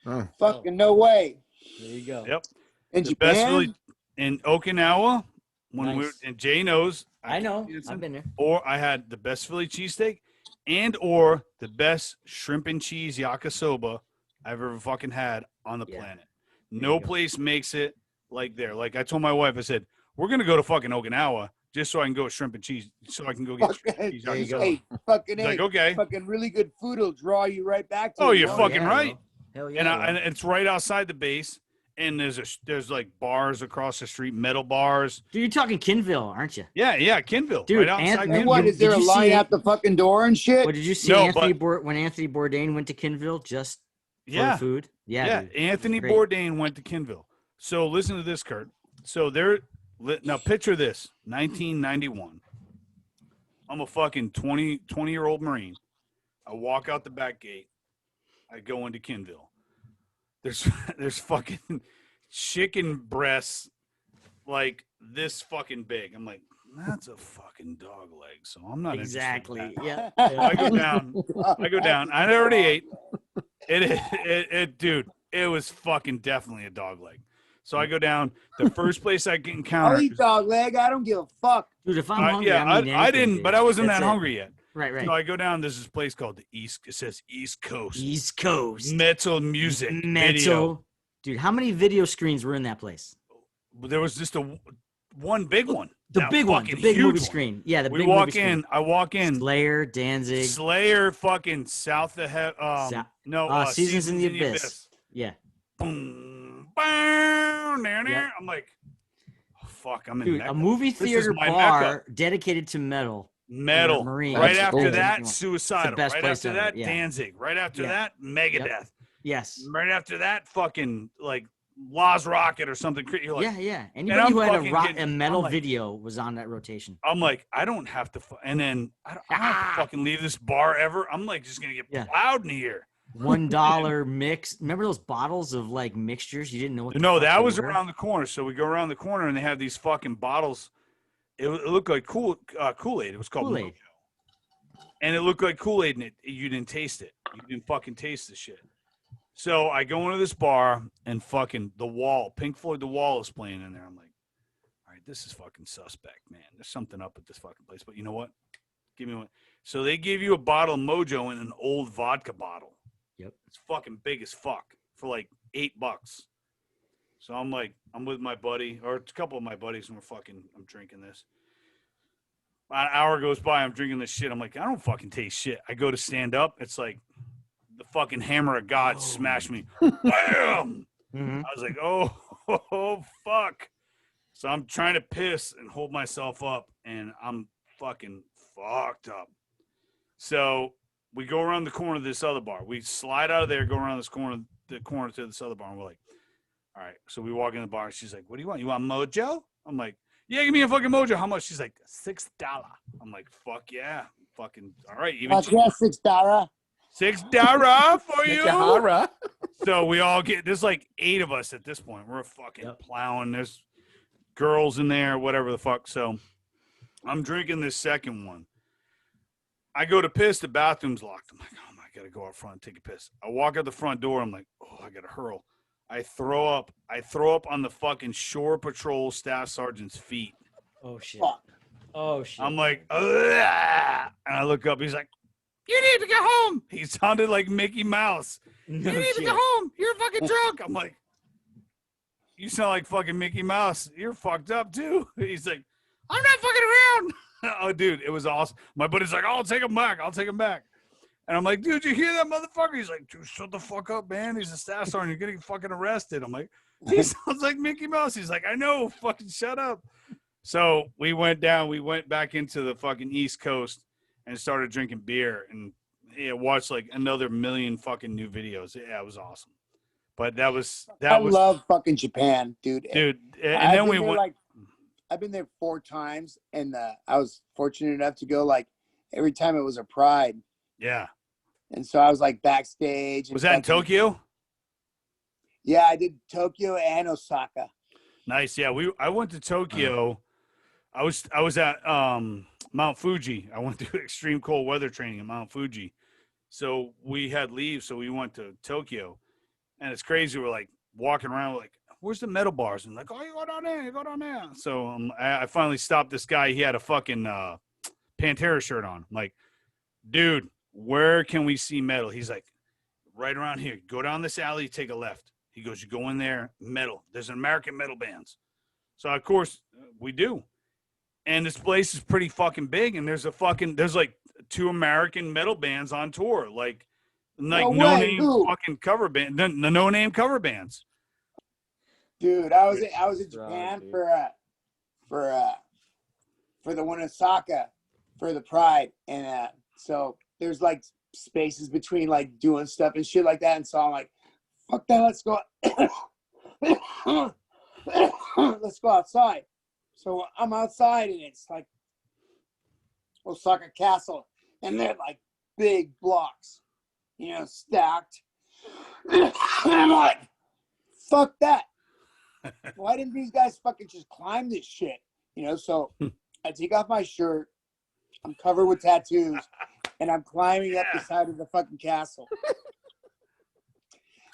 Oh. Fucking no way. There you go. Yep. In The Japan? best Philly in Okinawa, when Nice. and Jay knows. I know. I've been there. Or I had the best Philly cheesesteak and or the best shrimp and cheese yakisoba I've ever fucking had on the Yeah. planet. There No you go. place makes it like there. Like I told my wife, I said, we're going to go to fucking Okinawa just so I can go shrimp and cheese, so I can go get shrimp and cheese There you go. yakisoba. Hey, fucking He's hey, like, okay. fucking really good food will draw you right back to Oh, it, you're you know? fucking yeah, right. bro. Hell yeah. And, bro. and it's right outside the base. And there's like bars across the street, metal bars. Dude, you're talking Kinville, aren't you? Yeah, Kinville. Dude, right outside and- And Kinville. what, is there Did a you line see- out the fucking door and shit? What did you see No, when Anthony Bourdain went to Kinville just for Yeah. the food? Yeah, Yeah, dude. Anthony Great. Bourdain went to Kinville. So listen to this, Kurt. So now picture this, 1991. I'm a fucking 20-year-old Marine. I walk out the back gate. I go into Kinville. There's fucking chicken breasts like this fucking big. I'm like, that's a fucking dog leg. So I'm not Exactly. interested in that. Yeah. So I go down. I already ate. It, dude, it was fucking definitely a dog leg. So I go down. The first place I get I'll encountered. eat dog leg. I don't give a fuck. Dude, if I'm hungry, I'm eating I anything, didn't, dude. but I wasn't That's that it. hungry yet. Right. So I go down. There's this place called the East. It says East Coast East Coast. Metal Music Video. Metal. Dude, how many video screens were in that place? There was just one big one. The That big one, the fucking big huge movie one. screen. Yeah, the We big walk movie in. screen. I walk in. Slayer, Danzig. Slayer, fucking South of Seasons in the Abyss. Yeah. Boom, boom, Yep. I'm like, oh, fuck, I'm in Dude, Mecca. a movie This is theater my bar dedicated to metal. Metal. Marine. Right That's after cool. that, Suicidal. best Right place after ever, that, yeah. Danzig. Right after Yeah. that, Megadeth. Yes. Right after that, fucking like Loz Rocket or something. You're like, Yeah. I'm Anybody who had fucking getting- a metal I'm like- video was on that rotation. I'm like, I don't have to, and then I don't have to fucking leave this bar ever. I'm like, just gonna get Yeah. plowed in here. $1 mix. Remember those bottles of like mixtures? You didn't know what. the No, fuck that they was were? around the corner. So we go around the corner, and they have these fucking bottles. It looked like Kool-Aid. It was called Kool-Aid. Mojo. And it looked like Kool-Aid, and you didn't taste it. You didn't fucking taste the shit. So I go into this bar, and fucking The Wall, Pink Floyd The Wall is playing in there. I'm like, all right, this is fucking suspect, man. There's something up at this fucking place. But you know what? Give me one. So they give you a bottle of Mojo in an old vodka bottle. Yep. It's fucking big as fuck for like $8. So I'm like, I'm with my buddy or a couple of my buddies, and I'm drinking this. An hour goes by, I'm drinking this shit. I'm like, I don't fucking taste shit. I go to stand up. It's like the fucking hammer of God smashed me. Bam! Mhm. I was like, oh, fuck. So I'm trying to piss and hold myself up, and I'm fucking fucked up. So we go around the corner of this other bar. We slide out of there, go around the corner to this other bar, and we're like, all right. So we walk in the bar. She's like, what do you want? You want Mojo? I'm like, yeah, give me a fucking Mojo. How much? She's like, $6. I'm like, fuck yeah. Fucking, all right. Even Fuck yeah, $6. $6 for you. Yahara. So we all there's like 8 of us at this point. We're fucking Yep. plowing. There's girls in there, whatever the fuck. So I'm drinking this second one. I go to piss, the bathroom's locked. I'm like, oh, I gotta go out front and take a piss. I walk out the front door. I'm like, oh, I gotta hurl. I throw up on the fucking Shore Patrol Staff Sergeant's feet. Oh shit. Fuck. Oh shit. I'm like, ugh. And I look up. He's like, you need to go home. He sounded like Mickey Mouse. No You need to shit. go home. You're fucking drunk. I'm like, you sound like fucking Mickey Mouse. You're fucked up too. He's like, I'm not fucking around. Oh, dude, it was awesome. My buddy's like, I'll take him back. And I'm like, dude, you hear that motherfucker? He's like, dude, shut the fuck up, man. He's a staff sergeant. You're getting fucking arrested. I'm like, he sounds like Mickey Mouse. He's like, I know. Fucking shut up. So we went back into the fucking East Coast and started drinking beer and watched like another million fucking new videos. Yeah, it was awesome. But that was I love fucking Japan, dude. And then we went. I've been there 4 times, and I was fortunate enough to go like every time it was a Pride. Yeah. And so I was like backstage. Was that in Tokyo? Yeah, I did Tokyo and Osaka. Nice. Yeah, I went to Tokyo. I was at Mount Fuji. I went to extreme cold weather training at Mount Fuji. So we had leave, so we went to Tokyo. And it's crazy. We're like walking around, we're like, where's the metal bars? And like, oh, you go down there. So I finally stopped this guy. He had a fucking Pantera shirt on. I'm like, dude, where can we see metal? He's like, right around here. Go down this alley, take a left. He goes, you go in there, metal. There's an American metal bands. So, of course, we do. And this place is pretty fucking big, and there's like 2 American metal bands on tour. Like no name fucking cover band, the no name cover bands. Dude, I was in Japan for the one in Osaka for the Pride, and so there's like spaces between like doing stuff and shit like that, and so I'm like, fuck that, let's go let's go outside. So I'm outside, and it's like Osaka Castle, and they're like big blocks, stacked. And I'm like, fuck that. Why didn't these guys fucking just climb this shit? So I take off my shirt. I'm covered with tattoos, and I'm climbing up the side of the fucking castle.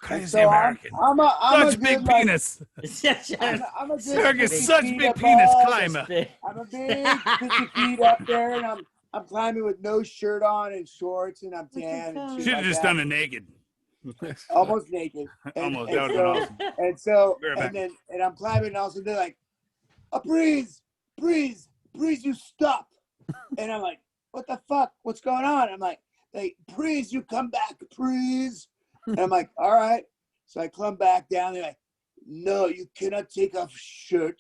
Crazy so American. I'm such a big good, like, penis. I'm a good Circus, 50 such feet big above. penis climber. I'm a big 50 feet up there, and I'm climbing with no shirt on and shorts, and I'm tan. And shit Should have like just that. done it naked. Almost naked. Almost. And That would have been awesome. And so, Be right back. and I'm climbing, and also they're like, breeze, you stop. And I'm like, what the fuck? What's going on? I'm like, breeze, you come back, breeze. And I'm like, all right. So I climb back down. They're like, no, you cannot take off shirt.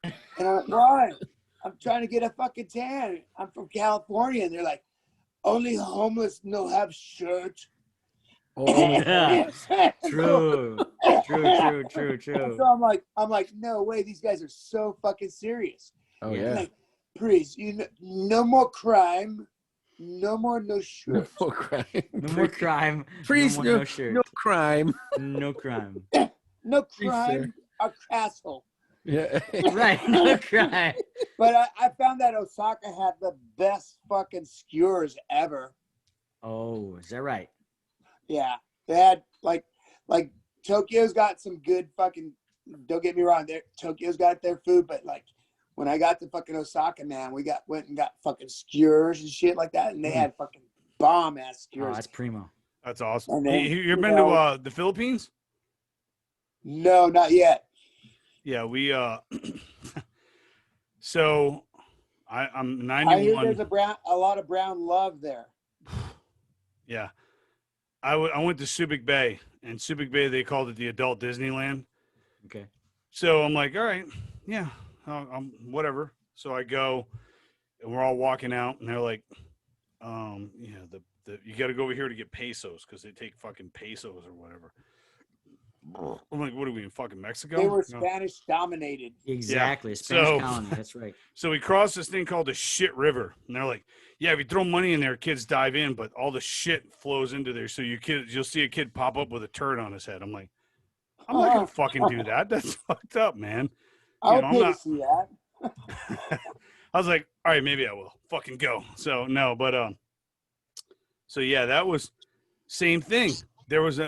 And I'm like, why? I'm trying to get a fucking tan. I'm from California. And they're like, only homeless no have shirt. Oh, Yeah. True. So I'm like, no way. These guys are so fucking serious. oh Yeah. yeah. Like, please, no more crime. No more no No shirt. more crime. No more crime. Please, no, more, no, no shirt. no crime. No crime. No Please, crime. A castle. Yeah. Right. No crime. But I found that Osaka had the best fucking skewers ever. Oh, is that right? Yeah. They had like Tokyo's got some good fucking, don't get me wrong, Tokyo's got their food, but like when I got to fucking Osaka, man, we went and got fucking skewers and shit like that, and they had fucking bomb ass Oh, skewers. that's primo. That's awesome. And then, You've been to the Philippines? No, not yet. Yeah, we so I'm 91. I hear there's a lot of brown love there. Yeah. I went to Subic Bay, and Subic Bay, they called it the adult Disneyland. Okay. So I'm like, all right, yeah, whatever. So I go, and we're all walking out, and they're like, yeah, you got to go over here to get pesos because they take fucking pesos or whatever. I'm like, what are we in fucking Mexico? They were No. Spanish dominated. Exactly. Spanish So- colony. That's right. So we crossed this thing called the shit river, and they're like, yeah, if you throw money in there, kids dive in, but all the shit flows into there. So you'll see a kid pop up with a turd on his head. I'm like, I'm not gonna fucking do that. That's fucked up, man. I would I'm pay not. to see that. I was like, all right, maybe I will fucking go. So no, but so yeah, that was same thing. There was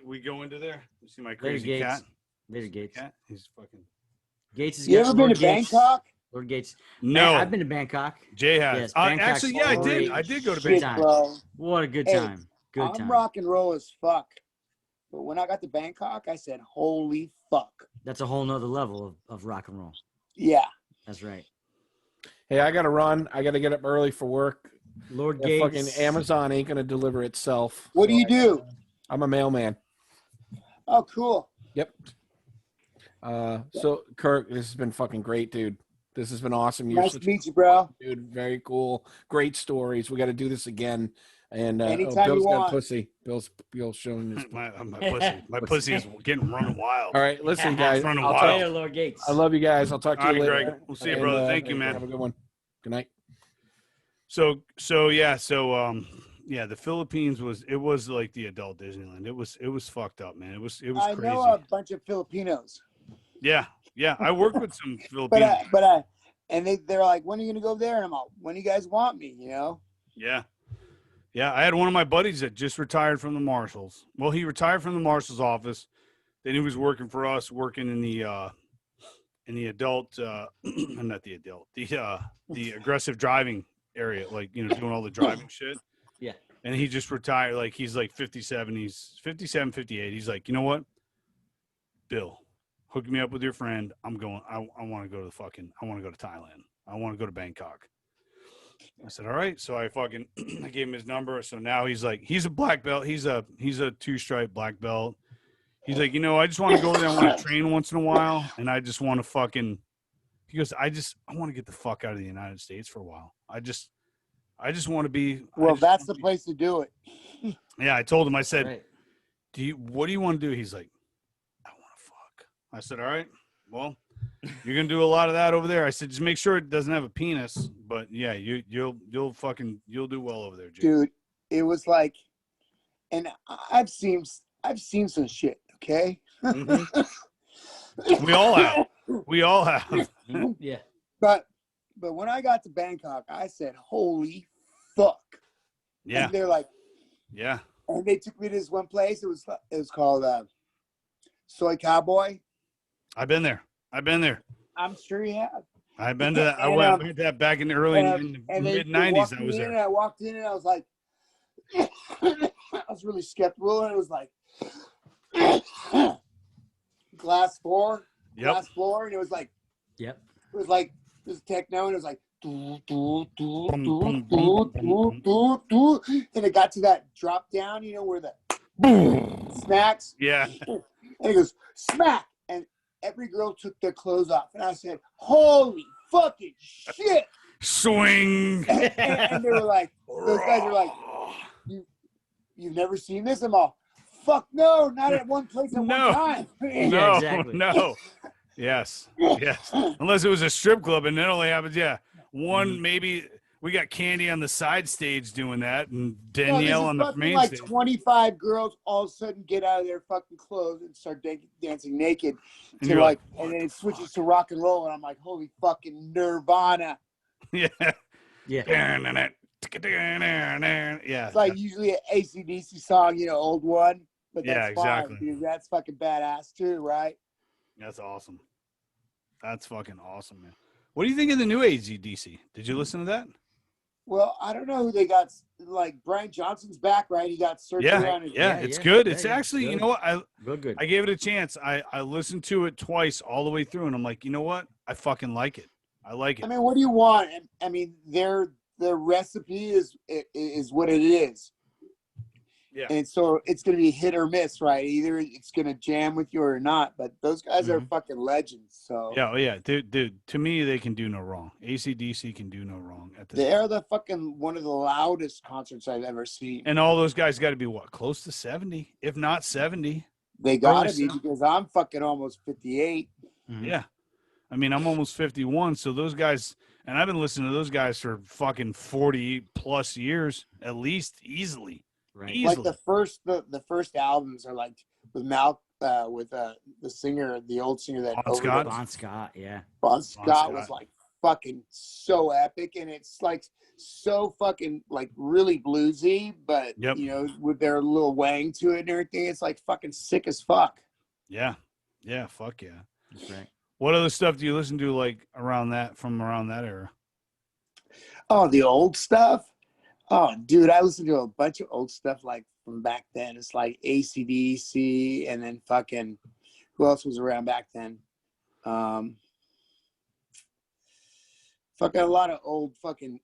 we go into there. You see my Later, crazy Gates. cat? Later, Gates. Cat? He's fucking. Gates has You got ever Lord been to Gates. Bangkok? Lord Gates. No, I've been to Bangkok. Jay has. Yes, Bangkok's Actually, yeah, I did. great. I did go to Great Shit, Bangkok. time. bro. What a good Hey, time. Good I'm time. rock and roll as fuck. But when I got to Bangkok, I said, holy fuck. That's a whole nother level of rock and roll. Yeah. That's right. Hey, I got to run. I got to get up early for work. Lord Yeah, Gates. fucking Amazon ain't going to deliver itself. What do you do? I'm a mailman. Oh, cool. Yep. So, Kurt, this has been fucking great, dude. This has been awesome. You're Nice such to meet you, bro. dude. Very cool. Great stories. We got to do this again. And Anytime Bill's you got want. pussy. Bill's showing his. my pussy. My pussy is getting running wild. All right, listen, guys. Running I'll wild. Later, Lord Gates. I love you guys. I'll talk to All you right, later. Greg. We'll see you, And, brother. Thank you, man. Have a good one. Good night. So yeah, the Philippines was like the adult Disneyland. It was fucked up, man. It was I crazy. know a bunch of Filipinos. Yeah. I worked with some Filipinos. And they're like, when are you going to go there? And I'm like, when do you guys want me, you know? Yeah. I had one of my buddies that just retired from the Marshals. Well, he retired from the Marshals office. Then he was working for us, working in the adult, not the adult, the aggressive driving area, like, doing all the driving shit. Yeah. And he just retired. Like, he's like 57. He's 57, 58. He's like, you know what? Bill, hook me up with your friend. I'm going. I want to go to I want to go to Thailand. I want to go to Bangkok. I said, all right. So I fucking I gave him his number. So now he's a black belt. He's a 2-stripe black belt. He's like, I just want to go there. I want to train once in a while. And I just want to fucking, he goes, I want to get the fuck out of the United States for a while. I just want to be. Well, that's the place to do it. Yeah. I told him, I said, Right. what do you want to do? He's like, I want to fuck. I said, all right, well, you're going to do a lot of that over there. I said, just make sure it doesn't have a penis, but yeah, you'll do well over there, Jake. Dude, it was like, and I've seen some shit, okay? Mm-hmm. We all have. Yeah. But when I got to Bangkok, I said, holy fuck. Yeah. And they're like, Yeah. and they took me to this one place. It was called Soy Cowboy. I've been there. I'm sure you have. I've been to that. I And, went to that back in the early they mid-90s. walked I was me in, there. and I walked in and I was like, I was really skeptical, and it was like glass floor, Yep. and it was like, Yep. this is techno, and it was like, and it got to that drop down, where the smacks, Yeah. and it goes smack, and every girl took their clothes off, and I said, holy fucking shit. Swing. And they were like, those guys are like, you've never seen this? I'm all, fuck no, not at one place at No. one time. No, exactly. no. Yes. Unless it was a strip club, and that only happens. Yeah, one maybe. We got Candy on the side stage doing that, and Danielle on the main like stage. 25 girls all of a sudden get out of their fucking clothes and start dancing naked And to you're like, and then it switches to rock and roll, and I'm like, holy fucking Nirvana. Yeah. Yeah. Yeah. It's like usually an AC/DC song, old one, but Yeah, that's fine, exactly. dude. That's fucking badass too, right? That's awesome. That's fucking awesome, man. What do you think of the new AGDC? Did you listen to that? Well, I don't know who they got. Like Brian Johnson's back, right? He got surgery on his. Yeah, it's good. It's actually, good. you know what? Real good. I gave it a chance. I listened to it twice all the way through, and I'm like, you know what? I fucking like it. I like it. I mean, what do you want? I mean, their recipe is what it is. Yeah. And so it's going to be hit or miss, right? Either it's going to jam with you or not. But those guys are fucking legends. So Yeah, dude. To me, they can do no wrong. AC/DC can do no wrong at this. they're the fucking one of the loudest concerts I've ever seen. And all those guys got to be what, close to 70, if not 70. They got to Early be, because I'm fucking almost 58. Mhm. Yeah. I mean, I'm almost 51, so those guys, and I've been listening to those guys for fucking 40 plus years, at least, easily. Right. Easily. Like the first albums are like with the singer, the old singer that Bon Scott? overdosed. Bon Scott, yeah. Bon Scott was Scott. like fucking so epic, and it's like so fucking like really bluesy, but Yep. you know, with their little wang to it and everything, it's like fucking sick as fuck. Yeah. Yeah. Fuck yeah. That's right. What other stuff do you listen to like around that era? Oh, the old stuff. Oh, dude, I listened to a bunch of old stuff like from back then. It's like AC/DC, and then fucking who else was around back then? Fucking a lot of old fucking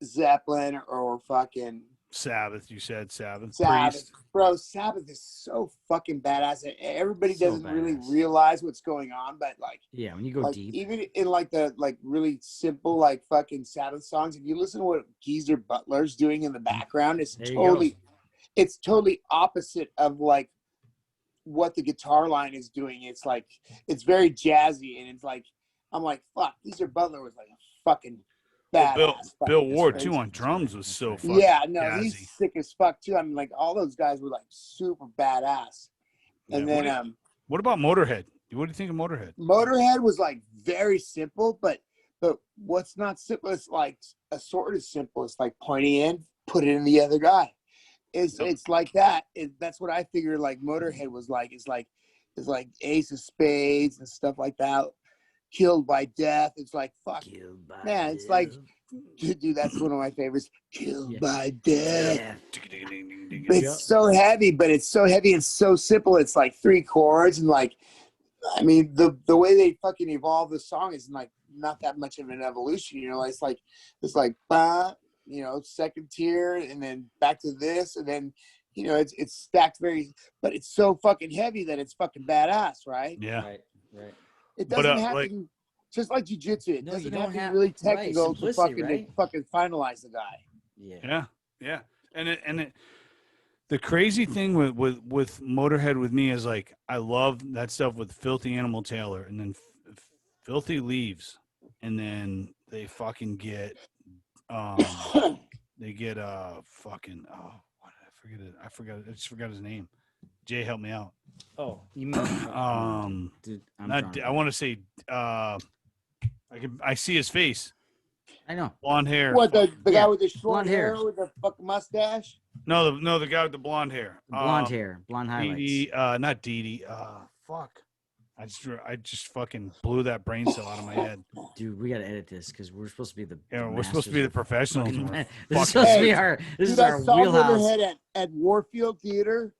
Zeppelin or fucking Sabbath, you said Sabbath. Sabbath. Priest. Bro, Sabbath is so fucking badass. Everybody So doesn't really badass. realize what's going on, but like, Yeah, when you go like deep. even in like the like really simple like fucking Sabbath songs, if you listen to what Geezer Butler's doing in the background, it's There you totally opposite of like what the guitar line is doing. It's like it's very jazzy, and it's like I'm like, fuck, Geezer Butler was like a fucking badass. Bill fucking Ward crazy. too on drums was so fucking Yeah, no, jazzy. he's sick as fuck too. I mean, like all those guys were like super badass. And Yeah, then what about Motorhead? What do you think of Motorhead? Motorhead was like very simple, but what's not simple is like a sort of simple. It's like pointing in, put it in the other guy. It's like that. That's what I figure. Like Motorhead was like. It's like Ace of Spades and stuff like that. Killed by Death. It's like fuck, man. It's like, dude, that's one of my favorites. Killed by Death. Yeah. But it's so heavy, and so simple. It's like 3 chords, and like, I mean, the way they fucking evolve the song is like not that much of an evolution. You know, it's like bah, you know, second tier, and then back to this, and then you know, it's stacked but it's so fucking heavy that it's fucking badass, right? Yeah. Right. It doesn't have like, to, just like jiu-jitsu. It No, doesn't you have don't to be have- really right, technical to simplicity, fucking finalize the guy. Yeah. Yeah. And the crazy thing with Motorhead with me is like I love that stuff with Filthy Animal Taylor, and then Filthy leaves, and then they fucking get they get fucking what did I forget it? I just forgot his name. Jay, help me out. Oh, you mean dude? I want to say I see his face. I know. Blonde hair. What, the guy Yeah, with the short blonde hair hair. with the fucking mustache? No, the guy with the blonde hair. Blonde hair, blonde highlights. Dee, not Dee Dee. Fuck. I just fucking blew that brain cell out of my head. Dude, we gotta edit this because we're supposed to be the We're supposed to be the professionals. and we're This is fucking- supposed to be our. This is Dude, our I saw wheelhouse. Motorhead at Warfield Theater,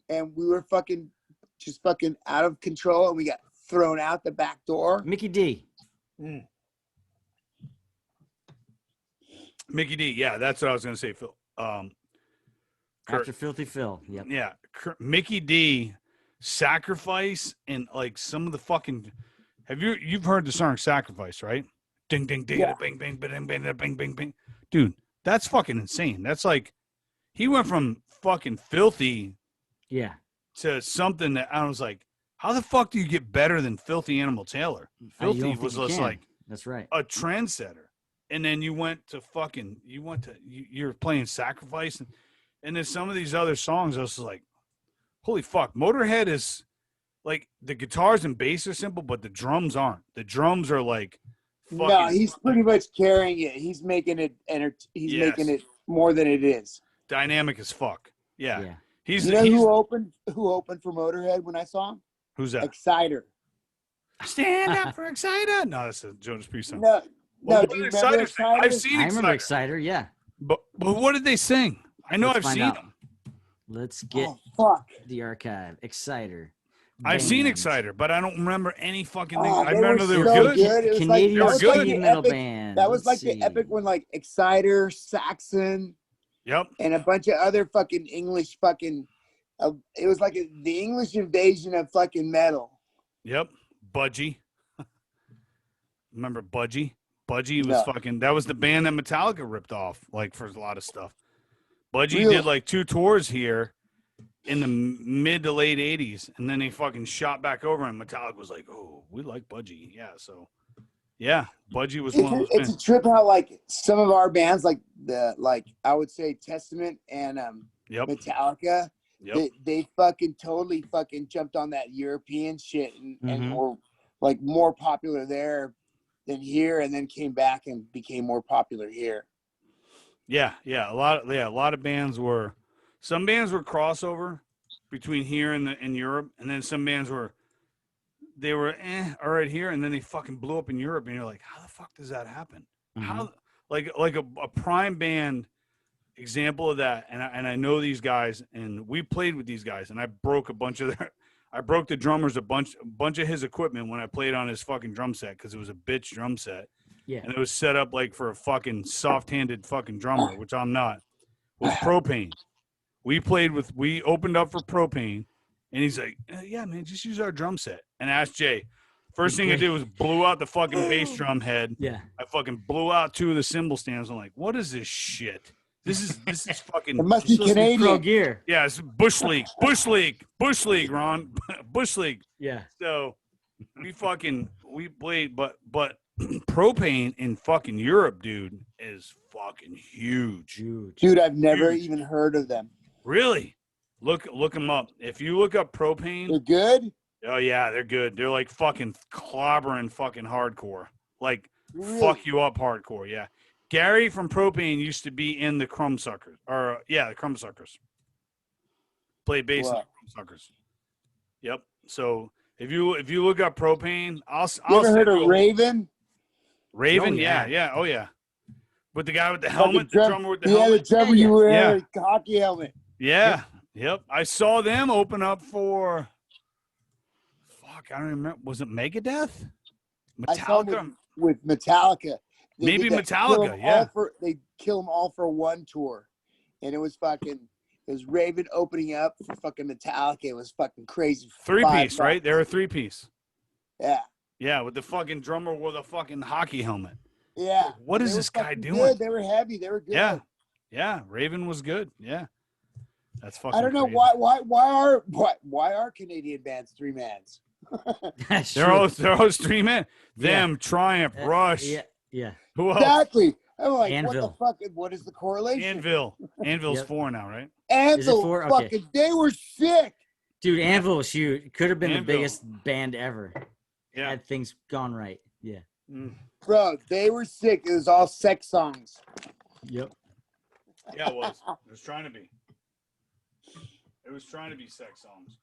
and we were fucking out of control, and we got thrown out the back door. Mickey D. Mickey D. Yeah, that's what I was gonna say, Phil. After Filthy Phil. Yep. Yeah, Mickey D. Sacrifice, and like some of the fucking. You've heard the song Sacrifice, right? Ding ding ding, Yeah. bing bing bing bing bing bing bing. Dude, that's fucking insane. That's like he went from fucking Filthy Yeah. to something that I was like, how the fuck do you get better than Filthy Animal Taylor? You don't Filthy think was you just can. like That's right. a trendsetter, and then you're playing Sacrifice, and then some of these other songs I was like, holy fuck. Motorhead is like, the guitars and bass are simple, but the drums aren't. The drums are like fucking, No, he's pretty much carrying it. He's making it making it more than it is. dynamic as fuck. Yeah. Yeah. He's You know who opened for Motorhead when I saw him? who's that? Exciter. Stand up for Exciter. No, that's a Jonas Priest song. No, Well, no, what do you did remember Exciter sing? Exciter? I've seen I remember Exciter. Exciter. Yeah. But what did they sing? I know Let's I've find seen out. them. Let's get Oh, fuck. the archive. Exciter. I've seen Band. Exciter, but I don't remember any fucking thing. Oh, I they remember were they were so good. good. It was Canadian They were good. speed metal band. That was Let's like see. the epic one, like Exciter, Saxon, Yep. and a bunch of other fucking English fucking. It was like the English invasion of fucking metal. Yep. Budgie. Remember Budgie? Budgie was No. fucking, that was the band that Metallica ripped off, like, for a lot of stuff. Budgie Really? did like 2 tours here in the mid to late 80s, and then they fucking shot back over, and Metallica was like, oh, we like Budgie. Yeah, so, yeah, Budgie was one of those It's bands. a trip how like some of our bands, like I would say Testament and Yep. Metallica, Yep. They fucking totally fucking jumped on that European shit and Mhm. were like more popular there than here, and then came back and became more popular here. Yeah. A lot of bands were. Some bands were crossover between here and Europe, and then some bands were. They were all right here, and then they fucking blew up in Europe, and you're like, how the fuck does that happen? How like a prime band example of that, and I know these guys, and we played with these guys, and I broke the drummer's a bunch of his equipment when I played on his fucking drum set because it was a bitch drum set, Yeah. and it was set up like for a fucking soft-handed fucking drummer, which I'm not. Was Propane. We opened up for Propane, and he's like, yeah, man, just use our drum set. And asked Jay. First thing I did was blew out the fucking bass drum head. Yeah. I fucking blew out 2 of the cymbal stands. I'm like, what is this shit? This is fucking. It must be Supposed to be pro Canadian. gear. Yeah, it's Bush League, Ron, Bush League. Yeah. So we played, but Propane in fucking Europe, dude, is fucking huge. Dude, I've never even heard of them. Really? Look them up. If you look up Propane, They're good? oh yeah, they're good. They're like fucking clobbering fucking hardcore. Like Really? fuck you up hardcore, yeah. Gary from Propane used to be in the Crumbsuckers. Or the Crumbsuckers. Played bass in the Crumbsuckers. Yep. So if you look up Propane, I'll You ever heard send of you a- Raven? Raven? Oh, yeah. Yeah. Oh yeah. With the guy with the Fucking helmet, the drummer with the the helmet. drummer Yeah, you wear yeah. a hockey helmet. Yeah. Yep. I saw them open up for fuck, I don't even remember. Was it Megadeth? I saw Metallica? them with Metallica. They Maybe did that Metallica, kill 'em yeah. they kill them all for one tour. And it was Raven opening up for fucking Metallica. It was fucking crazy. 3-piece, 5 right? bucks. They're a 3-piece. Yeah. Yeah, with the fucking drummer with a fucking hockey helmet. Yeah. What And is they this were guy fucking doing? Good. They were heavy. They were good. Yeah. Yeah. Raven was good. Yeah. That's fucking I don't know crazy. why are Canadian bands 3-mans? That's They're true. all 3 men. Them, Triumph, Rush. Yeah. Who else? Exactly. I'm like, Anvil. what is the correlation? Anvil. Anvil's Yep. 4 now, right? Anvil, 4? Okay. fucking, they were sick. Dude, Anvil, shoot, could have been the Anvil. biggest band ever. Yeah. Had things gone right. Yeah. Mm. Bro, they were sick. It was all sex songs. Yep. Yeah, it was. It was trying to be. It was trying to be sex songs.